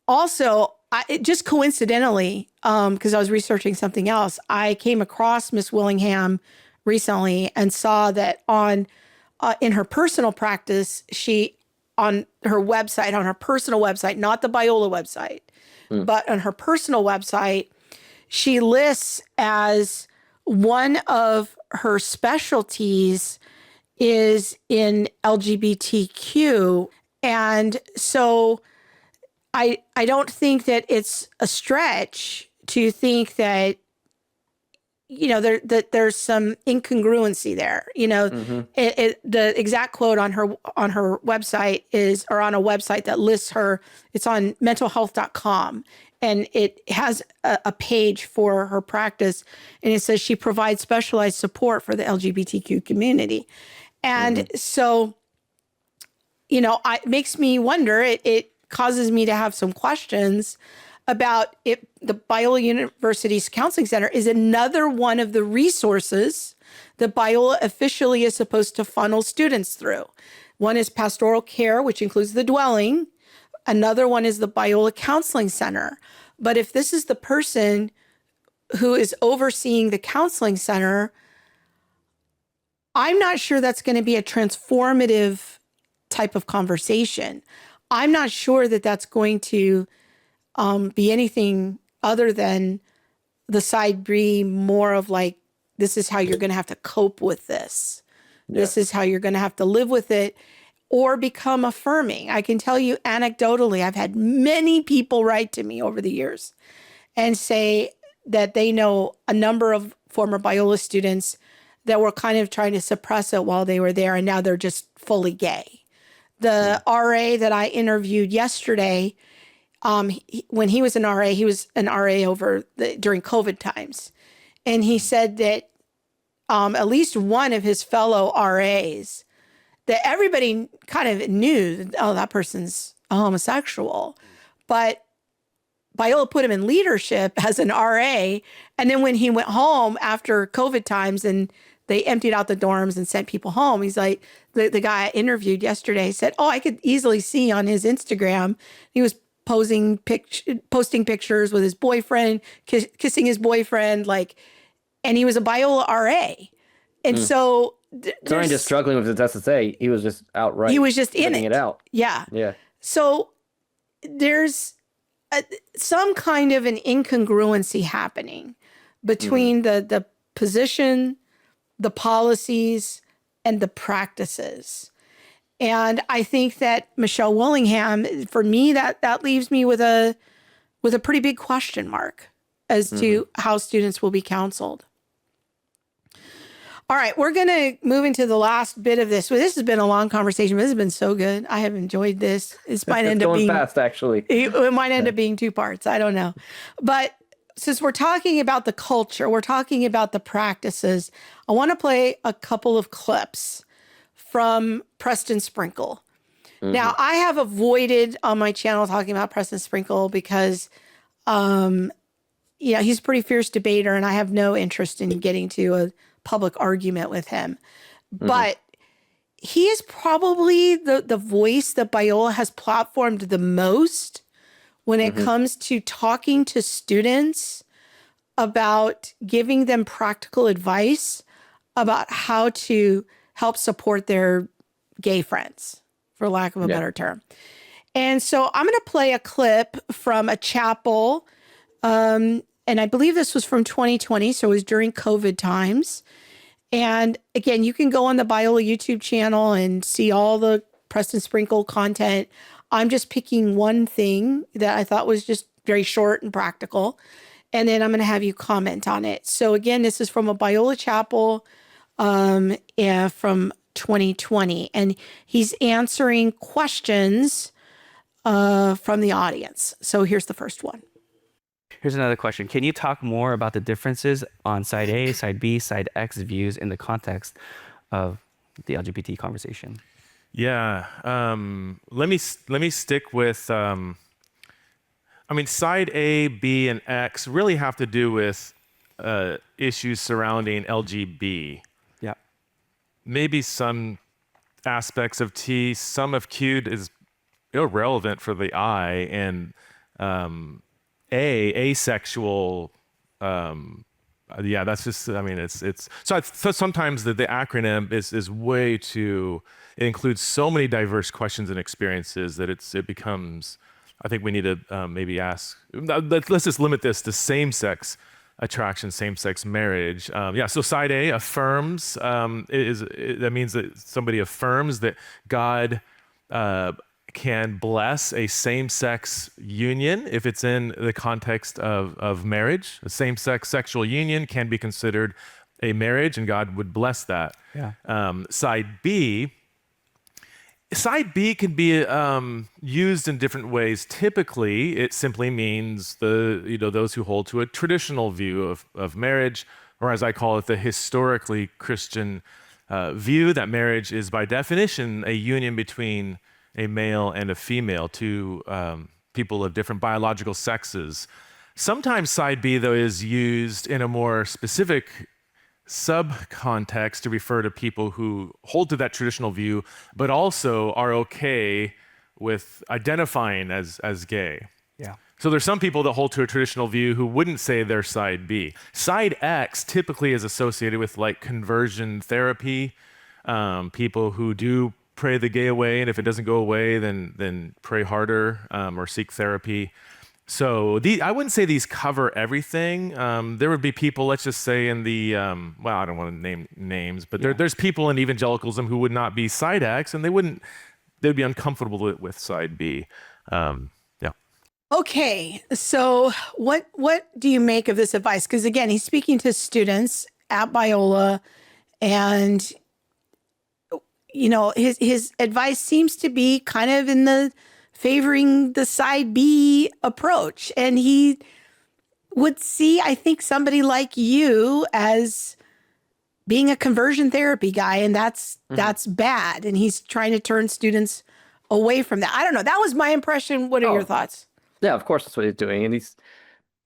Also, just coincidentally, because I was researching something else, I came across Miss Willingham recently and saw that in her personal practice, on her personal website, not the Biola website, but on her personal website, she lists as one of her specialties is in LGBTQ. And so I don't think that it's a stretch to think that, that there's some incongruency there. The exact quote on her website or on a website that lists her, it's on mentalhealth.com. And it has a page for her practice. And it says she provides specialized support for the LGBTQ community. And so, it makes me wonder, it causes me to have some questions about it. The Biola University's Counseling Center is another one of the resources that Biola officially is supposed to funnel students through. One is pastoral care, which includes the dwelling. Another one is the Biola Counseling Center. But if this is the person who is overseeing the counseling center, I'm not sure that's going to be a transformative type of conversation. I'm not sure that that's going to be anything other than the side B, more of like, this is how you're going to have to cope with this. Yeah. This is how you're going to have to live with it or become affirming. I can tell you anecdotally, I've had many people write to me over the years and say that they know a number of former Biola students that were kind of trying to suppress it while they were there, and now they're just fully gay. The RA that I interviewed yesterday, when he was an RA, he was an RA during COVID times. And he said that at least one of his fellow RAs, that everybody kind of knew that, oh, that person's a homosexual. But Biola put him in leadership as an RA. And then when he went home after COVID times and they emptied out the dorms and sent people home, he's like, the guy I interviewed yesterday said, oh, I could easily see on his Instagram, he was posting pictures with his boyfriend, kissing his boyfriend, like, and he was a Biola RA. And so Sorry, just struggling with it. That's to say, he was just outright. He was just in it out. Yeah. Yeah. So there's some kind of an incongruency happening between the position, the policies, and the practices. And I think that Michelle Willingham, for me, that leaves me with a pretty big question mark as to how students will be counseled. All right, we're going to move into the last bit of this. Well, this has been a long conversation, but this has been so good. I have enjoyed this. This might end up being fast, actually. It might end up being 2 parts. I don't know. But since we're talking about the culture, we're talking about the practices, I want to play a couple of clips from Preston Sprinkle. Now, I have avoided on my channel talking about Preston Sprinkle because, he's a pretty fierce debater, and I have no interest in getting to a public argument with him. But he is probably the voice that Biola has platformed the most when it comes to talking to students about giving them practical advice about how to help support their gay friends, for lack of a better term. And so I'm going to play a clip from a chapel, and I believe this was from 2020, so it was during COVID times. And again, you can go on the Biola YouTube channel and see all the Preston Sprinkle content. I'm just picking one thing that I thought was just very short and practical. And then I'm going to have you comment on it. So again, this is from a Biola chapel from 2020. And he's answering questions from the audience. So here's the first one. Here's another question. Can you talk more about the differences on side A, side B, side X views in the context of the LGBT conversation? Yeah. Let me stick with, side A, B, and X really have to do with issues surrounding LGB. Yeah. Maybe some aspects of T, some of Q is irrelevant for the I, and asexual, that's just, it's so sometimes the acronym is way too, it includes so many diverse questions and experiences that it becomes, I think we need to maybe ask, let's just limit this to same-sex attraction, same-sex marriage. So side A affirms, that means that somebody affirms that God can bless a same-sex union if it's in the context of marriage. A same-sex sexual union can be considered a marriage, and God would bless that. Yeah. Side B can be used in different ways. Typically, it simply means those who hold to a traditional view of marriage, or as I call it, the historically Christian view that marriage is by definition a union between a male and a female, two people of different biological sexes. Sometimes side B, though, is used in a more specific sub-context to refer to people who hold to that traditional view, but also are okay with identifying as gay. Yeah. So there's some people that hold to a traditional view who wouldn't say they're side B. Side X typically is associated with like conversion therapy, people who do pray the gay away, and if it doesn't go away, then pray harder or seek therapy. So I wouldn't say these cover everything. There would be people, let's just say in the, well, I don't want to name names, but there's people in evangelicalism who would not be side X, and they'd be uncomfortable with side B. Okay, so what do you make of this advice? Because again, he's speaking to students at Biola, and his advice seems to be kind of in the favoring the side B approach, and he would see, I think, somebody like you as being a conversion therapy guy, and that's bad, and he's trying to turn students away from that. I don't know. That was my impression. What are your thoughts? Yeah, of course that's what he's doing, and he's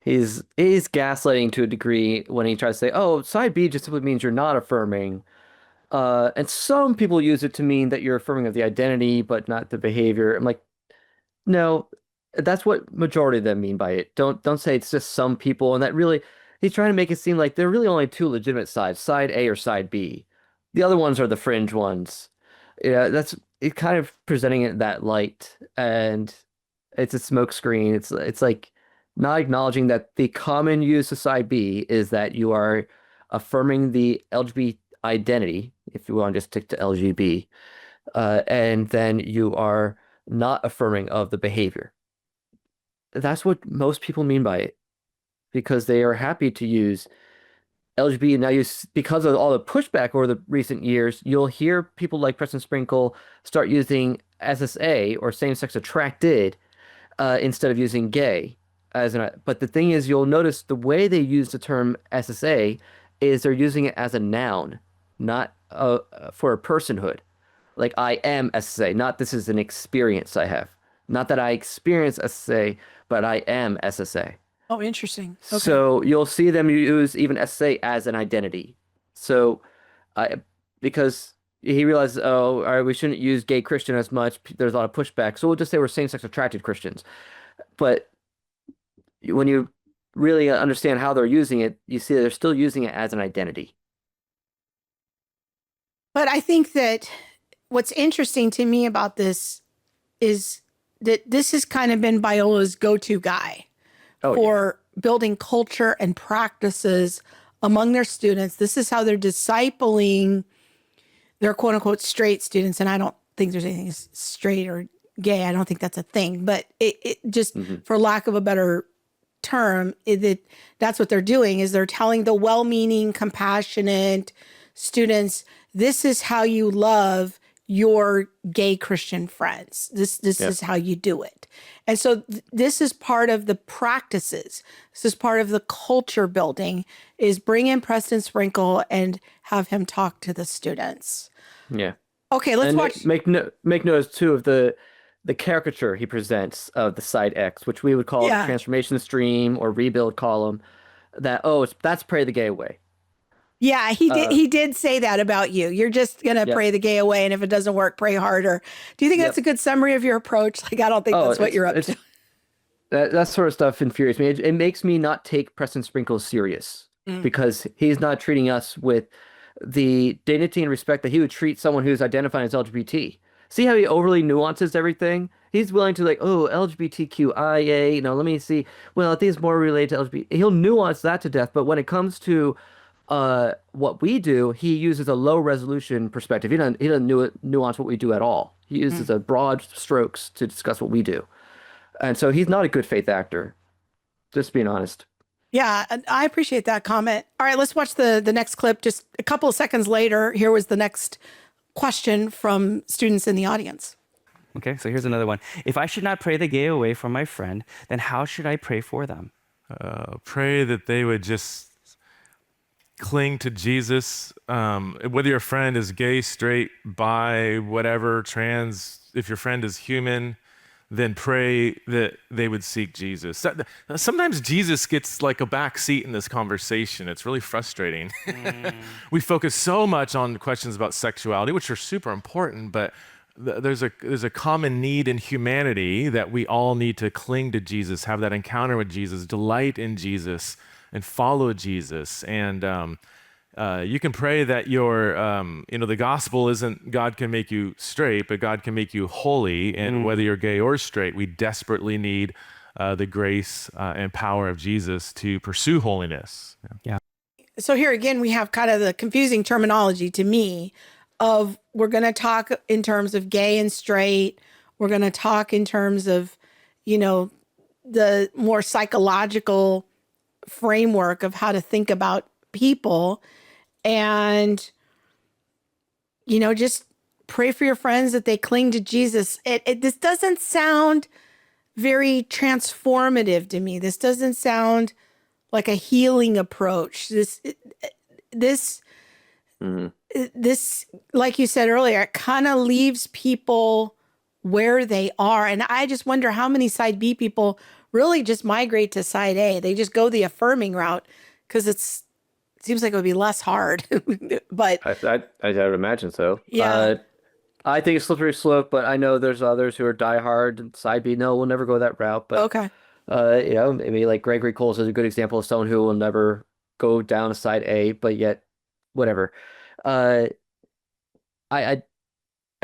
gaslighting to a degree when he tries to say, "Oh, side B just simply means you're not affirming," and some people use it to mean that you're affirming of the identity but not the behavior. I'm like, no, that's what majority of them mean by it. Don't say it's just some people, and that really he's trying to make it seem like there are really only two legitimate sides: side A or side B. The other ones are the fringe ones. Yeah, that's it. Kind of presenting it in that light, and it's a smokescreen. It's like not acknowledging that the common use of side B is that you are affirming the LGBT identity, if you want to just stick to LGB, and then you are not affirming of the behavior. That's what most people mean by it, because they are happy to use LGBT. Now, because of all the pushback over the recent years, you'll hear people like Preston Sprinkle start using SSA or same-sex attracted instead of using gay but the thing is, you'll notice the way they use the term SSA is they're using it as a noun, not for a personhood. Like, I am SSA, not this is an experience I have. Not that I experience SSA, but I am SSA. Oh, interesting. Okay. So you'll see them use even SSA as an identity. So because he realizes, oh, all right, we shouldn't use gay Christian as much. There's a lot of pushback. So we'll just say we're same-sex attracted Christians. But when you really understand how they're using it, you see they're still using it as an identity. But I think that what's interesting to me about this is that this has kind of been Biola's go-to guy for building culture and practices among their students. This is how they're discipling their quote unquote straight students. And I don't think there's anything straight or gay. I don't think that's a thing, but it just for lack of a better term, that's what they're doing is they're telling the well-meaning, compassionate students, this is how you love your gay Christian friends. This is how you do it. And so this is part of the practices. This is part of the culture building, is bring in Preston Sprinkle and have him talk to the students. Yeah. Okay, let's watch. Make notice too of the caricature he presents of the side X, which we would call the transformation stream or rebuild column. That's pray the gay away. Yeah, he did say that about you. You're just going to pray the gay away, and if it doesn't work, pray harder. Do you think that's a good summary of your approach? Like, I don't think that's what you're up to. That sort of stuff infuriates me. It makes me not take Preston Sprinkle serious because he's not treating us with the dignity and respect that he would treat someone who's identifying as LGBT. See how he overly nuances everything? He's willing to LGBTQIA, let me see. Well, I think it's more related to LGBT. He'll nuance that to death, but when it comes to what we do, he uses a low resolution perspective. He doesn't nuance what we do at all. He uses a broad strokes to discuss what we do. And so he's not a good faith actor, just being honest. Yeah, I appreciate that comment. All right, let's watch the next clip. Just a couple of seconds later, here was the next question from students in the audience. Okay, so here's another one. If I should not pray the gay away from my friend, then how should I pray for them? Pray that they would just cling to Jesus, whether your friend is gay, straight, bi, whatever, trans, if your friend is human, then pray that they would seek Jesus. Sometimes Jesus gets like a back seat in this conversation. It's really frustrating. We focus so much on questions about sexuality, which are super important, but there's a common need in humanity that we all need to cling to Jesus, have that encounter with Jesus, delight in Jesus, and follow Jesus. And you can pray that the gospel isn't God can make you straight, but God can make you holy. And whether you're gay or straight, we desperately need the grace and power of Jesus to pursue holiness. Yeah. So here again, we have kind of the confusing terminology to me of we're going to talk in terms of gay and straight. We're going to talk in terms of, the more psychological framework of how to think about people. And, just pray for your friends that they cling to Jesus. This doesn't sound very transformative to me. This doesn't sound like a healing approach. This, like you said earlier, it kind of leaves people where they are. And I just wonder how many side B people really just migrate to side A. They just go the affirming route because it seems like it would be less hard. But I would imagine so. Yeah. I think it's slippery slope, but I know there's others who are diehard and side B. No, we'll never go that route. But okay. Maybe like Gregory Coles is a good example of someone who will never go down side A, but yet whatever. I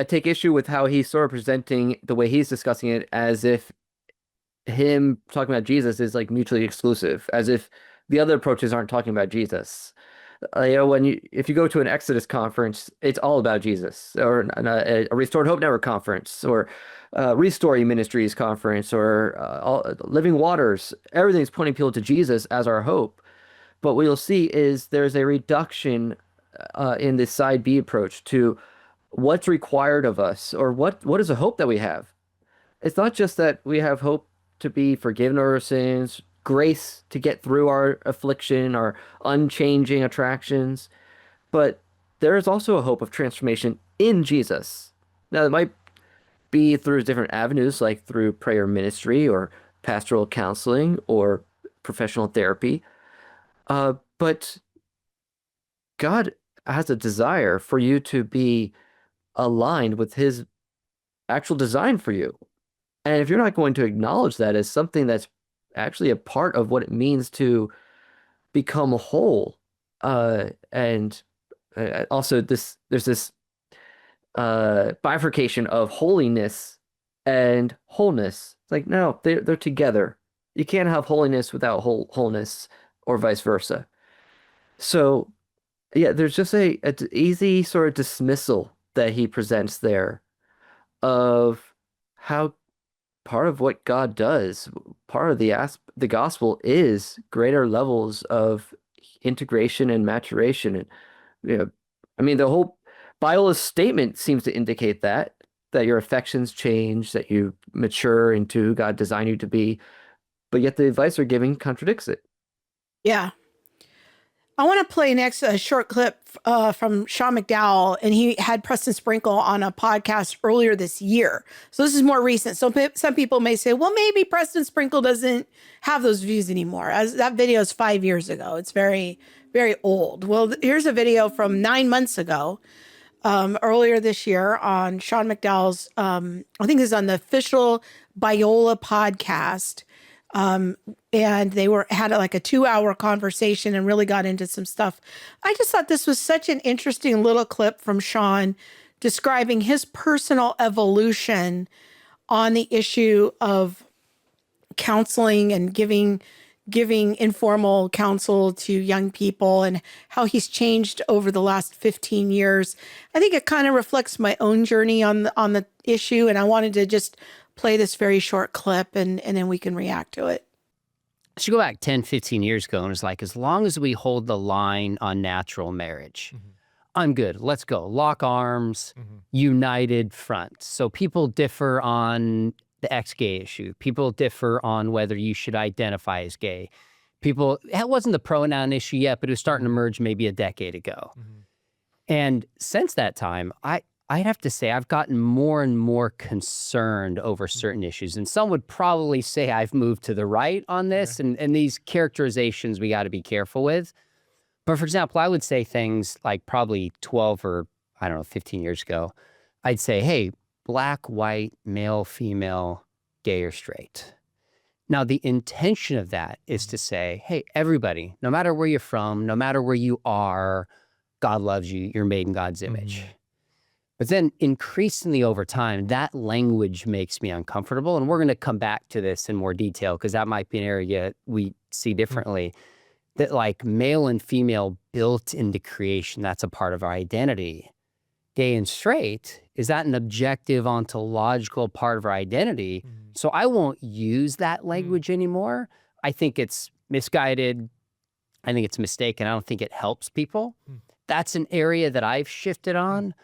take issue with how he's sort of presenting the way he's discussing it as if him talking about Jesus is like mutually exclusive, as if the other approaches aren't talking about Jesus. If you go to an Exodus conference, it's all about Jesus, or a Restored Hope Network conference, or Restoring Ministries conference, or Living Waters. Everything's pointing people to Jesus as our hope. But what you'll see is there's a reduction in this side B approach to what's required of us, or what is a hope that we have. It's not just that we have hope to be forgiven of our sins, grace to get through our affliction, our unchanging attractions, but there is also a hope of transformation in Jesus. Now, it might be through different avenues, like through prayer ministry or pastoral counseling or professional therapy, but God has a desire for you to be aligned with his actual design for you. And if you're not going to acknowledge that as something that's actually a part of what it means to become whole, and also there's this bifurcation of holiness and wholeness. It's like, no, they're together. You can't have holiness without wholeness, or vice versa. So yeah, there's just a easy sort of dismissal that he presents there of how part of what God does, part of the gospel is greater levels of integration and maturation. And the whole Biola's statement seems to indicate that your affections change, that you mature into who God designed you to be, but yet the advice they're giving contradicts it. Yeah. I want to play next a short clip from Sean McDowell, and he had Preston Sprinkle on a podcast earlier this year. So this is more recent. So some people may say, well, maybe Preston Sprinkle doesn't have those views anymore, as that video is 5 years ago. It's very, very old. Well, here's a video from 9 months ago, earlier this year, on Sean McDowell's, I think it's on the official Biola podcast. And they had like a 2-hour conversation and really got into some stuff. I just thought this was such an interesting little clip from Sean describing his personal evolution on the issue of counseling and giving informal counsel to young people, and how he's changed over the last 15 years. I think it kind of reflects my own journey on the issue, and I wanted to just play this very short clip and then we can react to it. So you go back 10, 15 years ago, and it's like, as long as we hold the line on natural marriage, I'm good. Let's go. Lock arms, united front. So people differ on the ex-gay issue. People differ on whether you should identify as gay. It wasn't the pronoun issue yet, but it was starting to emerge maybe a decade ago. And since that time, I I'd have to say I've gotten more and more concerned over certain issues. And some would probably say I've moved to the right on this. And these characterizations we got to be careful with. But for example, I would say things like probably 12 or, I don't know, 15 years ago, I'd say, hey, black, white, male, female, gay or straight. Now, the intention of that is to say, hey, everybody, no matter where you're from, no matter where you are, God loves you, you're made in God's image. But then increasingly over time, that language makes me uncomfortable. And we're going to come back to this in more detail because that might be an area we see differently. That like male and female built into creation, that's a part of our identity. Gay and straight, is that an objective ontological part of our identity? So I won't use that language anymore. I think it's misguided. I think it's mistaken. I don't think it helps people. That's an area that I've shifted on.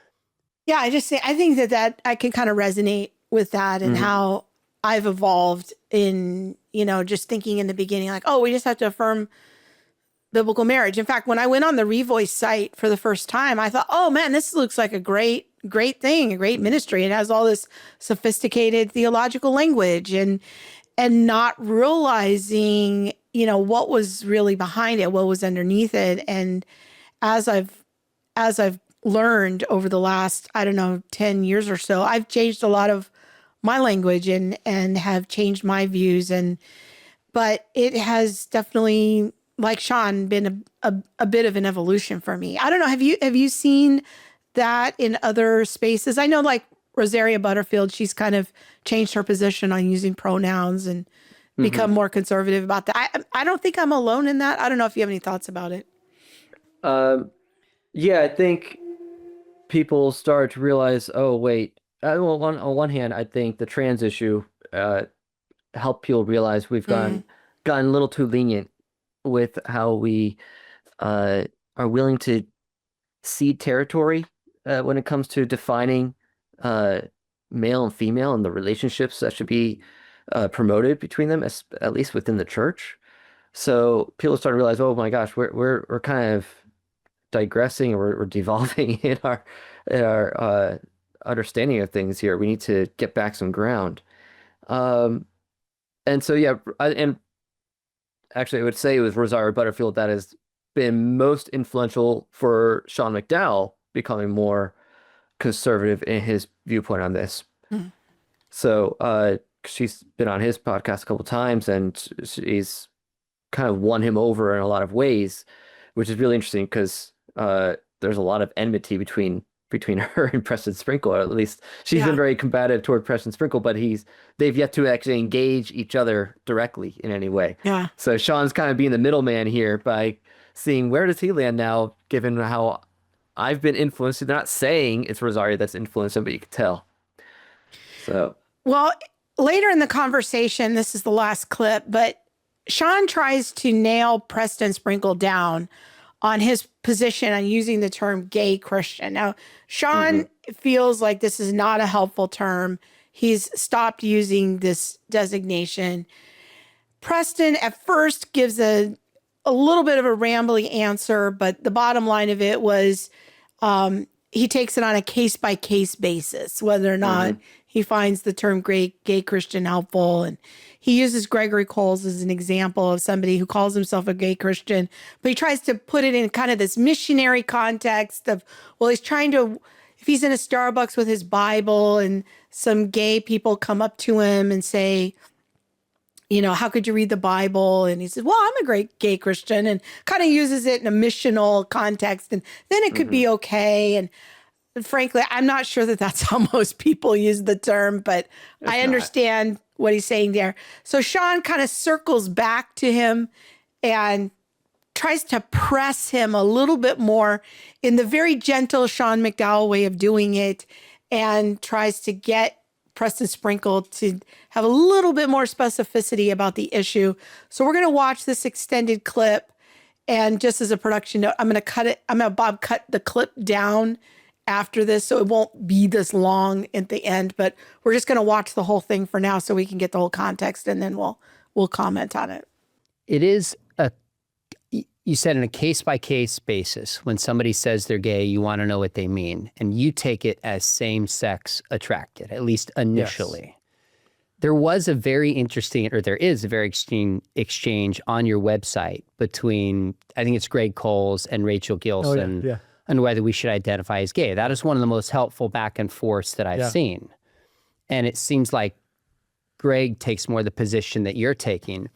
Yeah, I think that I can kind of resonate with that and how I've evolved in, just thinking in the beginning, like, oh, we just have to affirm biblical marriage. In fact, when I went on the Revoice site for the first time, I thought, oh man, this looks like a great thing, a great ministry. It has all this sophisticated theological language and not realizing, what was really behind it, what was underneath it. And as I've learned over the last, 10 years or so, I've changed a lot of my language and have changed my views. But it has definitely, like Sean, been a bit of an evolution for me. I don't know. Have you seen that in other spaces? I know like Rosaria Butterfield, she's kind of changed her position on using pronouns and become more conservative about that. I don't think I'm alone in that. I don't know if you have any thoughts about it. Yeah, I think people start to realize, oh, wait. Well, on one hand, I think the trans issue helped people realize we've gotten a little too lenient with how we are willing to cede territory when it comes to defining male and female and the relationships that should be promoted between them, at least within the church. So people start to realize, oh my gosh, we're kind of digressing, or we're devolving in our understanding of things here. We need to get back some ground. And so yeah, and actually I would say it was Rosaria Butterfield that has been most influential for Sean McDowell becoming more conservative in his viewpoint on this. So she's been on his podcast a couple times, and she's kind of won him over in a lot of ways, which is really interesting because there's a lot of enmity between her and Preston Sprinkle, or at least she's been very combative toward Preston Sprinkle, but they've yet to actually engage each other directly in any way. Yeah. So Sean's kind of being the middleman here by seeing where does he land now, given how I've been influenced. They're not saying it's Rosaria that's influenced him, but you can tell. So. Well, later in the conversation, this is the last clip, but Sean tries to nail Preston Sprinkle down on his position on using the term gay Christian. Now, Sean feels like this is not a helpful term. He's stopped using this designation. Preston at first gives a little bit of a rambling answer, but the bottom line of it was he takes it on a case-by-case basis, whether or not he finds the term gay Christian helpful. And he uses Gregory Coles as an example of somebody who calls himself a gay Christian, but he tries to put it in kind of this missionary context of, well, he's trying to, if he's in a Starbucks with his Bible and some gay people come up to him and say, how could you read the Bible? And he says, well, I'm a great gay Christian, and kind of uses it in a missional context. And then it could be okay. And frankly, I'm not sure that that's how most people use the term, but I understand what he's saying there. So Sean kind of circles back to him and tries to press him a little bit more in the very gentle Sean McDowell way of doing it, and tries to get Preston Sprinkle to have a little bit more specificity about the issue. So we're going to watch this extended clip, and just as a production note, I'm going to cut the clip down after this, so it won't be this long at the end, but we're just going to watch the whole thing for now so we can get the whole context, and then we'll comment on it. It is you said in a case-by-case basis, when somebody says they're gay, you want to know what they mean. And you take it as same-sex attracted, at least initially. Yes. There was a very interesting, or there is a very exchange on your website between, I think it's Greg Coles and Rachel Gilson, on whether we should identify as gay. That is one of the most helpful back and forths that I've seen. And it seems like Greg takes more the position that you're taking.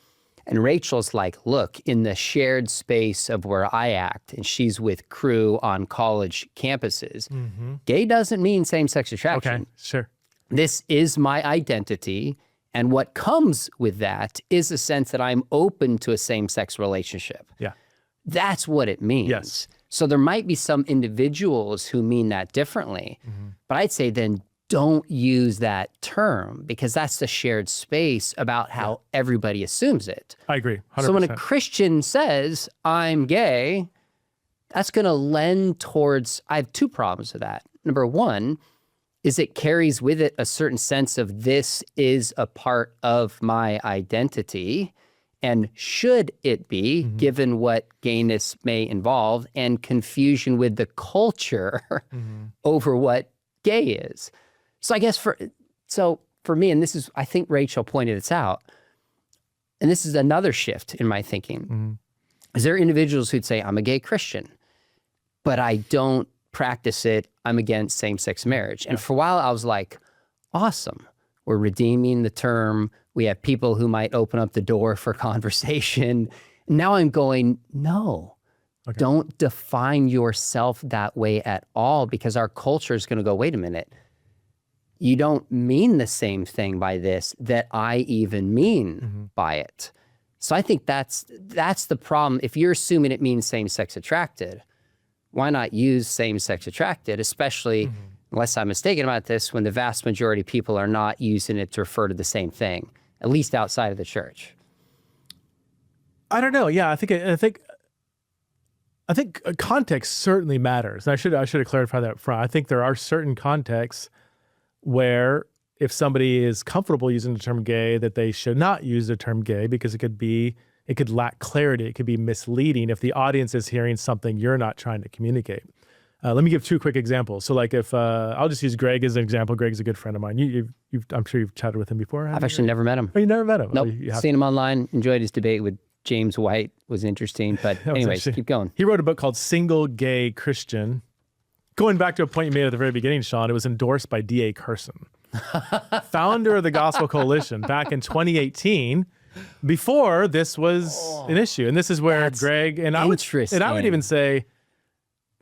And Rachel's like, look, in the shared space of where I act, and she's with crew on college campuses, gay doesn't mean same-sex attraction. Okay, sure. This is my identity, and what comes with that is a sense that I'm open to a same-sex relationship. Yeah. That's what it means. Yes. So there might be some individuals who mean that differently, but I'd say then don't use that term, because that's the shared space about how everybody assumes it. I agree, 100%. So when a Christian says, I'm gay, that's going to lend towards, I have two problems with that. Number one is it carries with it a certain sense of this is a part of my identity, and should it be, given what gayness may involve, and confusion with the culture over what gay is. So I guess for me, and this is, I think Rachel pointed this out, and this is another shift in my thinking, is there are individuals who'd say, I'm a gay Christian, but I don't practice it, I'm against same-sex marriage. And for a while I was like, awesome, we're redeeming the term, we have people who might open up the door for conversation. Now I'm going, no, don't define yourself that way at all, because our culture is gonna go, wait a minute, you don't mean the same thing by this that I even mean by it. So I think that's the problem. If you're assuming it means same-sex attracted, why not use same-sex attracted, especially, unless I'm mistaken about this, when the vast majority of people are not using it to refer to the same thing, at least outside of the church? I don't know. Yeah, I think context certainly matters. And I should have clarified that up front. I think there are certain contexts where if somebody is comfortable using the term gay, that they should not use the term gay, because it could lack clarity. It could be misleading if the audience is hearing something you're not trying to communicate. Let me give two quick examples. So like if, I'll just use Greg as an example. Greg's a good friend of mine. I'm sure you've chatted with him before. I've actually never met him. Oh, you never met him? Nope. Oh, seen him online, enjoyed his debate with James White, was interesting. But anyways, keep going. He wrote a book called Single Gay Christian. Going back to a point you made at the very beginning, Sean, it was endorsed by D.A. Carson, founder of the Gospel Coalition back in 2018, before this was an issue. And this is where Greg and I would even say,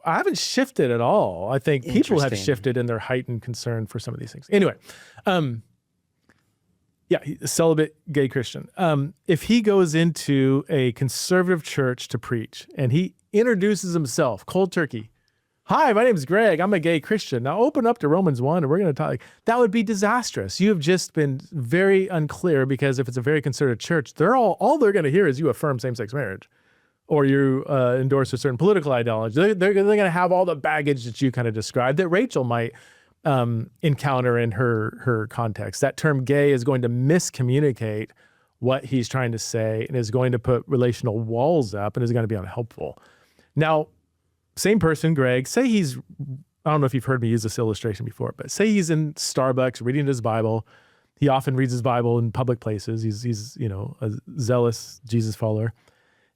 I haven't shifted at all. I think people have shifted in their heightened concern for some of these things. Anyway, celibate gay Christian. If he goes into a conservative church to preach and he introduces himself cold turkey, hi, my name is Greg, I'm a gay Christian. Now open up to Romans 1 and we're going to talk. That would be disastrous. You have just been very unclear, because if it's a very conservative church, all they're going to hear is you affirm same-sex marriage, or you endorse a certain political ideology. They're going to have all the baggage that you kind of described that Rachel might encounter in her context. That term gay is going to miscommunicate what he's trying to say and is going to put relational walls up and is going to be unhelpful. Now, same person, Greg, say he's, I don't know if you've heard me use this illustration before, but say he's in Starbucks reading his Bible. He often reads his Bible in public places. He's a zealous Jesus follower.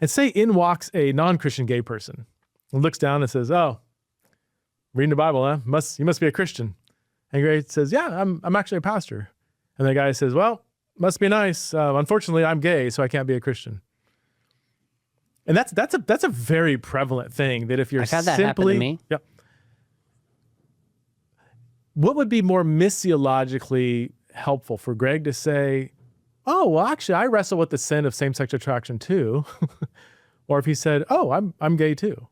And say in walks a non-Christian gay person and looks down and says, oh, reading the Bible, huh? You must be a Christian. And Greg says, yeah, I'm actually a pastor. And the guy says, well, must be nice. Unfortunately, I'm gay, so I can't be a Christian. And that's a very prevalent thing, that if you're I've had that happen to me. Yeah. What would be more missiologically helpful for Greg to say, oh, well, actually, I wrestle with the sin of same-sex attraction too. Or if he said, oh, I'm gay too.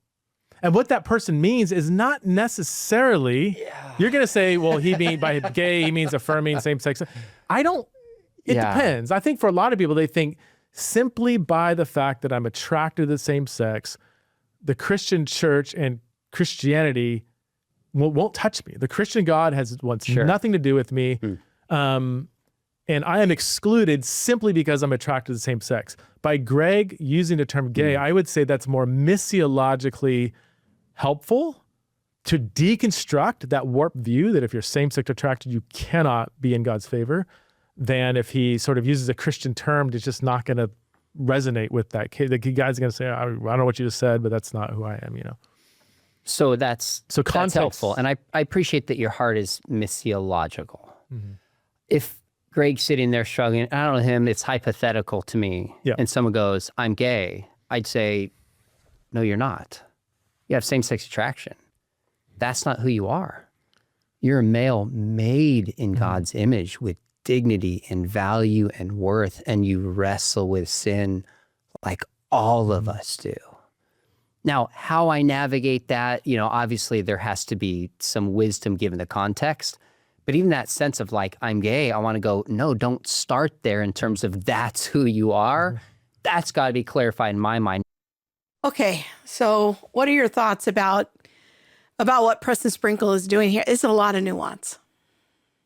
And what that person means is not necessarily, you're going to say, well, by gay, he means affirming same-sex. It depends. I think for a lot of people, they think simply by the fact that I'm attracted to the same sex, the Christian church and Christianity won't touch me. The Christian God wants nothing to do with me. and I am excluded simply because I'm attracted to the same sex. By Greg using the term gay, I would say that's more missiologically helpful to deconstruct that warped view that if you're same-sex attracted, you cannot be in God's favor, than if he sort of uses a Christian term that's just not going to resonate with that kid. The guy's going to say, I don't know what you just said, but that's not who I am, you know? So that's context. helpful. And I appreciate that your heart is missiological. If Greg's sitting there struggling, I don't know him, it's hypothetical to me. Yeah. And someone goes, I'm gay. I'd say, no, you're not. You have same-sex attraction. That's not who you are. You're a male made in God's image with dignity and value and worth, and you wrestle with sin like all of us do. Now, how I navigate that, you know, obviously there has to be some wisdom given the context, but even that sense of like, I'm gay, I want to go, no, don't start there in terms of that's who you are. That's got to be clarified in my mind. Okay, so what are your thoughts about what Preston Sprinkle is doing here? It's a lot of nuance.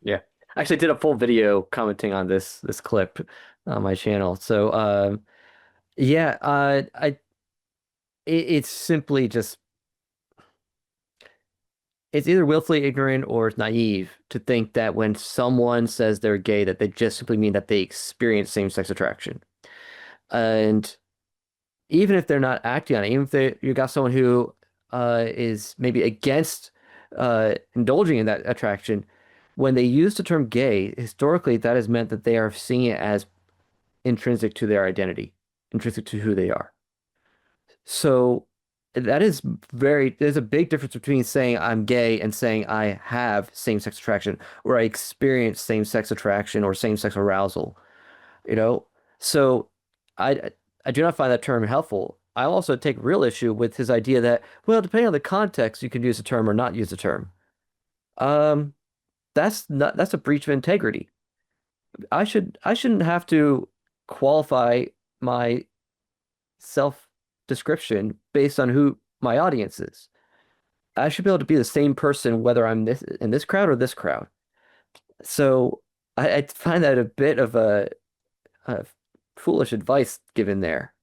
Yeah. I actually did a full video commenting on this clip on my channel. So it's simply just, it's either willfully ignorant or it's naive to think that when someone says they're gay, that they just simply mean that they experience same-sex attraction. And even if they're not acting on it, even if you got someone who is maybe against indulging in that attraction, when they use the term gay, historically, that has meant that they are seeing it as intrinsic to their identity, intrinsic to who they are. So there's a big difference between saying I'm gay and saying I have same-sex attraction, or I experience same-sex attraction or same-sex arousal, you know? So I do not find that term helpful. I also take real issue with his idea that, well, depending on the context, you can use the term or not use the term. That's a breach of integrity. I shouldn't have to qualify my self-description based on who my audience is. I should be able to be the same person whether I'm in this crowd or this crowd. So I find that a bit of a foolish advice given there.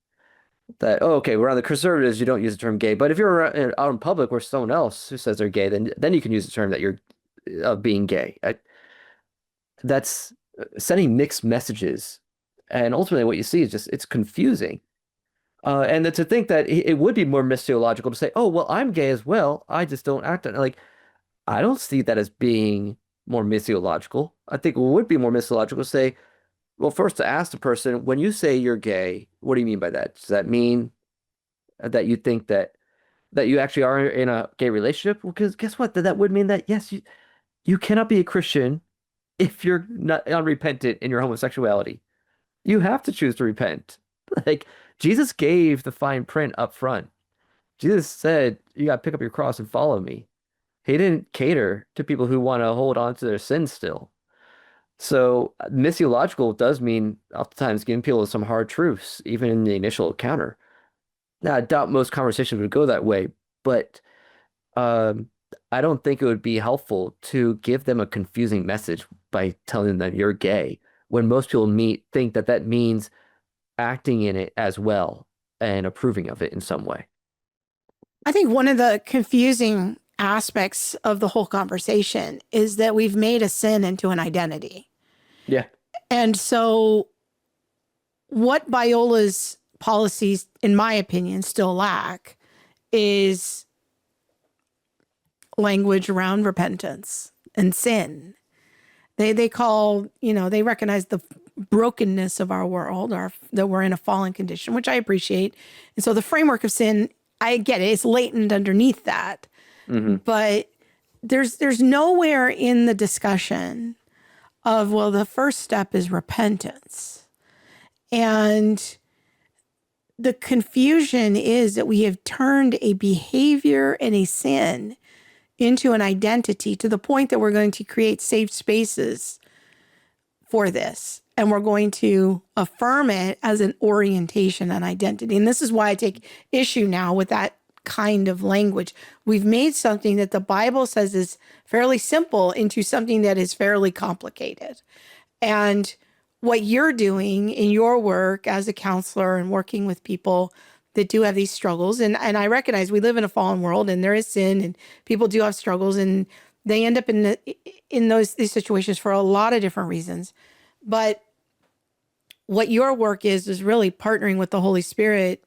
That, oh, okay, we're on the conservatives, you don't use the term gay. But if you're out in public where someone else who says they're gay, then you can use the term that you're being gay. That's sending mixed messages. And ultimately what you see is just, it's confusing. And to think that it would be more missiological to say, oh, well, I'm gay as well, I just don't act on it. Like, I don't see that as being more missiological. I think it would be more missiological to say, well, first to ask the person, when you say you're gay, what do you mean by that? Does that mean that you think that you actually are in a gay relationship? Well, because guess what? That would mean that, yes, you cannot be a Christian if you're not unrepentant in your homosexuality. You have to choose to repent. Like, Jesus gave the fine print up front. Jesus said, you got to pick up your cross and follow me. He didn't cater to people who want to hold on to their sins still. So missiological does mean oftentimes giving people some hard truths, even in the initial encounter. Now, I doubt most conversations would go that way, but I don't think it would be helpful to give them a confusing message by telling them you're gay, when most people think that means acting in it as well and approving of it in some way. I think one of the confusing aspects of the whole conversation is that we've made a sin into an identity. Yeah. And so what Biola's policies, in my opinion, still lack is language around repentance and sin. They call, they recognize the brokenness of our world, that we're in a fallen condition, which I appreciate. And so the framework of sin, I get it, it's latent underneath that. Mm-hmm. But there's nowhere in the discussion of, well, the first step is repentance. And the confusion is that we have turned a behavior and a sin into an identity to the point that we're going to create safe spaces for this. And we're going to affirm it as an orientation and identity. And this is why I take issue now with that kind of language. We've made something that the Bible says is fairly simple into something that is fairly complicated. And what you're doing in your work as a counselor and working with people that do have these struggles. And I recognize we live in a fallen world and there is sin and people do have struggles and they end up in these situations for a lot of different reasons. But what your work is really partnering with the Holy Spirit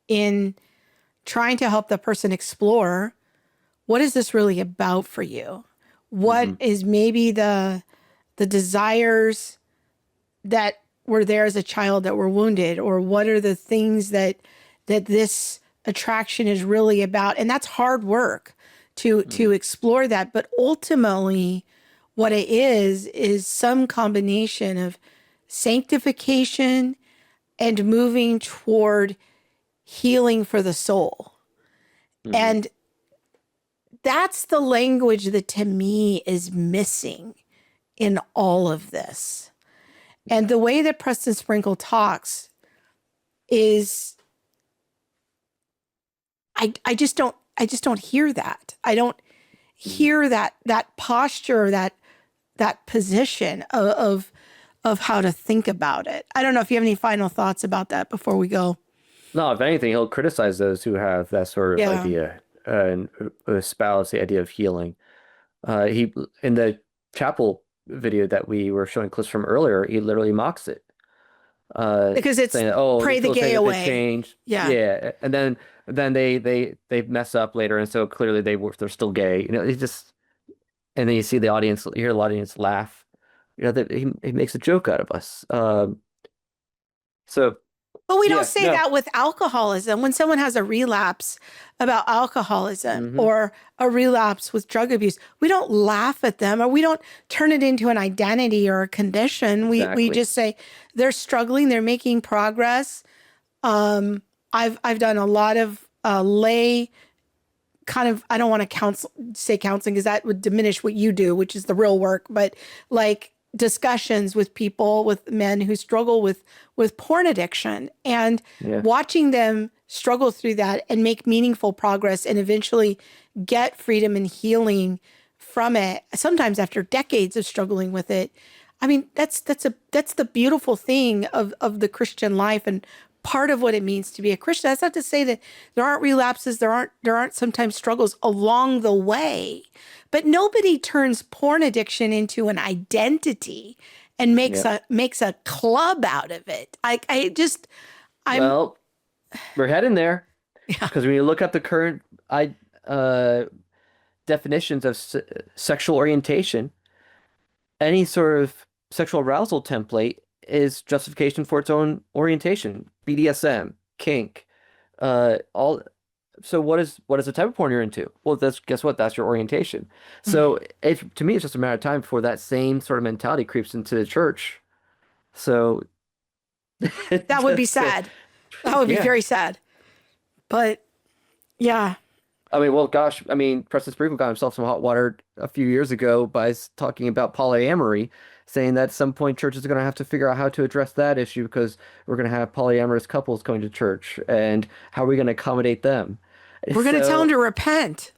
in trying to help the person explore, what is this really about for you? What is maybe the desires that were there as a child that were wounded, or what are the things that this attraction is really about? And that's hard work to explore that. But ultimately, what it is some combination of sanctification and moving toward healing for the soul. And that's the language that to me is missing in all of this. And the way that Preston Sprinkle talks is, I just don't hear that. I don't hear that posture, that position of how to think about it. I don't know if you have any final thoughts about that before we go. No, if anything, he'll criticize those who have that sort of idea and espouse the idea of healing. He in the chapel video that we were showing clips from earlier, he literally mocks it. Because it's saying, pray the gay away. Changed. Yeah. And then they mess up later, and so clearly they're still gay. You know, he just, and then you see the audience, you hear the audience laugh. You know, that he makes a joke out of us. But we don't say that with alcoholism. When someone has a relapse about alcoholism or a relapse with drug abuse, we don't laugh at them, or we don't turn it into an identity or a condition. We just say they're struggling, they're making progress. I've done a lot of lay kind of, I don't want to say counseling because that would diminish what you do, which is the real work, but like discussions with people, with men who struggle with porn addiction, and watching them struggle through that and make meaningful progress and eventually get freedom and healing from it, sometimes after decades of struggling with it. I mean, that's the beautiful thing of the Christian life and part of what it means to be a Christian. That's not to say that there aren't relapses, there aren't sometimes struggles along the way, but nobody turns porn addiction into an identity and makes a club out of it. Well, we're heading there, because when you look up the current definitions of sexual orientation, any sort of sexual arousal template is justification for its own orientation. BDSM, kink, all. So what is the type of porn you're into? Well, guess what? That's your orientation. So to me, it's just a matter of time before that same sort of mentality creeps into the church. So that would be sad. That would be very sad. But yeah. I mean, well, gosh, Preston Sprinkle got himself some hot water a few years ago by talking about polyamory, saying that at some point churches are going to have to figure out how to address that issue, because we're going to have polyamorous couples going to church, and how are we going to accommodate them? We're going to tell them to repent.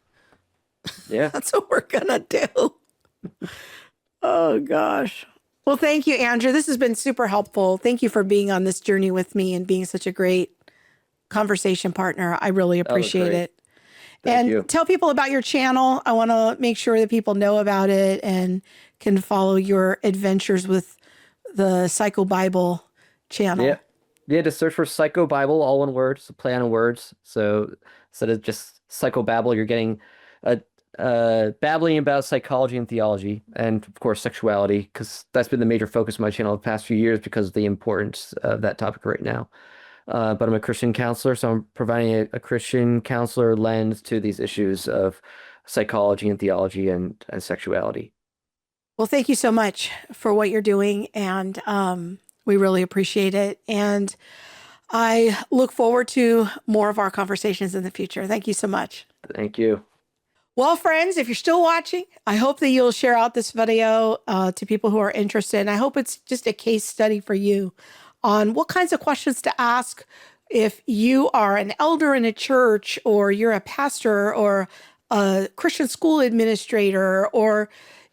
Yeah. That's what we're going to do. Oh, gosh. Well, thank you, Andrew. This has been super helpful. Thank you for being on this journey with me and being such a great conversation partner. I really appreciate it. Thank you. Tell people about your channel. I want to make sure that people know about it and can follow your adventures with the Psycho Bible channel. Yeah, just search for Psycho Bible, all one word. It's a play on words. So instead of just Psycho Babble, you're getting babbling about psychology and theology, and of course sexuality, because that's been the major focus of my channel the past few years because of the importance of that topic right now. But I'm a Christian counselor, so I'm providing a Christian counselor lens to these issues of psychology and theology and sexuality. Well, thank you so much for what you're doing, and we really appreciate it. And I look forward to more of our conversations in the future. Thank you so much. Thank you. Well, friends, if you're still watching, I hope that you'll share out this video to people who are interested. And I hope it's just a case study for you on what kinds of questions to ask if you are an elder in a church, or you're a pastor, or a Christian school administrator, or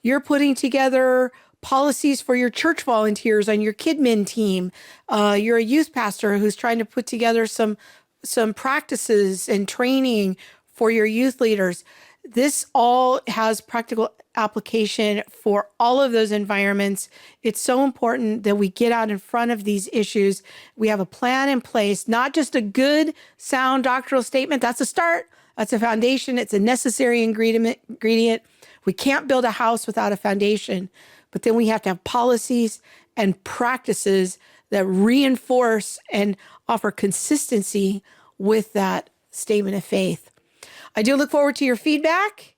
You're putting together policies for your church volunteers on your KidMin team. You're a youth pastor who's trying to put together some practices and training for your youth leaders. This all has practical application for all of those environments. It's so important that we get out in front of these issues. We have a plan in place, not just a good, sound doctrinal statement. That's a start. That's a foundation. It's a necessary ingredient. We can't build a house without a foundation, but then we have to have policies and practices that reinforce and offer consistency with that statement of faith. I do look forward to your feedback,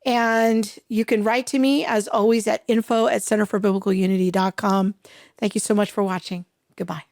and you can write to me, as always, at info@centerforbiblicalunity.com. Thank you so much for watching. Goodbye.